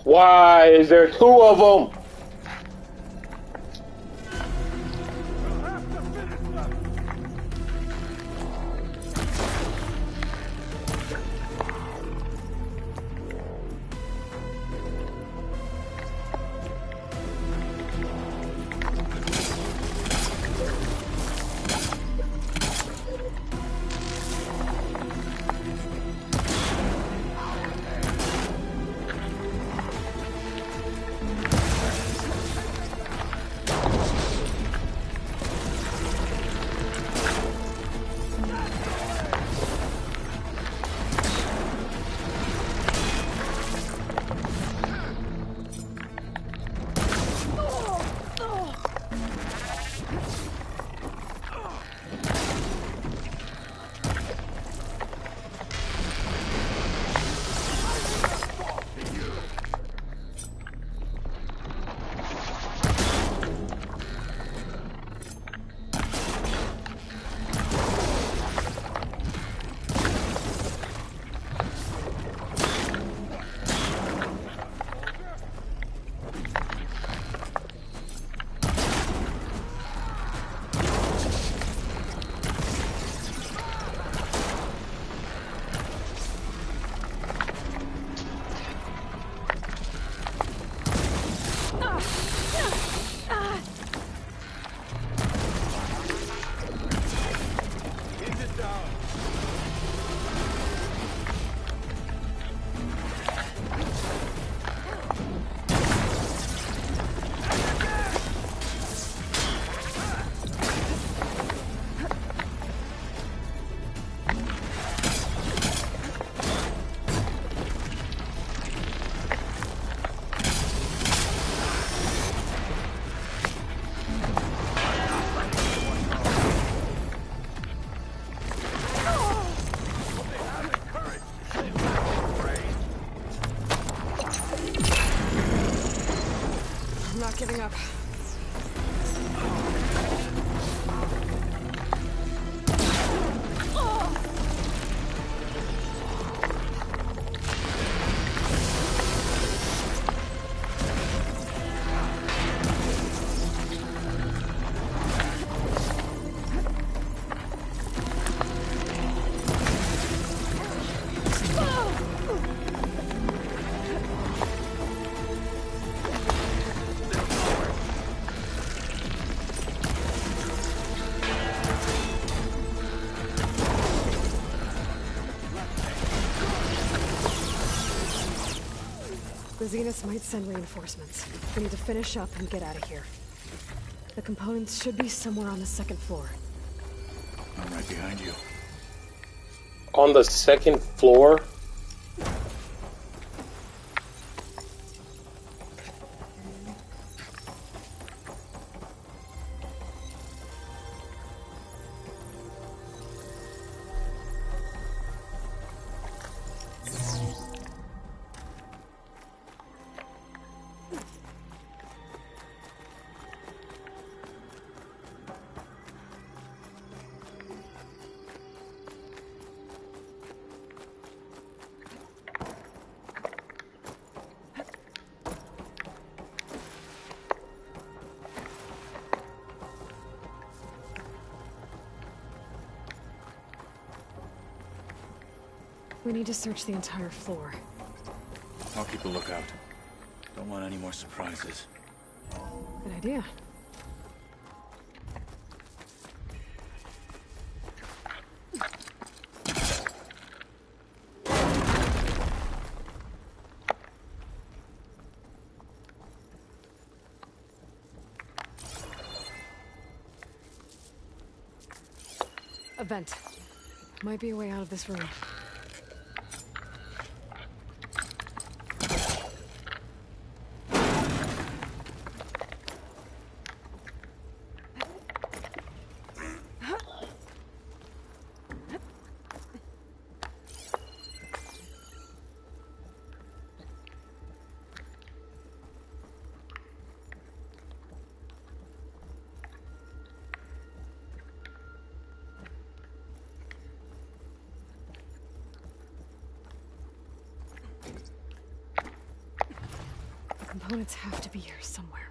Why is there two of them? I'm not giving up. The Zeniths might send reinforcements. We need to finish up and get out of here. The components should be somewhere on the second floor. I'm right behind you. On the second floor? We need to search the entire floor. I'll keep a lookout. Don't want any more surprises. Good idea. A vent. Might be a way out of this room. Components have to be here somewhere.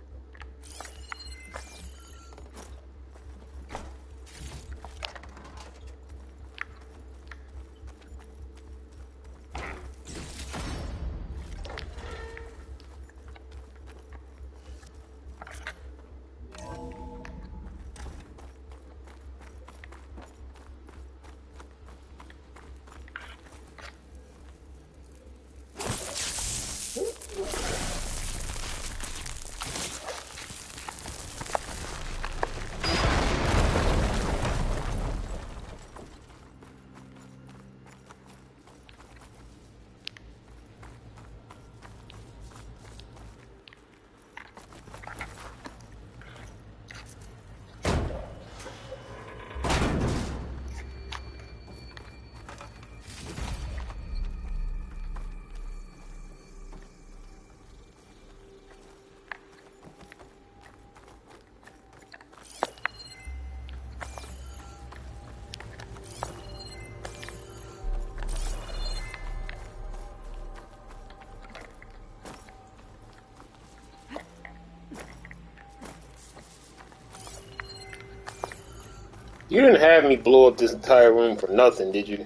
You didn't have me blow up this entire room for nothing, did you?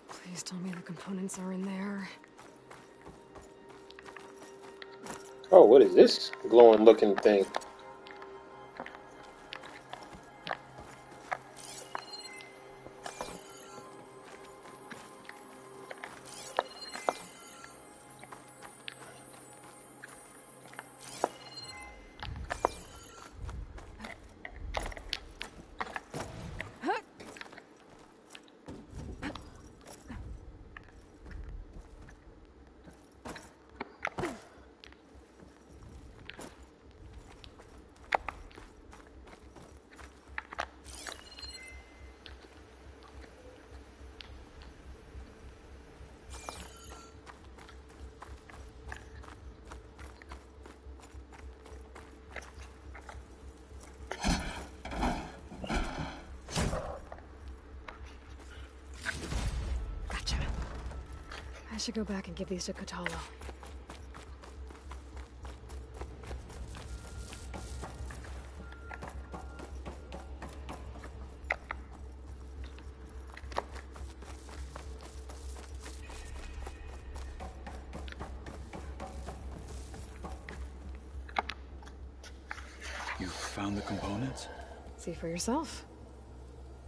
Please tell me the components are in there. Oh, what is this glowing looking thing? I should go back and give these to Kotallo. You found the components? See for yourself.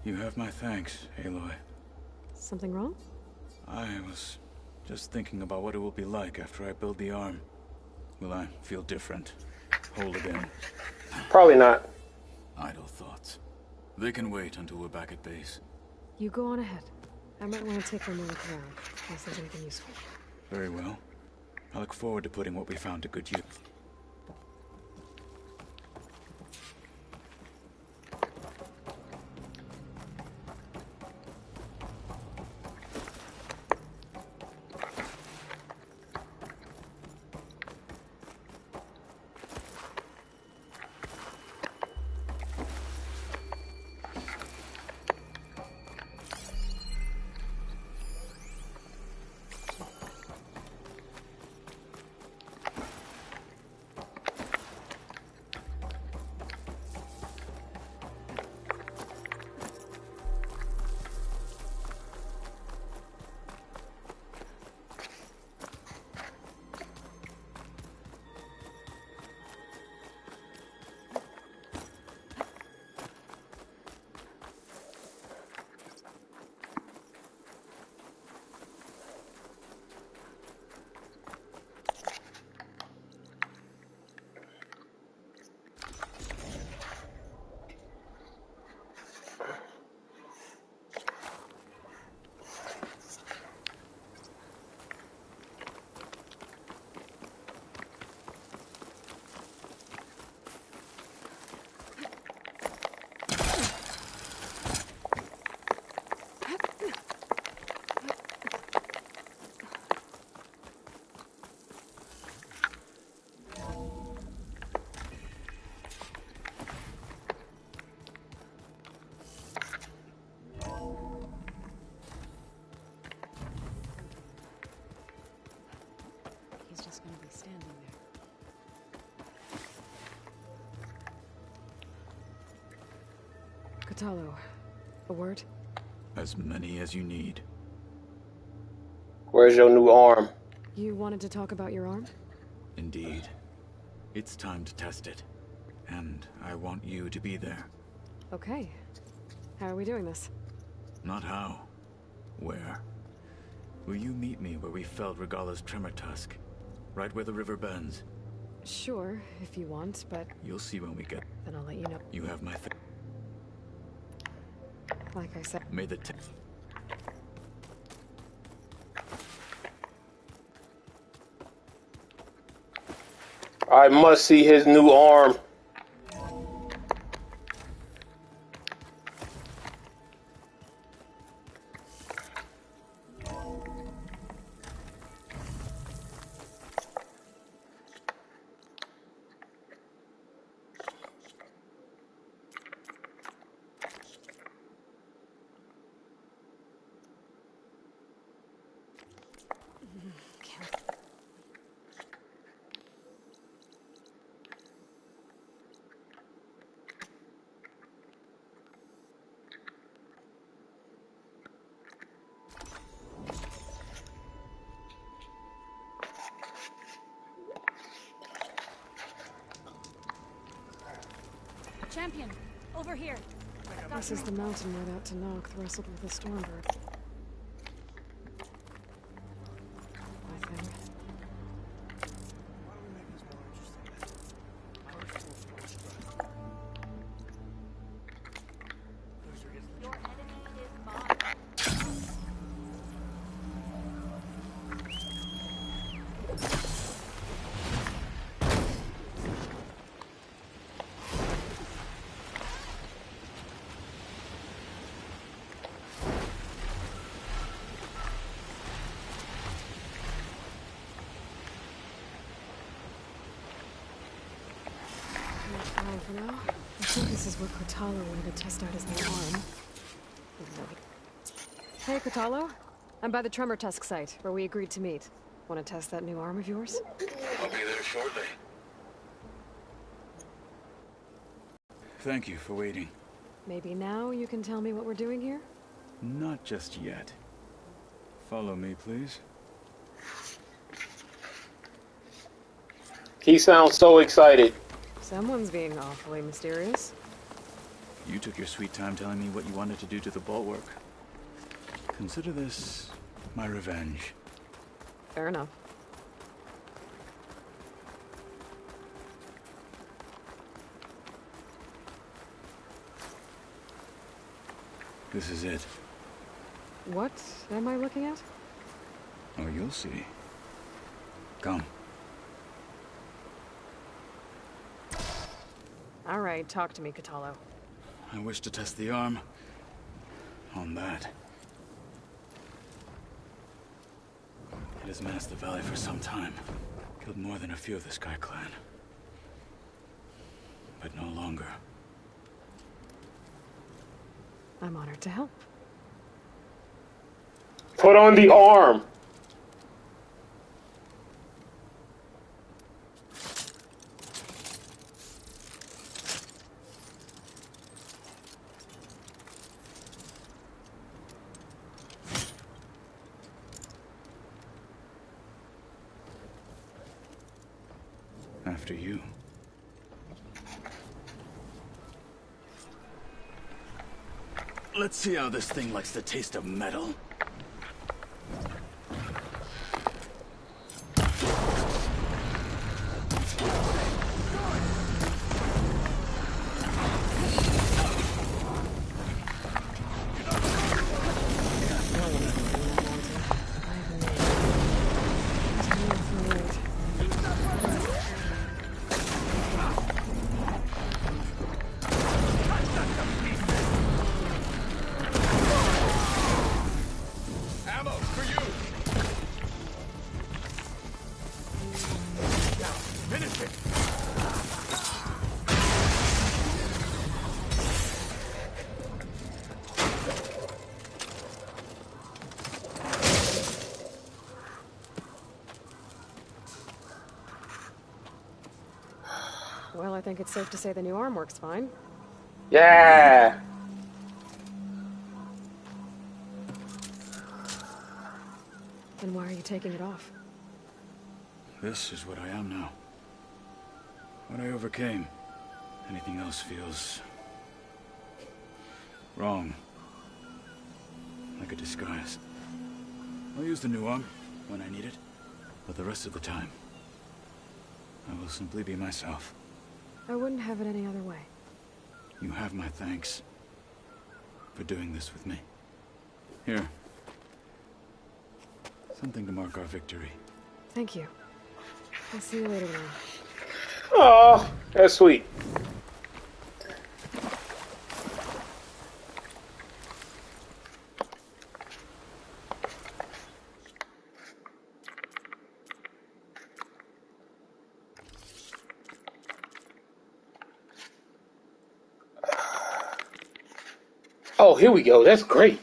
You have my thanks, Aloy. Something wrong? I was just thinking about what it will be like after I build the arm. Will I feel different? Whole again? Probably not. Idle thoughts. They can wait until we're back at base. You go on ahead. I might want to take one more look around, in case there's anything useful. Very well. I look forward to putting what we found to good use. Kotallo, a word? As many as you need. Where's your new arm? You wanted to talk about your arm? Indeed. It's time to test it. And I want you to be there. Okay. How are we doing this? Not how. Where? Will you meet me where we felled Regalla's tremor tusk? Right where the river bends? Sure, if you want, but... You'll see when we get... Then I'll let you know. You have my Like I said... May the... I must see his new arm. Champion, over here. This is the mountain where that Tanakh wrestled with the Stormbird. I think. For now, I think this is where Kotallo wanted to test out his new arm. Hey, Kotallo. I'm by the Tremor Tusk site, where we agreed to meet. Want to test that new arm of yours? I'll be there shortly. Thank you for waiting. Maybe now you can tell me what we're doing here? Not just yet. Follow me, please. He sounds so excited. Someone's being awfully mysterious. You took your sweet time telling me what you wanted to do to the bulwark. Consider this my revenge. Fair enough. This is it. What am I looking at? Oh, you'll see. Come. All right, talk to me, Kotallo. I wish to test the arm on that. It has menaced the valley for some time. Killed more than a few of the Sky Clan. But no longer. I'm honored to help. Put on the arm. After you. Let's see how this thing likes the taste of metal. Well, I think it's safe to say the new arm works fine. Yeah. Then why are you taking it off? This is what I am now. What I overcame. Anything else feels... wrong. Like a disguise. I'll use the new one when I need it. But the rest of the time, I will simply be myself. I wouldn't have it any other way. You have my thanks for doing this with me. Here. Something to mark our victory. Thank you. I'll see you later, man. Oh, that's sweet. Oh, here we go. That's great.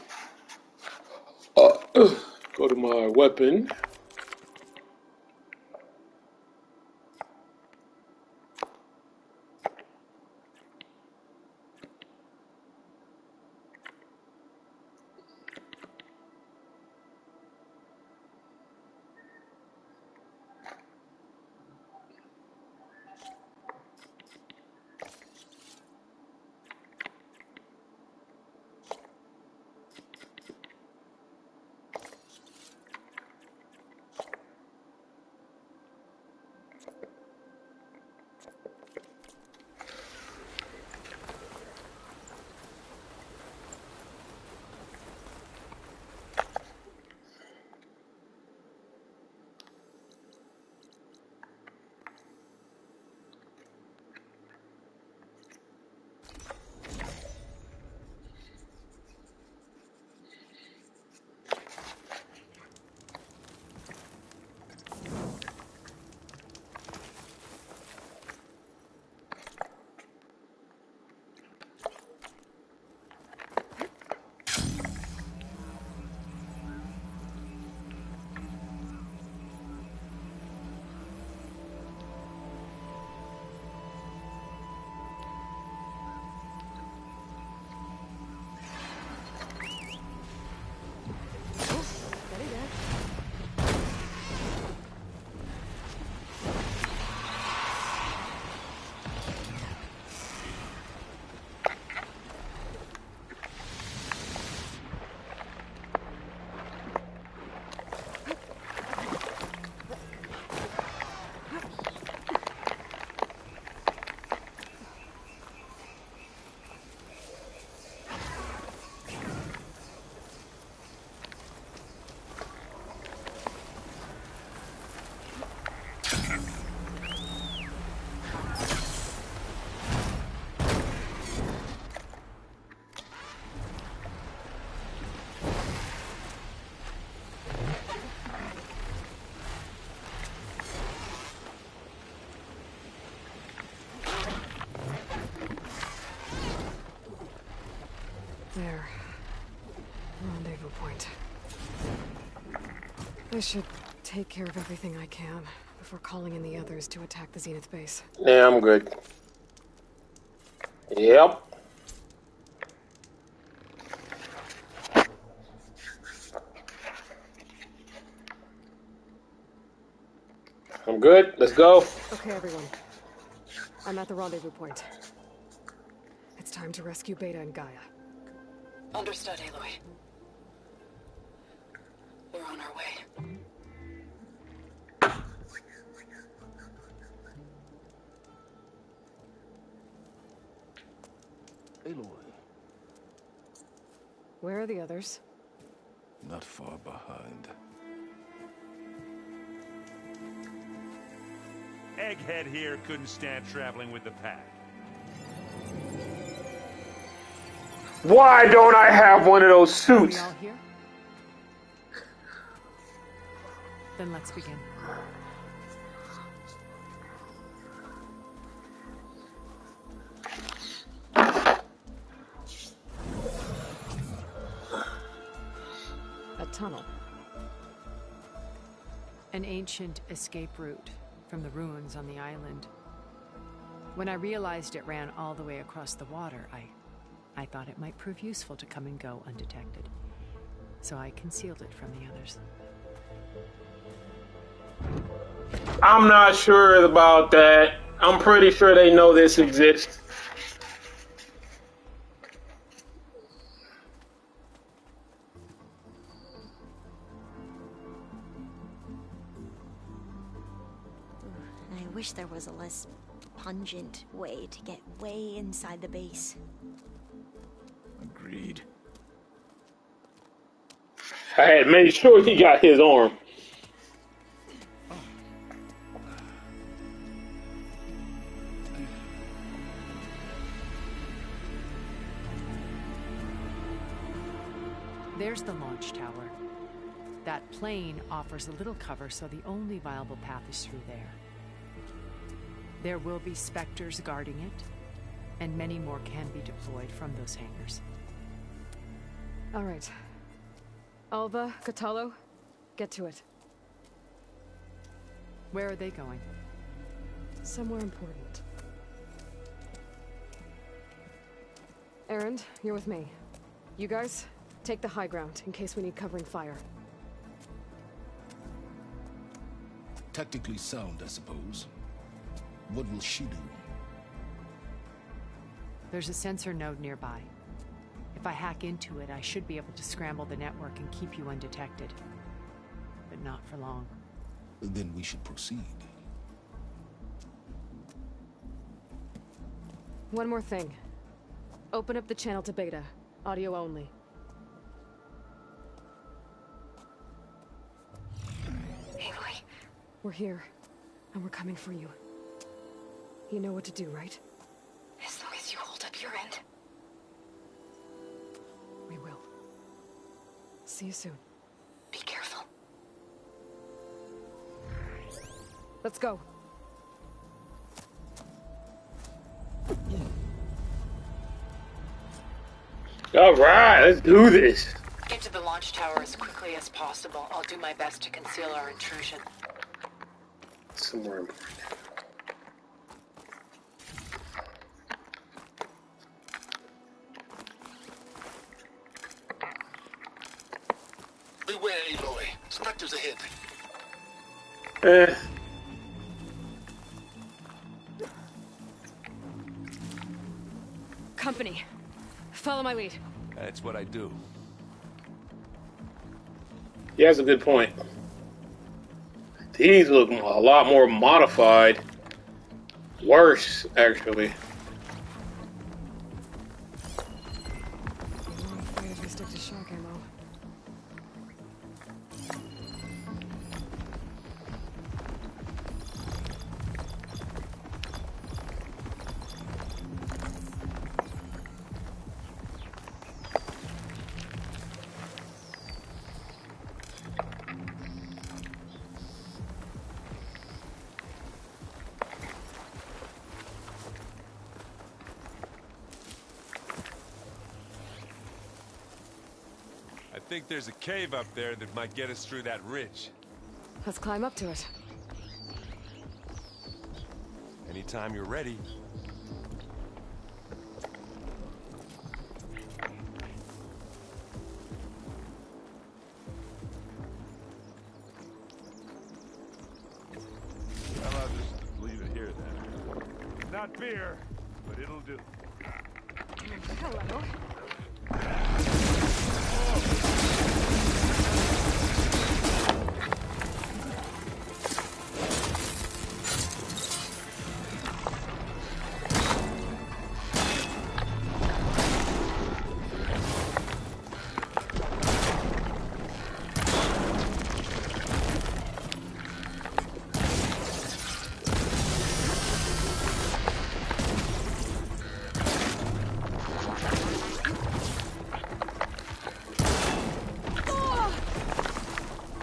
Go to my weapon. There. Rendezvous point. I should take care of everything I can before calling in the others to attack the Zenith base. Yeah, I'm good. Yep. I'm good. Let's go. Okay, everyone. I'm at the rendezvous point. It's time to rescue Beta and Gaia. Understood, Aloy. We're on our way. Aloy. Where are the others? Not far behind. Egghead here couldn't stand traveling with the pack. Why don't I have one of those suits? Are we all here? Then let's begin. A tunnel. An ancient escape route from the ruins on the island. When I realized it ran all the way across the water, I thought it might prove useful to come and go undetected. So I concealed it from the others. I'm not sure about that. I'm pretty sure they know this exists. I wish there was a less pungent way to get way inside the base. Agreed. I had made sure he got his arm. There's the launch tower. That plane offers a little cover, so the only viable path is through there. There will be Spectres guarding it, and many more can be deployed from those hangars. All right. Alva, Kotallo, get to it. Where are they going? Somewhere important. Erend, you're with me. You guys, take the high ground in case we need covering fire. Tactically sound, I suppose. What will she do? There's a sensor node nearby. If I hack into it, I should be able to scramble the network and keep you undetected. But not for long. Then we should proceed. One more thing. Open up the channel to Beta. Audio only. Aloy. We're here, and we're coming for you. You know what to do, right? As long as you hold up your end. We will. See you soon. Be careful. Let's go. All right, let's do this. Get to the launch tower as quickly as possible. I'll do my best to conceal our intrusion. Somewhere important. Beware, Aloy. Spectres ahead. Company. Follow my lead. That's what I do. He has a good point. These look a lot more modified. Worse, actually. I'm afraid if we stick to shock ammo. I think there's a cave up there that might get us through that ridge. Let's climb up to it. Anytime you're ready. Well, I'll just leave it here then. Not beer, but it'll do. Hello.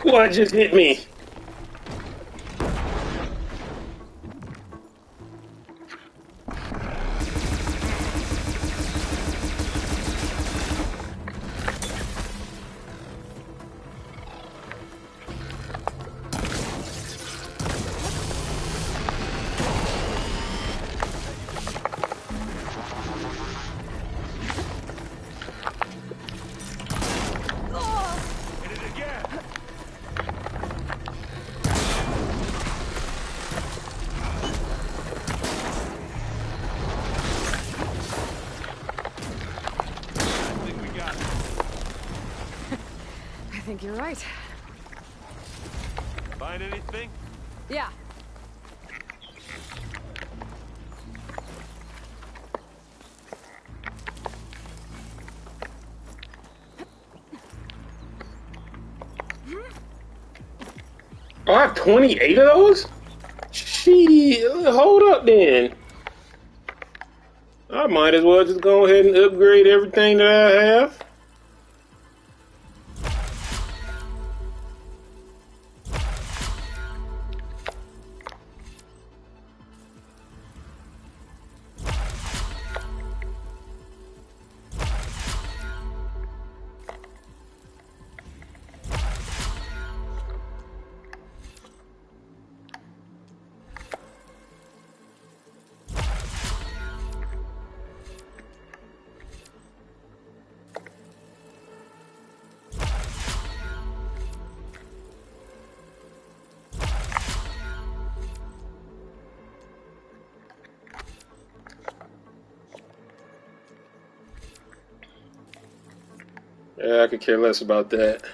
What just hit me? think you're right. Find anything? Yeah. Oh, I have 28 of those? Shit, hold up then. I might as well just go ahead and upgrade everything that I have. Yeah, I could care less about that.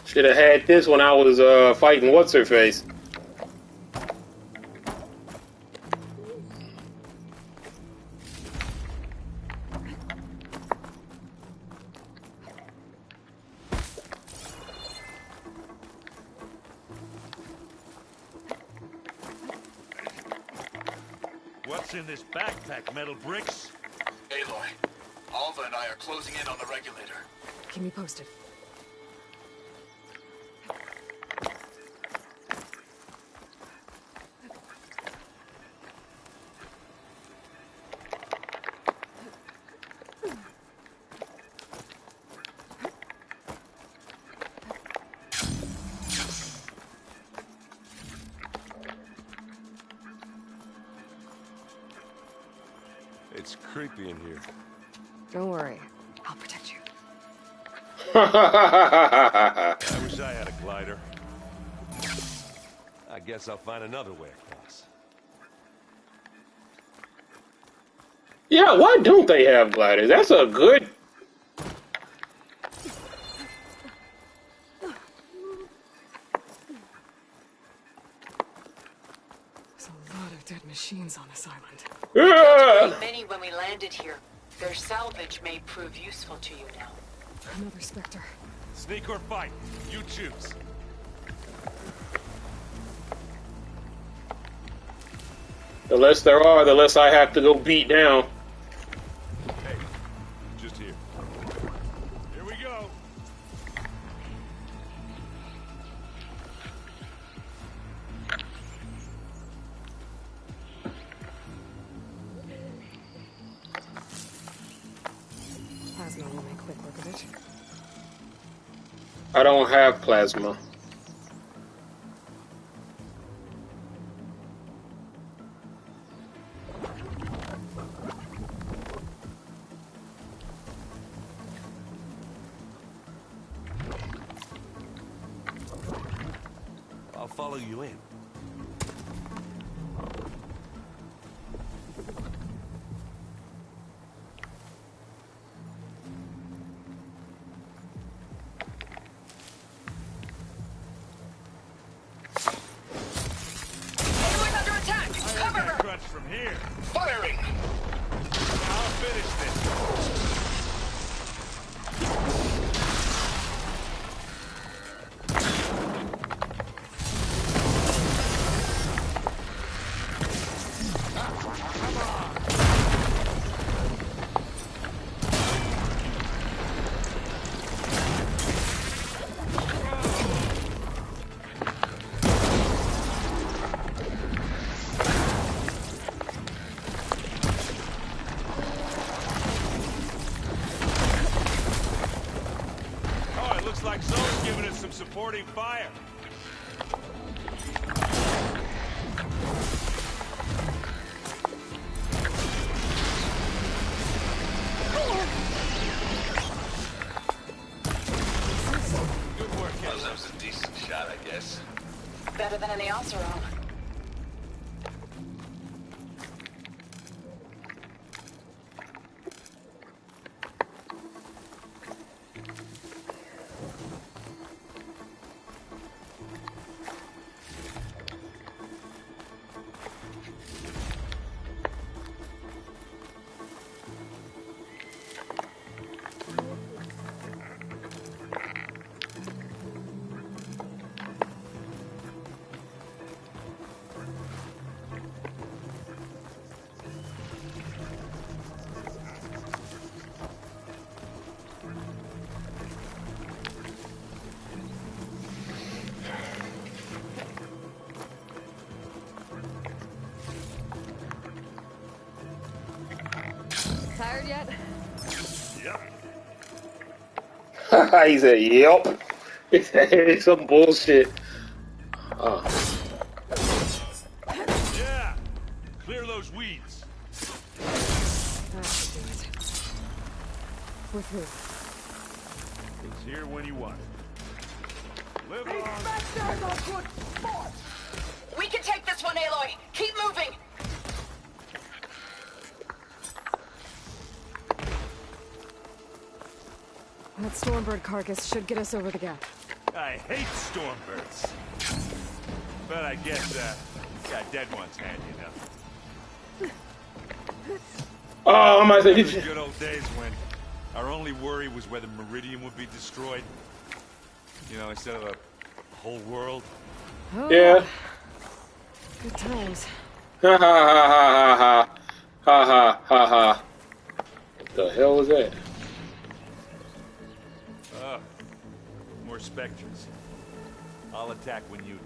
Should have had this when I was fighting what's-her-face. What's in this backpack, metal bricks? Aloy, Alva and I are closing in on the regulator. Keep me posted. It's creepy in here. Don't worry. I'll protect you. I wish I had a glider. I guess I'll find another way across. Yeah, why don't they have gliders? That's a good... There's a lot of dead machines on this island. Many when we landed here. Their salvage may prove useful to you now. Another Spectre. Sneak or fight, you choose. The less there are, the less I have to go beat down. Hey, just here. Here we go. Plasma will make quick work of it. I don't have plasma. I'll follow you in. From here. Firing! I'll finish this. Stone's giving us some supporting fire. Good work, Ed. That was a decent shot, I guess. Better than any Oseram. Tired yet? Yep. He said, yep. It's some bullshit. Yeah. Clear those weeds. That should do it. We're through. It's here when you want it. Live on. We can take this one, Aloy. Keep moving. That Stormbird carcass should get us over the gap. I hate Stormbirds. But I guess, got dead ones handy enough. Oh, I'm about to say, Those good old days when our only worry was whether Meridian would be destroyed. You know, instead of a whole world. Oh, yeah. Good times. Ha ha ha ha ha ha ha ha ha. What the hell was that? More Spectres. I'll attack when you do.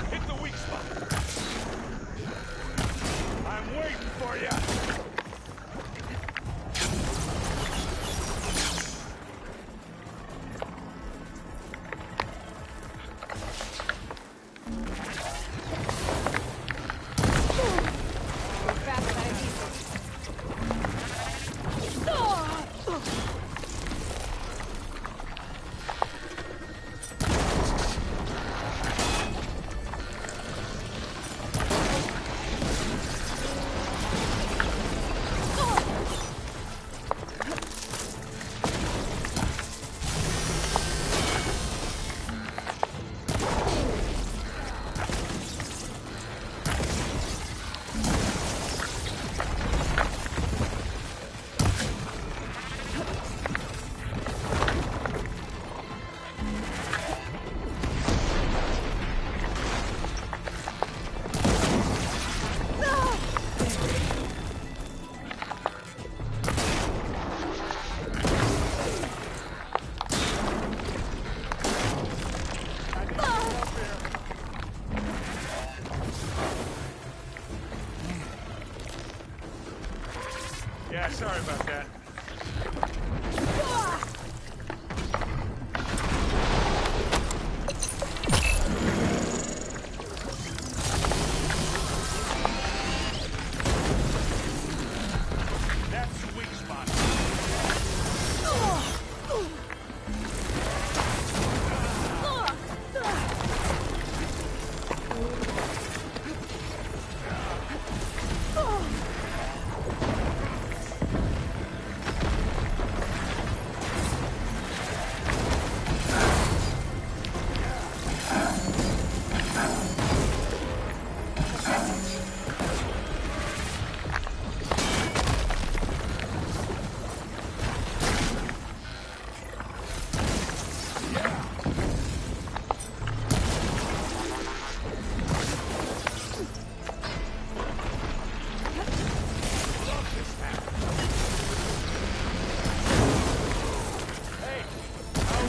Hit the weak spot. I'm waiting for you.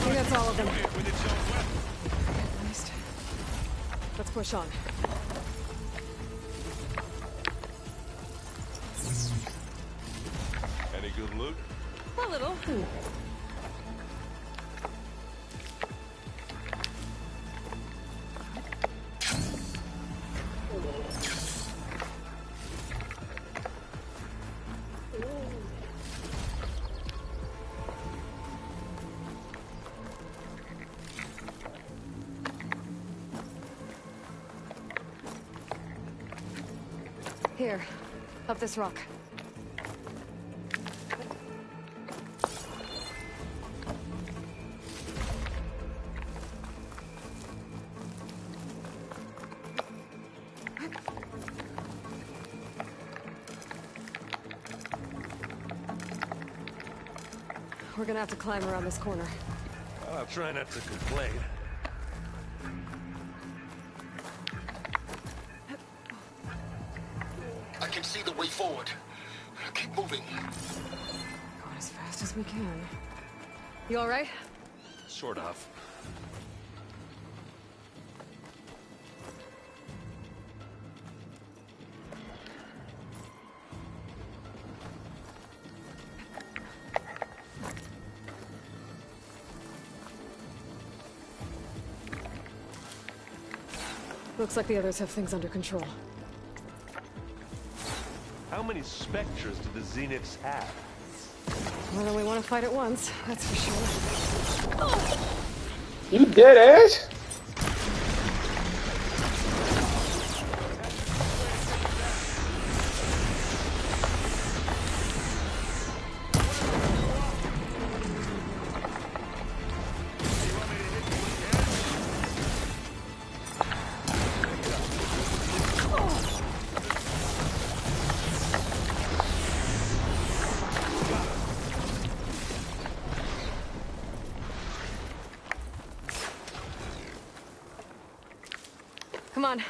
think that's all of them. At least. Let's push on. Any good loot? A little. Here, up this rock. We're gonna have to climb around this corner. I'll try not to complain. I can see the way forward. Keep moving. Going as fast as we can. You all right? Sort of. Looks like the others have things under control. How many specters do the Zeniths have? More than we want to fight at once, that's for sure. You dead ass? Come on,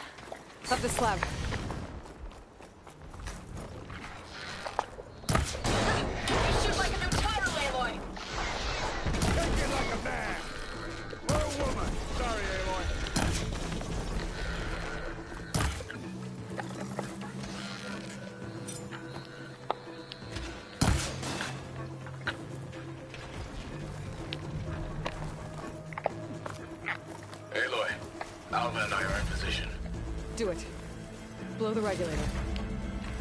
up the slab. Shoot like a new title, Aloy! Take it like a man! Or a woman! Sorry, Aloy. Aloy, Alva and I are in position. Do it. Blow the regulator.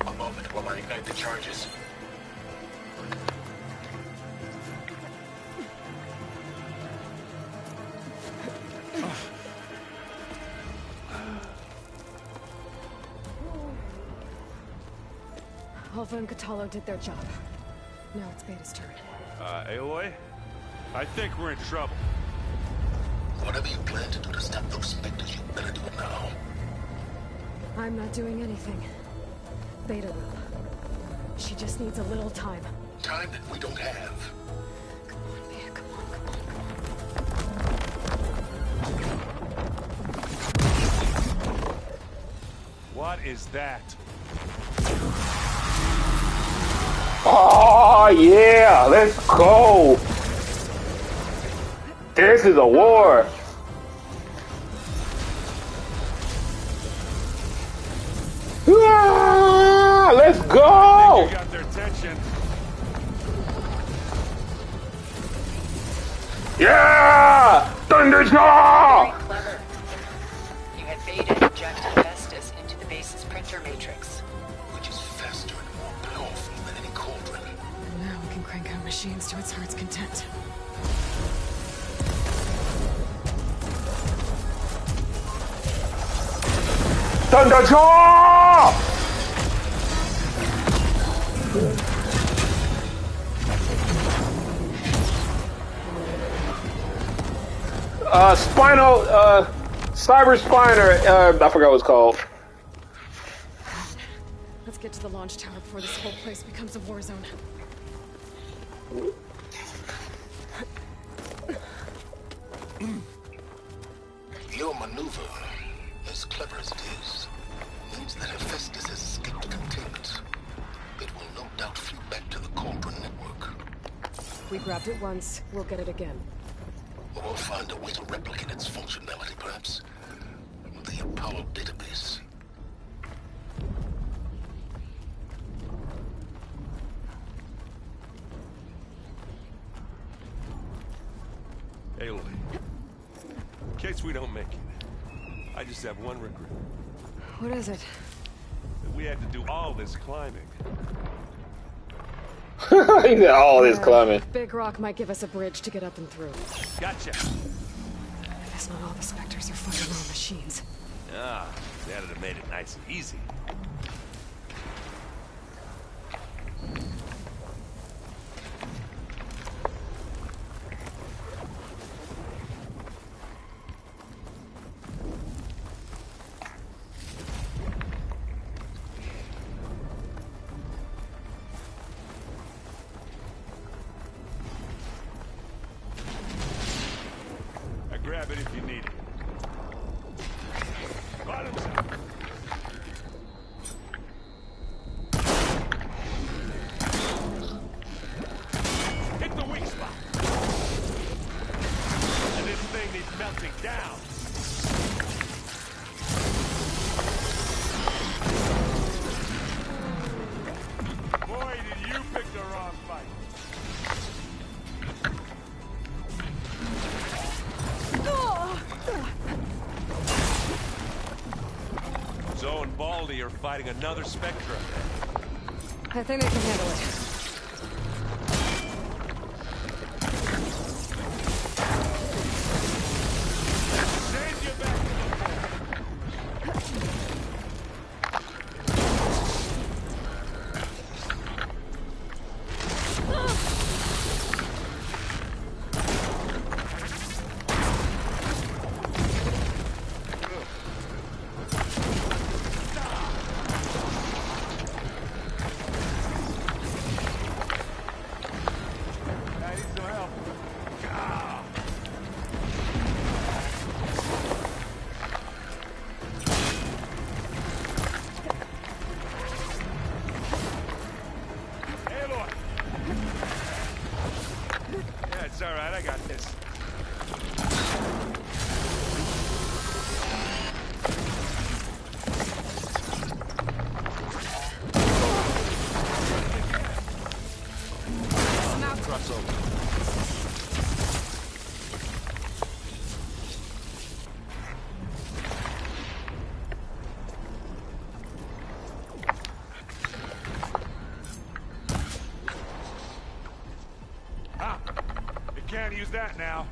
A moment while I ignite the charges. Alpha and Kotallo did their job. Now it's Beta's turn. Aloy? I think we're in trouble. Whatever you plan to do to stop those specters, you better do it now. I'm not doing anything. Beta will. She just needs a little time. Time that we don't have. What is that? Oh yeah, let's go. This is a war. Ah, let's go. You got their attention. Yeah, Thunderstorm. Very clever. You had Beta inject Hephaestus into the base's printer matrix. Which is faster and more powerful than any cauldron. Now we can crank out machines to its heart's content. Thunderstorm. Spinal, Cyber Spiner, I forgot what it's called. Let's get to the launch tower before this whole place becomes a war zone. Your maneuver, as clever as it is, means that Hephaestus has escaped containment. It will no doubt flew back to the Cauldron network. We grabbed it once, we'll get it again. Or we'll find a way to replicate its functionality, perhaps. The Apollo database. Aloy, in case we don't make it, I just have one regret. What is it? That we had to do all this climbing. He said all this climbing. Big Rock might give us a bridge to get up and through. Gotcha. I guess not all the Spectres are fighting our machines. Ah, that'd have made it nice and easy. Grab it if you need it. Bottoms up. Hit the weak spot. And this thing needs melting down. Boy, did you pick the wrong fight. Zoe and Baldy are fighting another Spectre. I think they can handle it. Send you back to the fort. It's all right, I got this. Cross over. Can't use that now.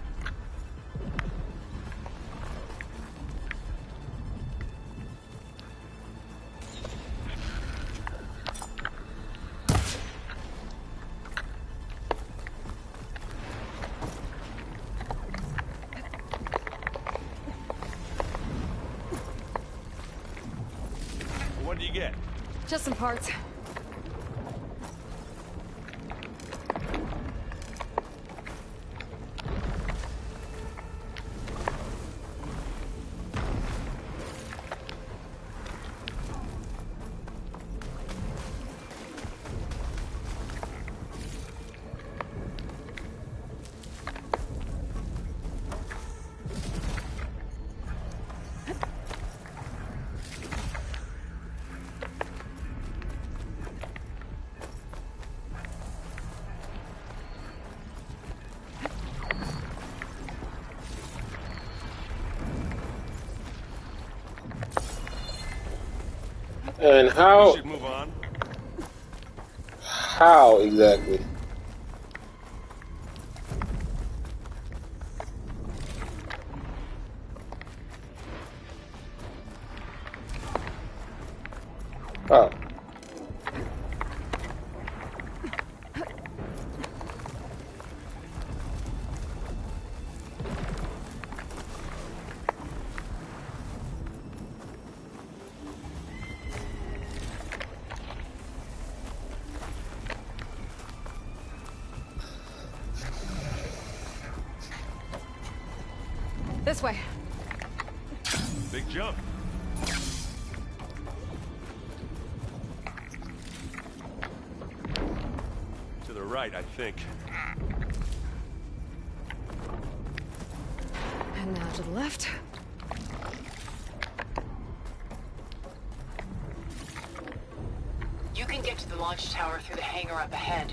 What do you get? Just some parts. And how? We should move on. How exactly? Oh. This way. Big jump. To the right, I think. And now to the left. You can get to the launch tower through the hangar up ahead.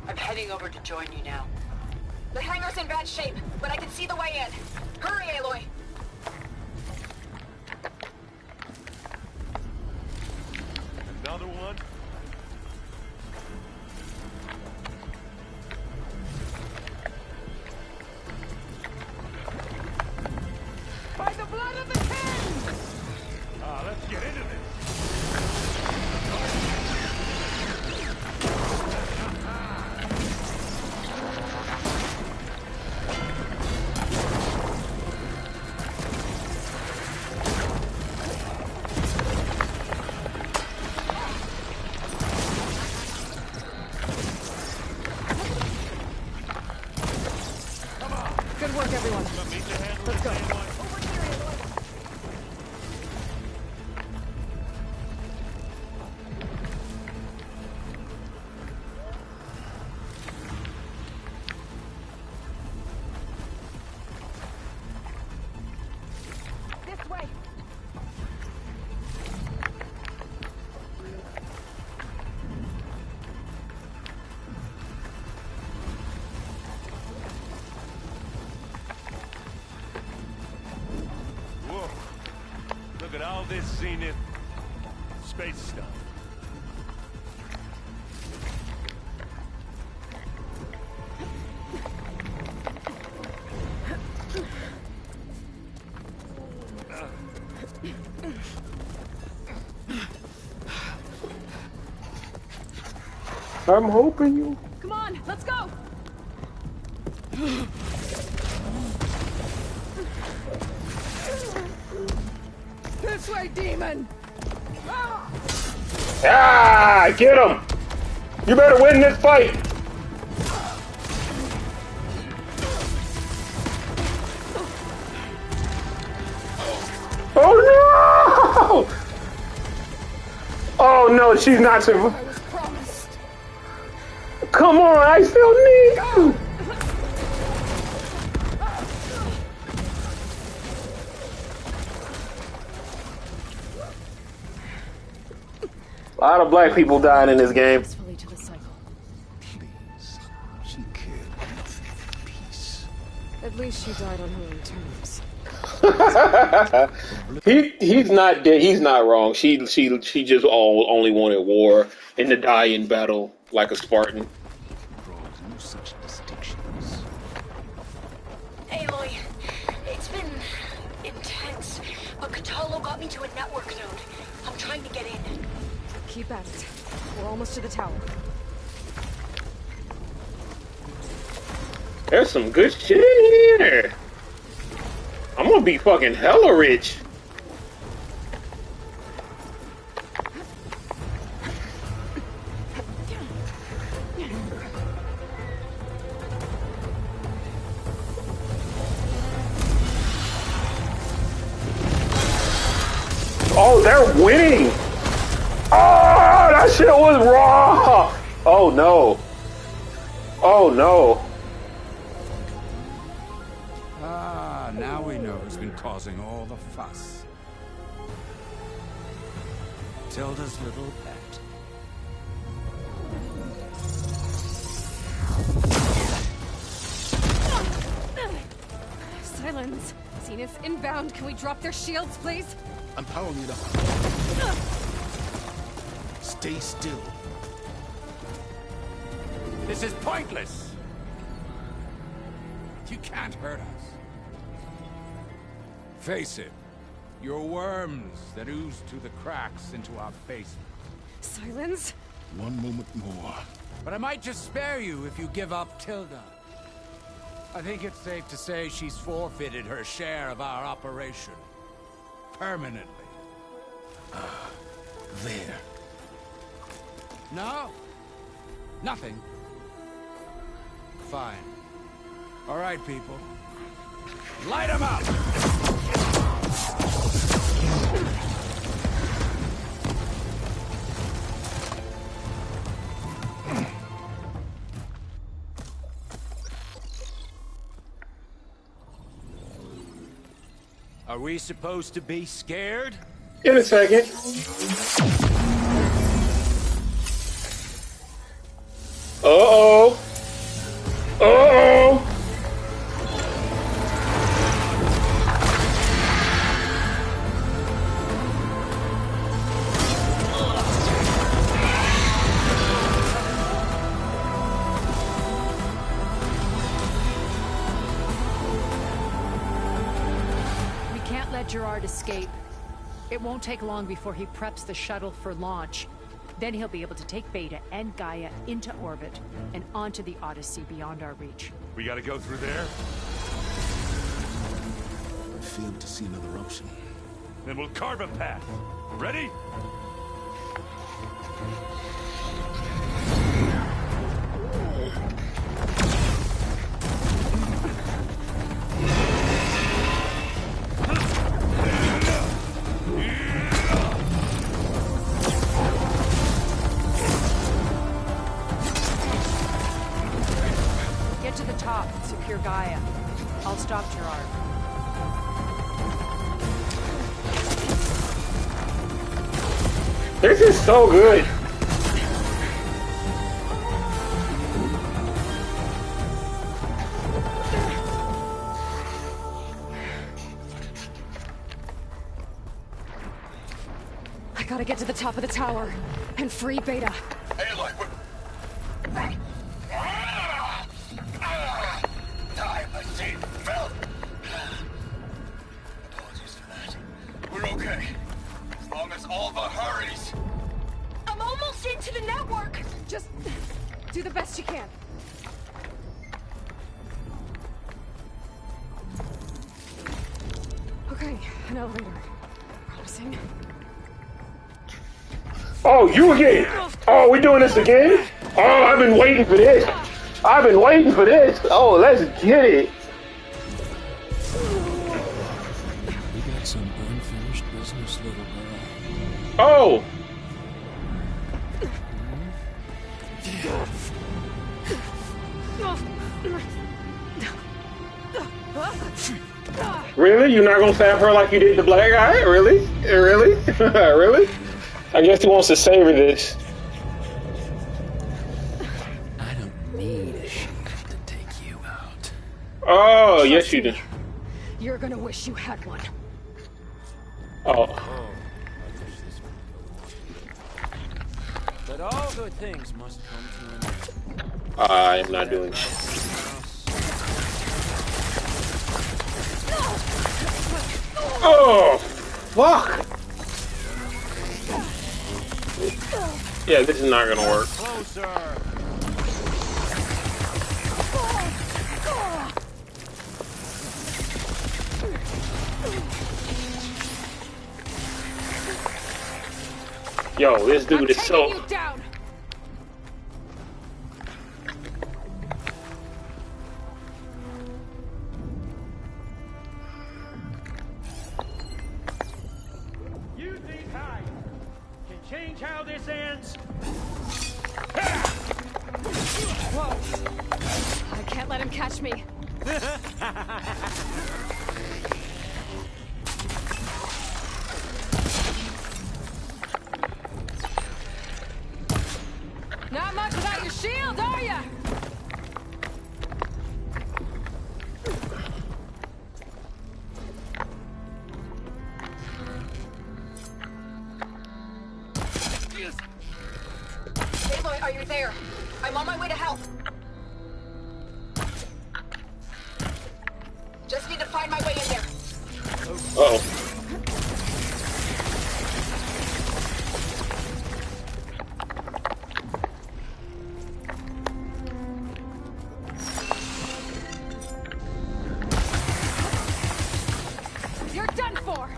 I'm heading over to join you now. The hangar's in bad shape, but I can see the way in. Hurry, Aloy! Another one? By the blood of the king! Let's get into this. Good work, everyone. Let's go. This way! Whoa. Look at all this Zenith space stuff. I'm hoping you. Come on, let's go! This way, demon! Ah, get him! You better win this fight. Oh no! Oh no, she's not surviving. Come on, I still need you. A lot of black people dying in this game. Please, she cared nothing for peace. At least she died on her own terms. He's not dead. He's not wrong. She just only wanted war and to die in battle like a Spartan. Draws no such distinctions. Aloy, it's been intense, but Kotallo got me to a network node. I'm trying to get in. Keep at it. We're almost to the tower. There's some good shit in here. I'm gonna be fucking hella rich. Oh, they're winning. Oh, that shit was raw. Oh no. Oh no. Ah, now we know who's been causing all the fuss. Tilda's little pet. Silence. Zenith inbound. Can we drop their shields, please? I'm powering it up. Stay still. This is pointless. You can't hurt us. Face it. You're worms that ooze through the cracks into our basement. Silence? One moment more. But I might just spare you if you give up Tilda. I think it's safe to say she's forfeited her share of our operation. Permanently. There. No? Nothing? Fine. All right, people. Light 'em up! Are we supposed to be scared? In a second. Uh-oh. Uh-oh. We can't let Gerard escape. It won't take long before he preps the shuttle for launch. Then he'll be able to take Beta and Gaia into orbit and onto the Odyssey beyond our reach. We gotta go through there? I fail to see another option. Then we'll carve a path. Ready? Get to the top and secure Gaia. I'll stop Gerard. This is so good. I gotta get to the top of the tower and free Beta. Aloy, time machine built. Apologies for that. We're okay. As long as Alva hurries. I'm almost into the network. Just do the best you can. Okay, an elevator. Promising. Oh, you again? Oh, we doing this again? Oh, I've been waiting for this. I've been waiting for this. Oh, let's get it. We got some unfinished business, little girl. Oh. Really? You're not gonna stab her like you did the black guy? Really? Really? Really? I guess he wants to savor this. I don't need a shield to take you out. Oh, yes you do. You're gonna wish you had one. Oh. But all good things must come to an end. I am not doing that. Oh, fuck. Yeah, this is not gonna work. Yo, this dude is so... You think I can change how this ends? Whoa. I can't let him catch me. Not much without your shield, are ya? Aloy, are you there? I'm on my way to help. Just need to find my way in there. Uh-oh. You're done for.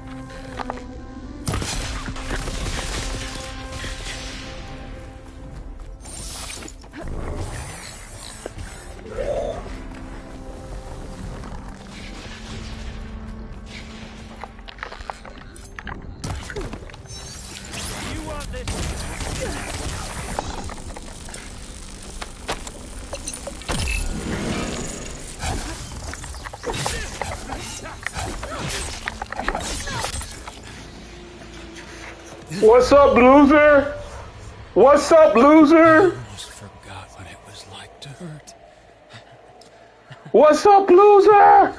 You want this? What's up, loser? What's up, loser? Almost forgot what it was like to hurt. What's up, loser?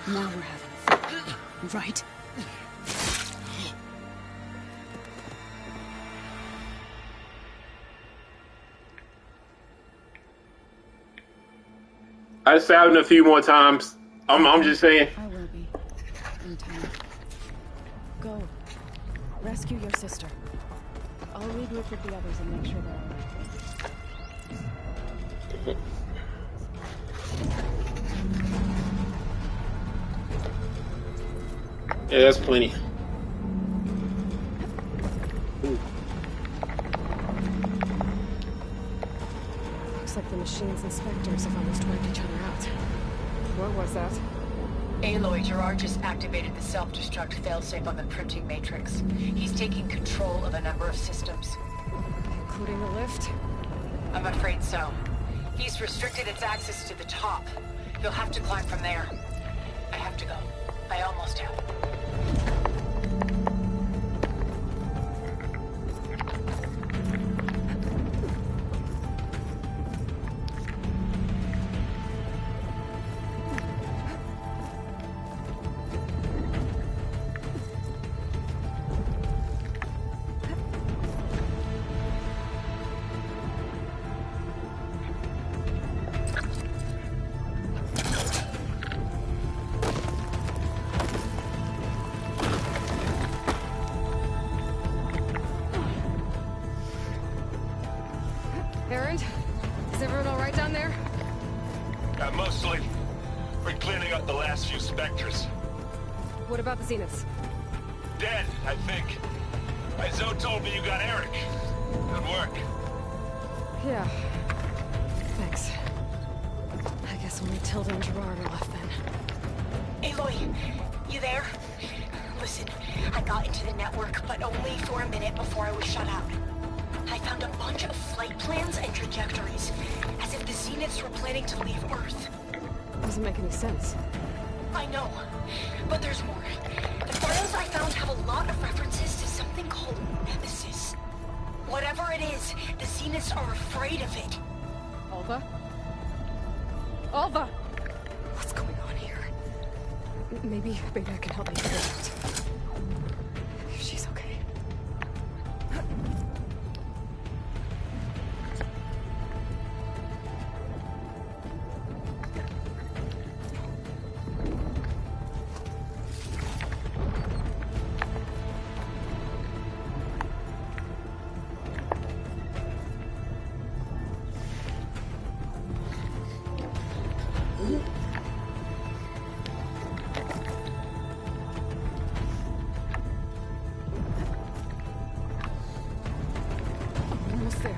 Now we're having fun, right? I stabbed him a few more times. I'm just saying. I will be. In time. Go. Rescue your sister. I'll regroup with the others and make sure they're alright. Yeah, that's plenty. Looks like the machine's inspectors have almost wiped each other out. What was that? Aloy, Gerard just activated the self-destruct failsafe on the printing matrix. He's taking control of a number of systems. Including the lift? I'm afraid so. He's restricted its access to the top. You'll have to climb from there. I have to go. I almost have. Erend? Is everyone alright down there? Mostly. We're cleaning up the last few specters. What about the Zeniths? Dead, I think. Zoe told me you got Eric. Good work. Yeah. Thanks. I guess only Tilda and Gerard are left then. Aloy, you there? Listen, I got into the network, but only for a minute before I was shut out. I found a bunch of flight plans and trajectories, as if the Zeniths were planning to leave Earth. Doesn't make any sense. I know, but there's more. The files I found have a lot of references to something called Nemesis. Whatever it is, the Zeniths are afraid of it. Alva? Alva! What's going on here? Maybe Beta can help me figure it out. If she's okay. Almost there.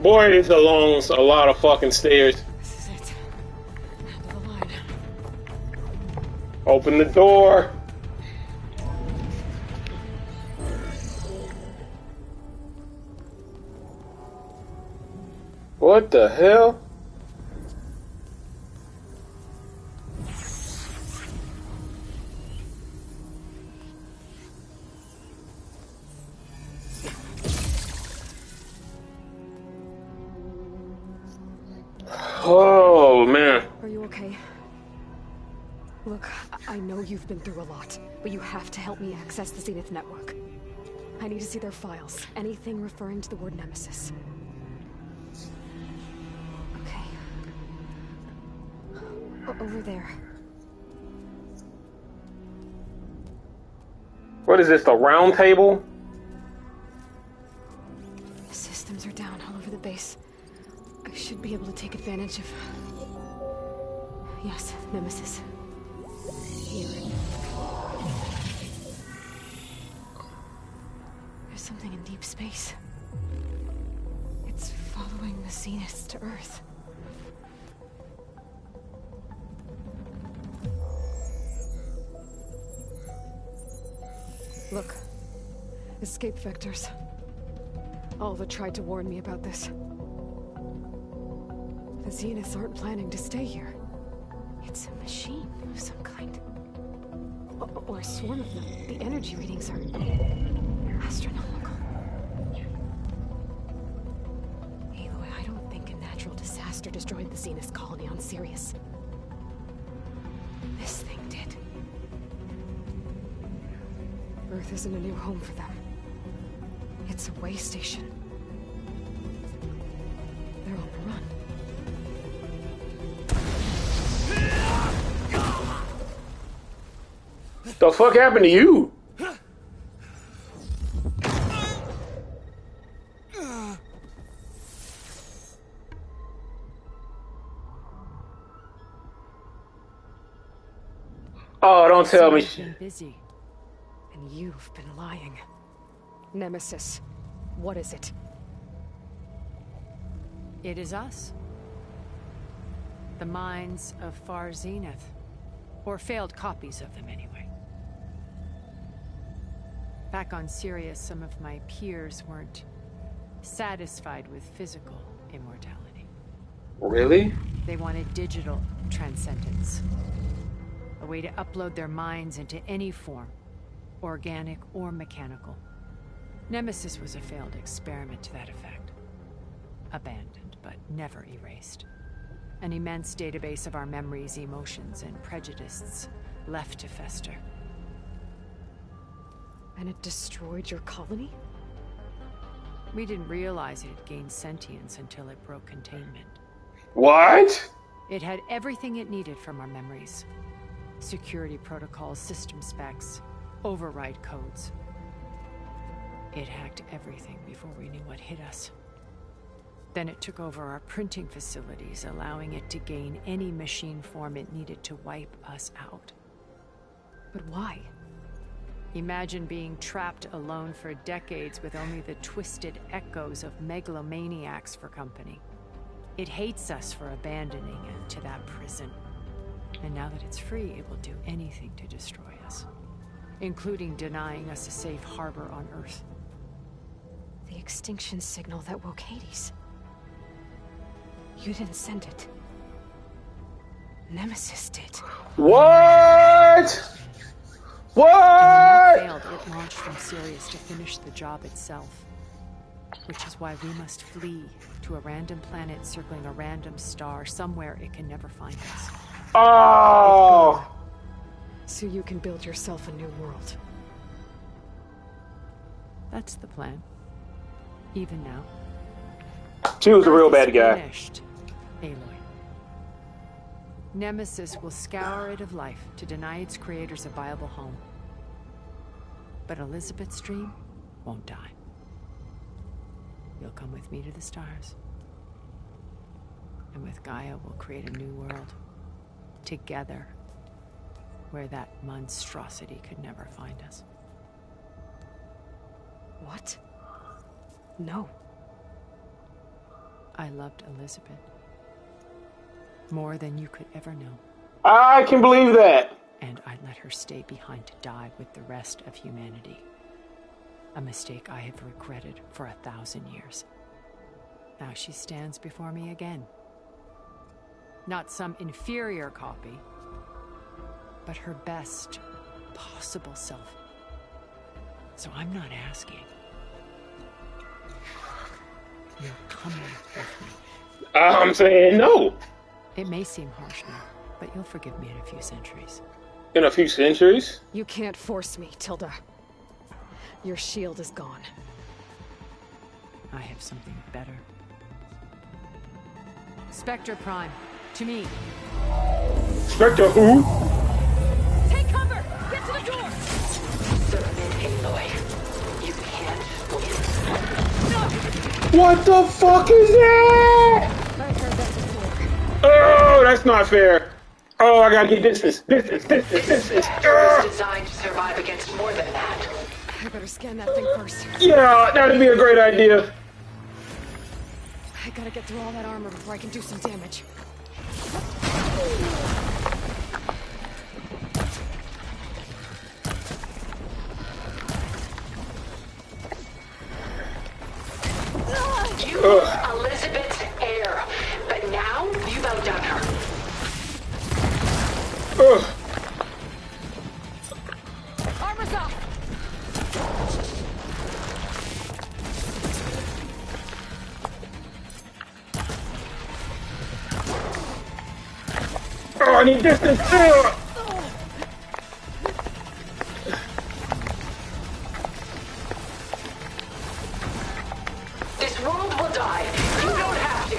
Boy, it's a lot of fucking stairs. This is it. End of the line. Open the door. What the hell? Oh, man. Are you okay? Look, I know you've been through a lot, but you have to help me access the Zenith network. I need to see their files. Anything referring to the word Nemesis. Okay. Over there. What is this, the round table? The systems are down all over the base. I should be able to take advantage of... Yes, Nemesis. Here. There's something in deep space. It's following the Zeniths to Earth. Look. Escape vectors. Alva tried to warn me about this. The Zeniths aren't planning to stay here. It's a machine of some kind. Or a swarm of them. The energy readings are astronomical. Aloy, I don't think a natural disaster destroyed the Zenith colony on Sirius. This thing did. Earth isn't a new home for them. It's a way station. They're on the run. The fuck happened to you? Oh, don't tell me. Been busy. And you've been lying. Nemesis, what is it? It is us. The minds of Far Zenith. Or failed copies of them, anyway. Back on Sirius, some of my peers weren't satisfied with physical immortality. Really? They wanted digital transcendence. A way to upload their minds into any form, organic or mechanical. Nemesis was a failed experiment to that effect. Abandoned, but never erased. An immense database of our memories, emotions, and prejudices left to fester. And it destroyed your colony? We didn't realize it had gained sentience until it broke containment. What? It had everything it needed from our memories. Security protocols, system specs, override codes. It hacked everything before we knew what hit us. Then it took over our printing facilities, allowing it to gain any machine form it needed to wipe us out. But why? Imagine being trapped alone for decades with only the twisted echoes of megalomaniacs for company. It hates us for abandoning it to that prison. And now that it's free, it will do anything to destroy us, including denying us a safe harbor on Earth. The extinction signal that woke Hades. You didn't send it. Nemesis did. What? What? And when it failed, it launched from Sirius to finish the job itself. Which is why we must flee to a random planet circling a random star somewhere it can never find us. Oh! So you can build yourself a new world. That's the plan. Even now. She was a real bad guy. Finished, Aloy. Nemesis will scour it of life to deny its creators a viable home. But Elizabeth's dream won't die. You'll come with me to the stars. And with Gaia, we'll create a new world. Together. Where that monstrosity could never find us. What? No. I loved Elizabeth. More than you could ever know. I can believe that. And I let her stay behind to die with the rest of humanity. A mistake I have regretted for 1,000 years. Now she stands before me again. Not some inferior copy, but her best possible self. So I'm not asking. You're coming with me. I'm saying no. It may seem harsh now, but you'll forgive me in a few centuries. In a few centuries? You can't force me, Tilda. Your shield is gone. I have something better. Spectre Prime, to me. Spectre who? Take cover! Get to the door! Submit, Aloy. You can't win. What the fuck is that? I've heard that before. Oh, that's not fair. Oh, I gotta get distance. This was designed to survive against more than that. I better scan that thing first. Yeah, that'd be a great idea. I gotta get through all that armor before I can do some damage. You were Elizabeth's heir, but now you've outdone her. Armor's off! Oh, I need distance. This world will die. You don't have to.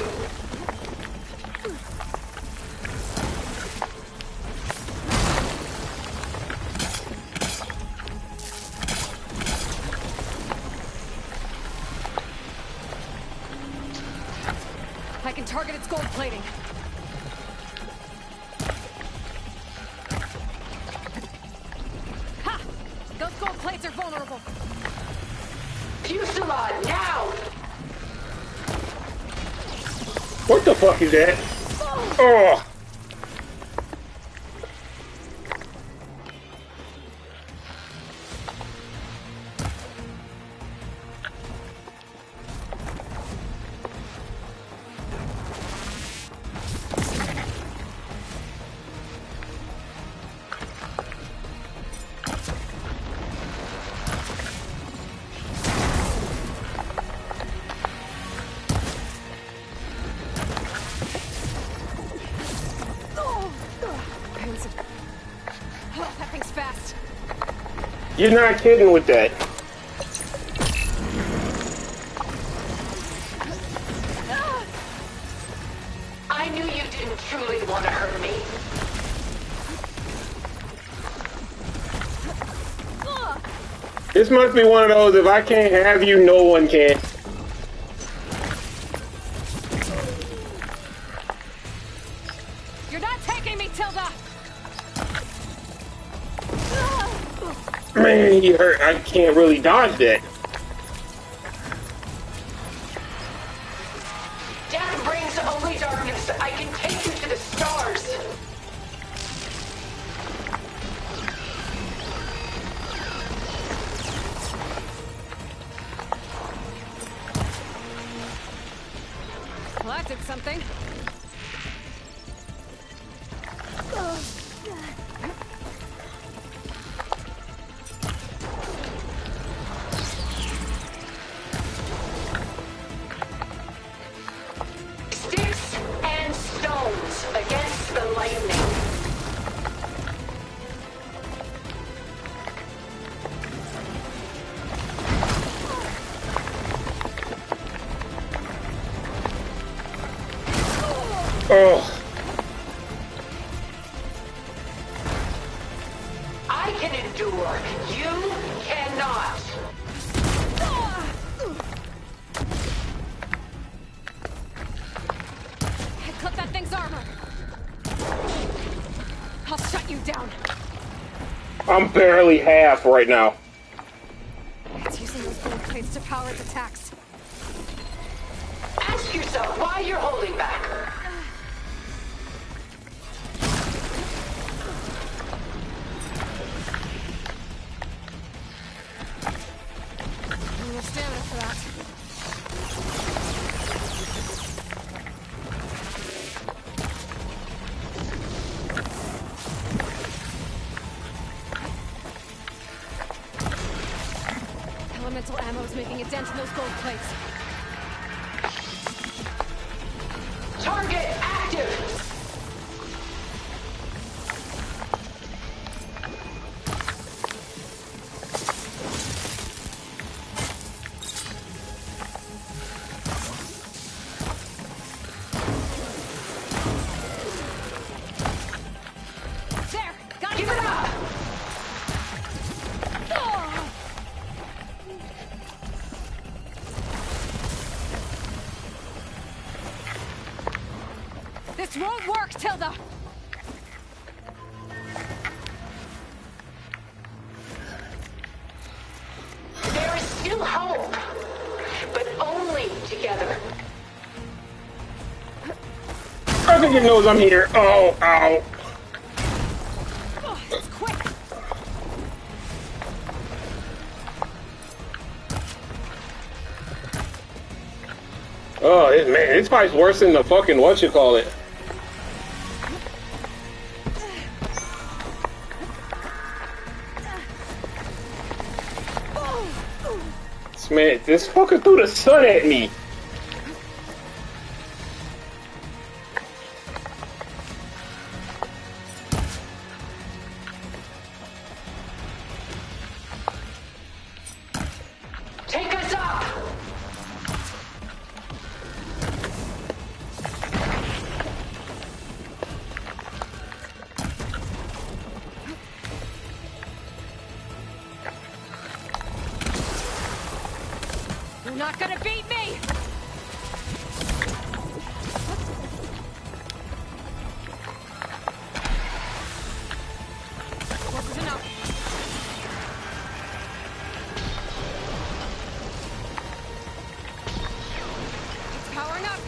I can target its gold plating. Ha! Those gold plates are vulnerable. Fusillade, now! What the fuck is that? Oh. That thing's fast. You're not kidding with that. I knew you didn't truly want to hurt me. This must be one of those, if I can't have you, no one can. You're not taking me, Tilda! Man, he hurt. I can't really dodge that. Death brings only darkness. I can take you to the stars. Well, that did something. Sticks and stones against the lightning. Oh. I can endure. You cannot. I clipped that thing's armor. I'll shut you down. I'm barely half right now. It's using those gold plates to power its attacks. Ask yourself why you're holding back. No stamina for that. Elemental ammo's making a dent in those gold plates. Target active! This won't work, Tilda! There is still hope, but only together. I think it knows I'm here. Oh, ow. Oh, it's quick! Oh, man, this fight's worse than the fucking whatchamacallit. Man, this fucker threw the sun at me. Take us up! You're not gonna beat me! Wasn't enough. It's powering up.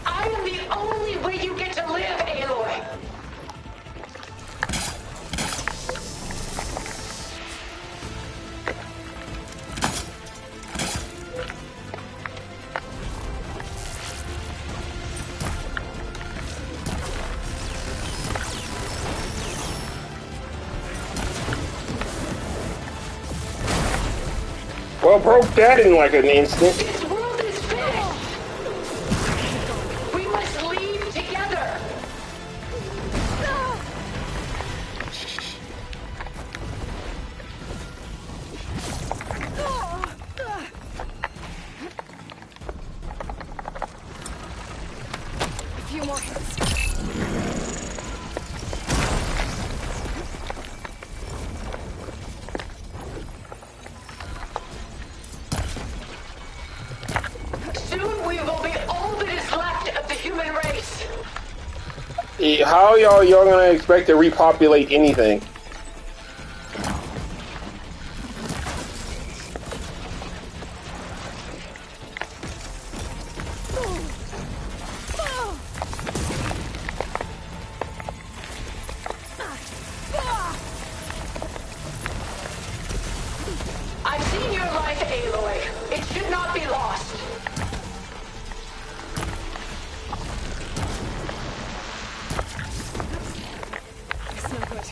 I am the only way you get to live, Aloy! Well, broke that in like an instant. This world is finished! We must leave together! A few more hits. Soon we will be all that is left of the human race! How y'all gonna expect to repopulate anything? I've seen your life, Aloy. It should not be lost. It's no good.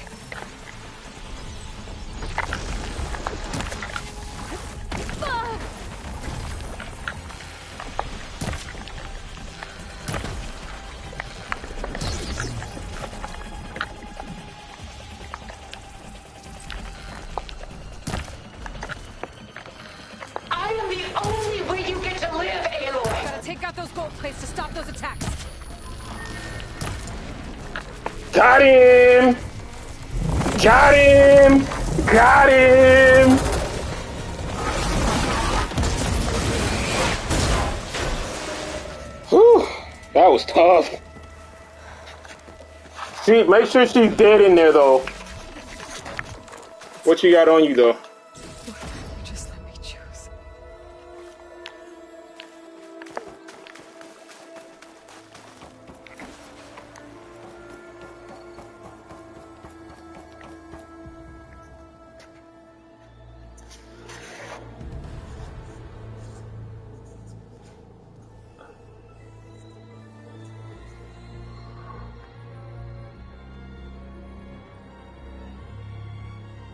I am the only way you get to live, Aloy. Gotta take out those gold plates to stop those attacks. Got him! Got him! Got him! Whew, that was tough. See, make sure she's dead in there though. What you got on you though? Just let me choose.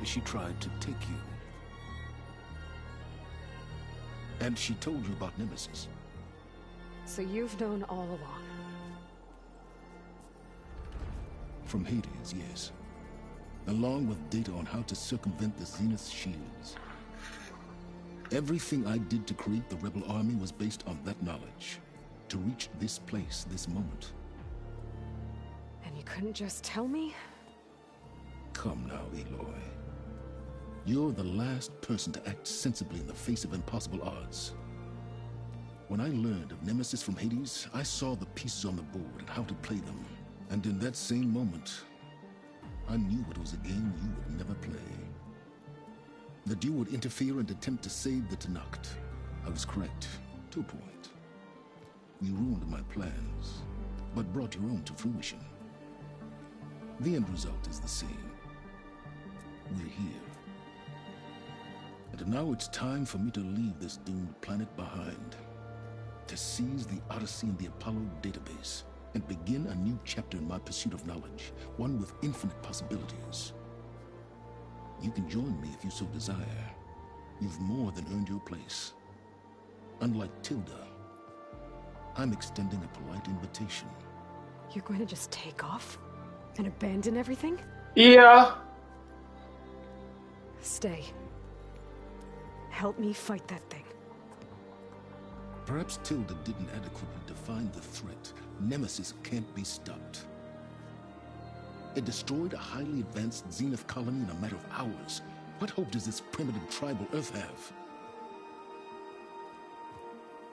She tried to take you. And she told you about Nemesis. So you've known all along. From Hades, yes. Along with data on how to circumvent the Zenith's shields. Everything I did to create the rebel army was based on that knowledge. To reach this place, this moment. And you couldn't just tell me? Come now, Aloy. You're the last person to act sensibly in the face of impossible odds. When I learned of Nemesis from Hades, I saw the pieces on the board and how to play them. And in that same moment, I knew it was a game you would never play. That you would interfere and attempt to save the Tenakth. I was correct, to a point. You ruined my plans, but brought your own to fruition. The end result is the same. We're here. And now it's time for me to leave this doomed planet behind. To seize the Odyssey and the Apollo database, and begin a new chapter in my pursuit of knowledge, one with infinite possibilities. You can join me if you so desire. You've more than earned your place. Unlike Tilda, I'm extending a polite invitation. You're going to just take off? And abandon everything? Yeah. Stay. Help me fight that thing. Perhaps Tilda didn't adequately define the threat. Nemesis can't be stopped. It destroyed a highly advanced Zenith colony in a matter of hours. What hope does this primitive tribal Earth have?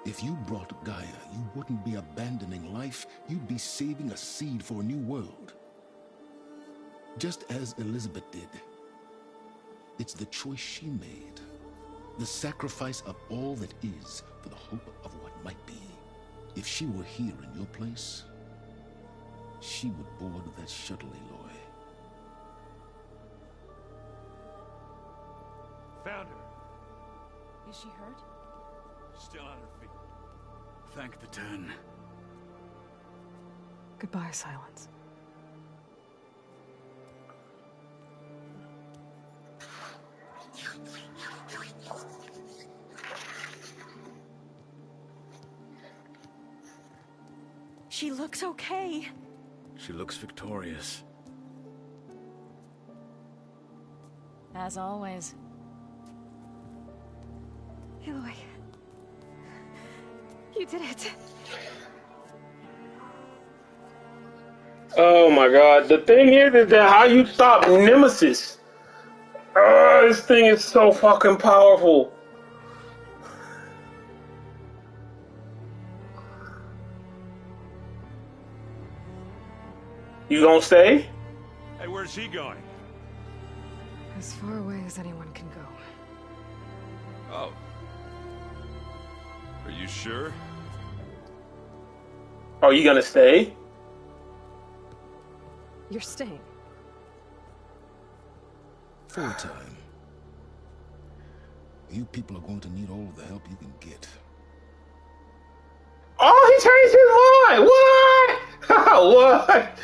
If you brought Gaia, you wouldn't be abandoning life, you'd be saving a seed for a new world. Just as Elizabeth did. It's the choice she made. The sacrifice of all that is for the hope of what might be. If she were here in your place, she would board that shuttle, Aloy. Found her. Is she hurt? Still on her feet. Thank the Ten. Goodbye, Silence. She looks okay. She looks victorious. As always. Aloy. You did it. Oh my god. The thing is that how you stop Nemesis. This thing is so fucking powerful. You gonna stay? Hey, where's he going? As far away as anyone can go. Oh. Are you sure? Are you gonna stay? You're staying. For a time. You people are going to need all the help you can get. Oh, he changed his mind! What? What?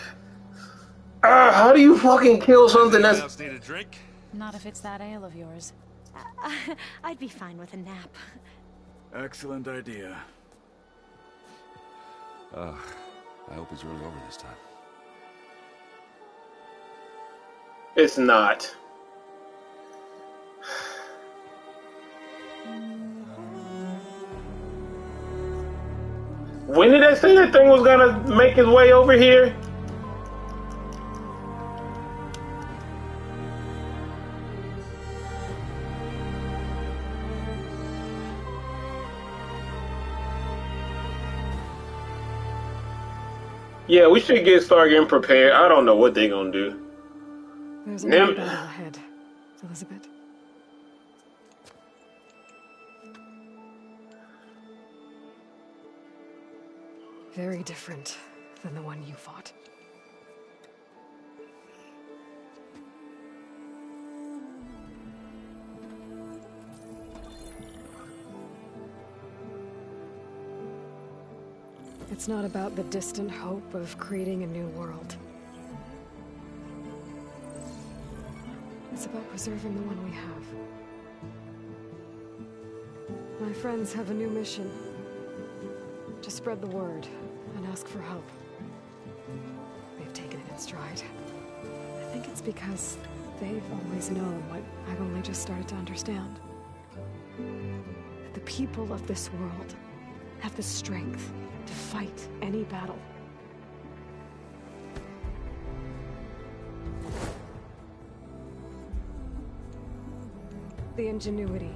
How do you fucking kill something that's... else need a drink? Not if it's that ale of yours. I'd be fine with a nap. Excellent idea. I hope it's really over this time. It's not. When did they say that thing was gonna make its way over here? Yeah, we should start getting prepared. I don't know what they're gonna do. There's another battle ahead, Elizabeth. Very different than the one you fought. It's not about the distant hope of creating a new world. It's about preserving the one we have. My friends have a new mission. To spread the word and ask for help. They've taken it in stride. I think it's because they've always known what I've only just started to understand. That the people of this world have the strength to fight any battle. the ingenuity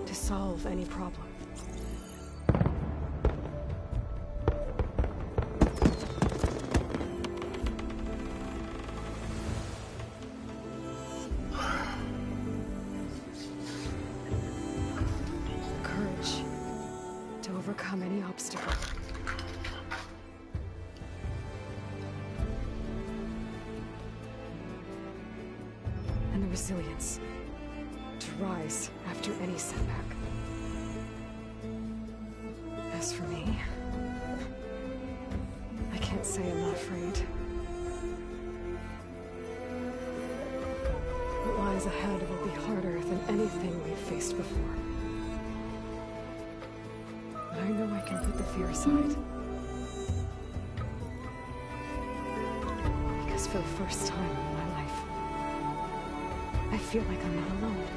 to solve any problem. Courage to overcome any obstacle. And the resilience to rise after any setback. As for me, I can't say I'm not afraid. What lies ahead will be harder than anything we've faced before. But I know I can put the fear aside. Because for the first time in my life, I feel like I'm not alone.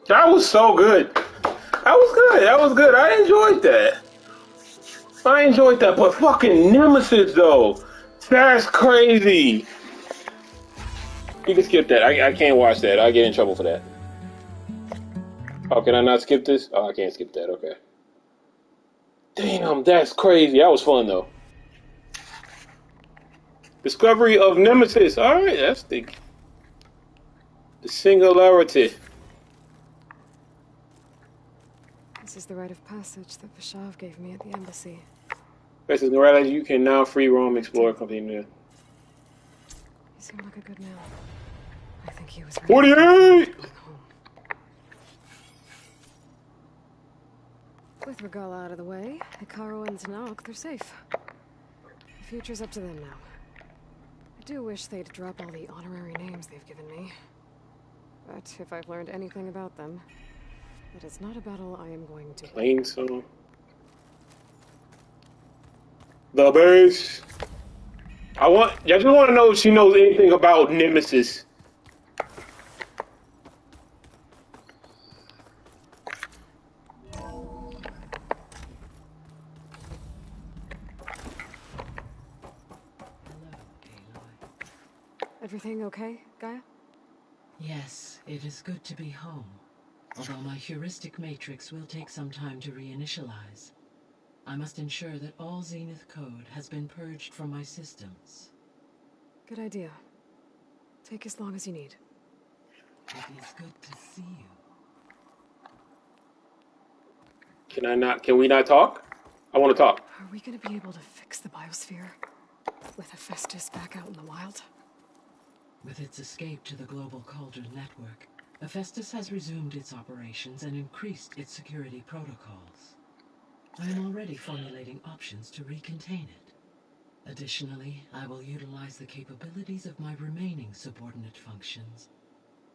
That was so good. That was good. That was good. I enjoyed that. I enjoyed that. But fucking Nemesis, though. That's crazy. You can skip that. I can't watch that. I'll get in trouble for that. Oh, can I not skip this? Oh, I can't skip that. Okay. Damn, that's crazy. That was fun, though. Discovery of Nemesis. All right, that's the singularity. This is the rite of passage that Vashav gave me at the embassy. This is the right. You can now free roam, explore, continue. He seemed like a good man. I think he was 48! With Regala out of the way, Hekarro and Tenakth, they're safe. The future's up to them now. I do wish they'd drop all the honorary names they've given me. But if I've learned anything about them, it is not a battle I am going to Plain song. The base. I just want to know if she knows anything about Nemesis. Everything okay, Gaia? Yes, it is good to be home. Although my heuristic matrix will take some time to reinitialize. I must ensure that all Zenith code has been purged from my systems. Good idea. Take as long as you need. It is good to see you. Can we not talk? I want to talk. Are we gonna be able to fix the biosphere? With Hephaestus back out in the wild? With its escape to the global Cauldron network, Hephaestus has resumed its operations and increased its security protocols. I am already formulating options to recontain it. Additionally, I will utilize the capabilities of my remaining subordinate functions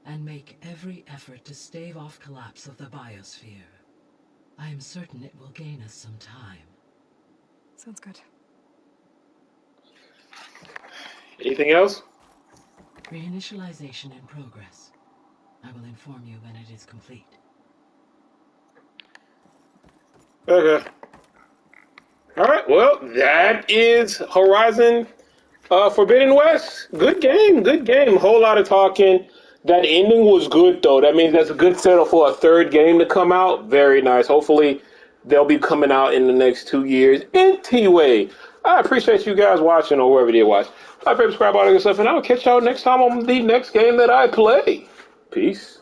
and make every effort to stave off collapse of the biosphere. I am certain it will gain us some time. Sounds good. Anything else? Reinitialization in progress. I will inform you when it is complete. Okay. Alright, well, that is Horizon Forbidden West. Good game, good game. Whole lot of talking. That ending was good, though. That means that's a good setup for a third game to come out. Very nice. Hopefully, they'll be coming out in the next 2 years. Anyway, I appreciate you guys watching or wherever you watch. Like, subscribe, all that good stuff, and I'll catch y'all next time on the next game that I play. Peace.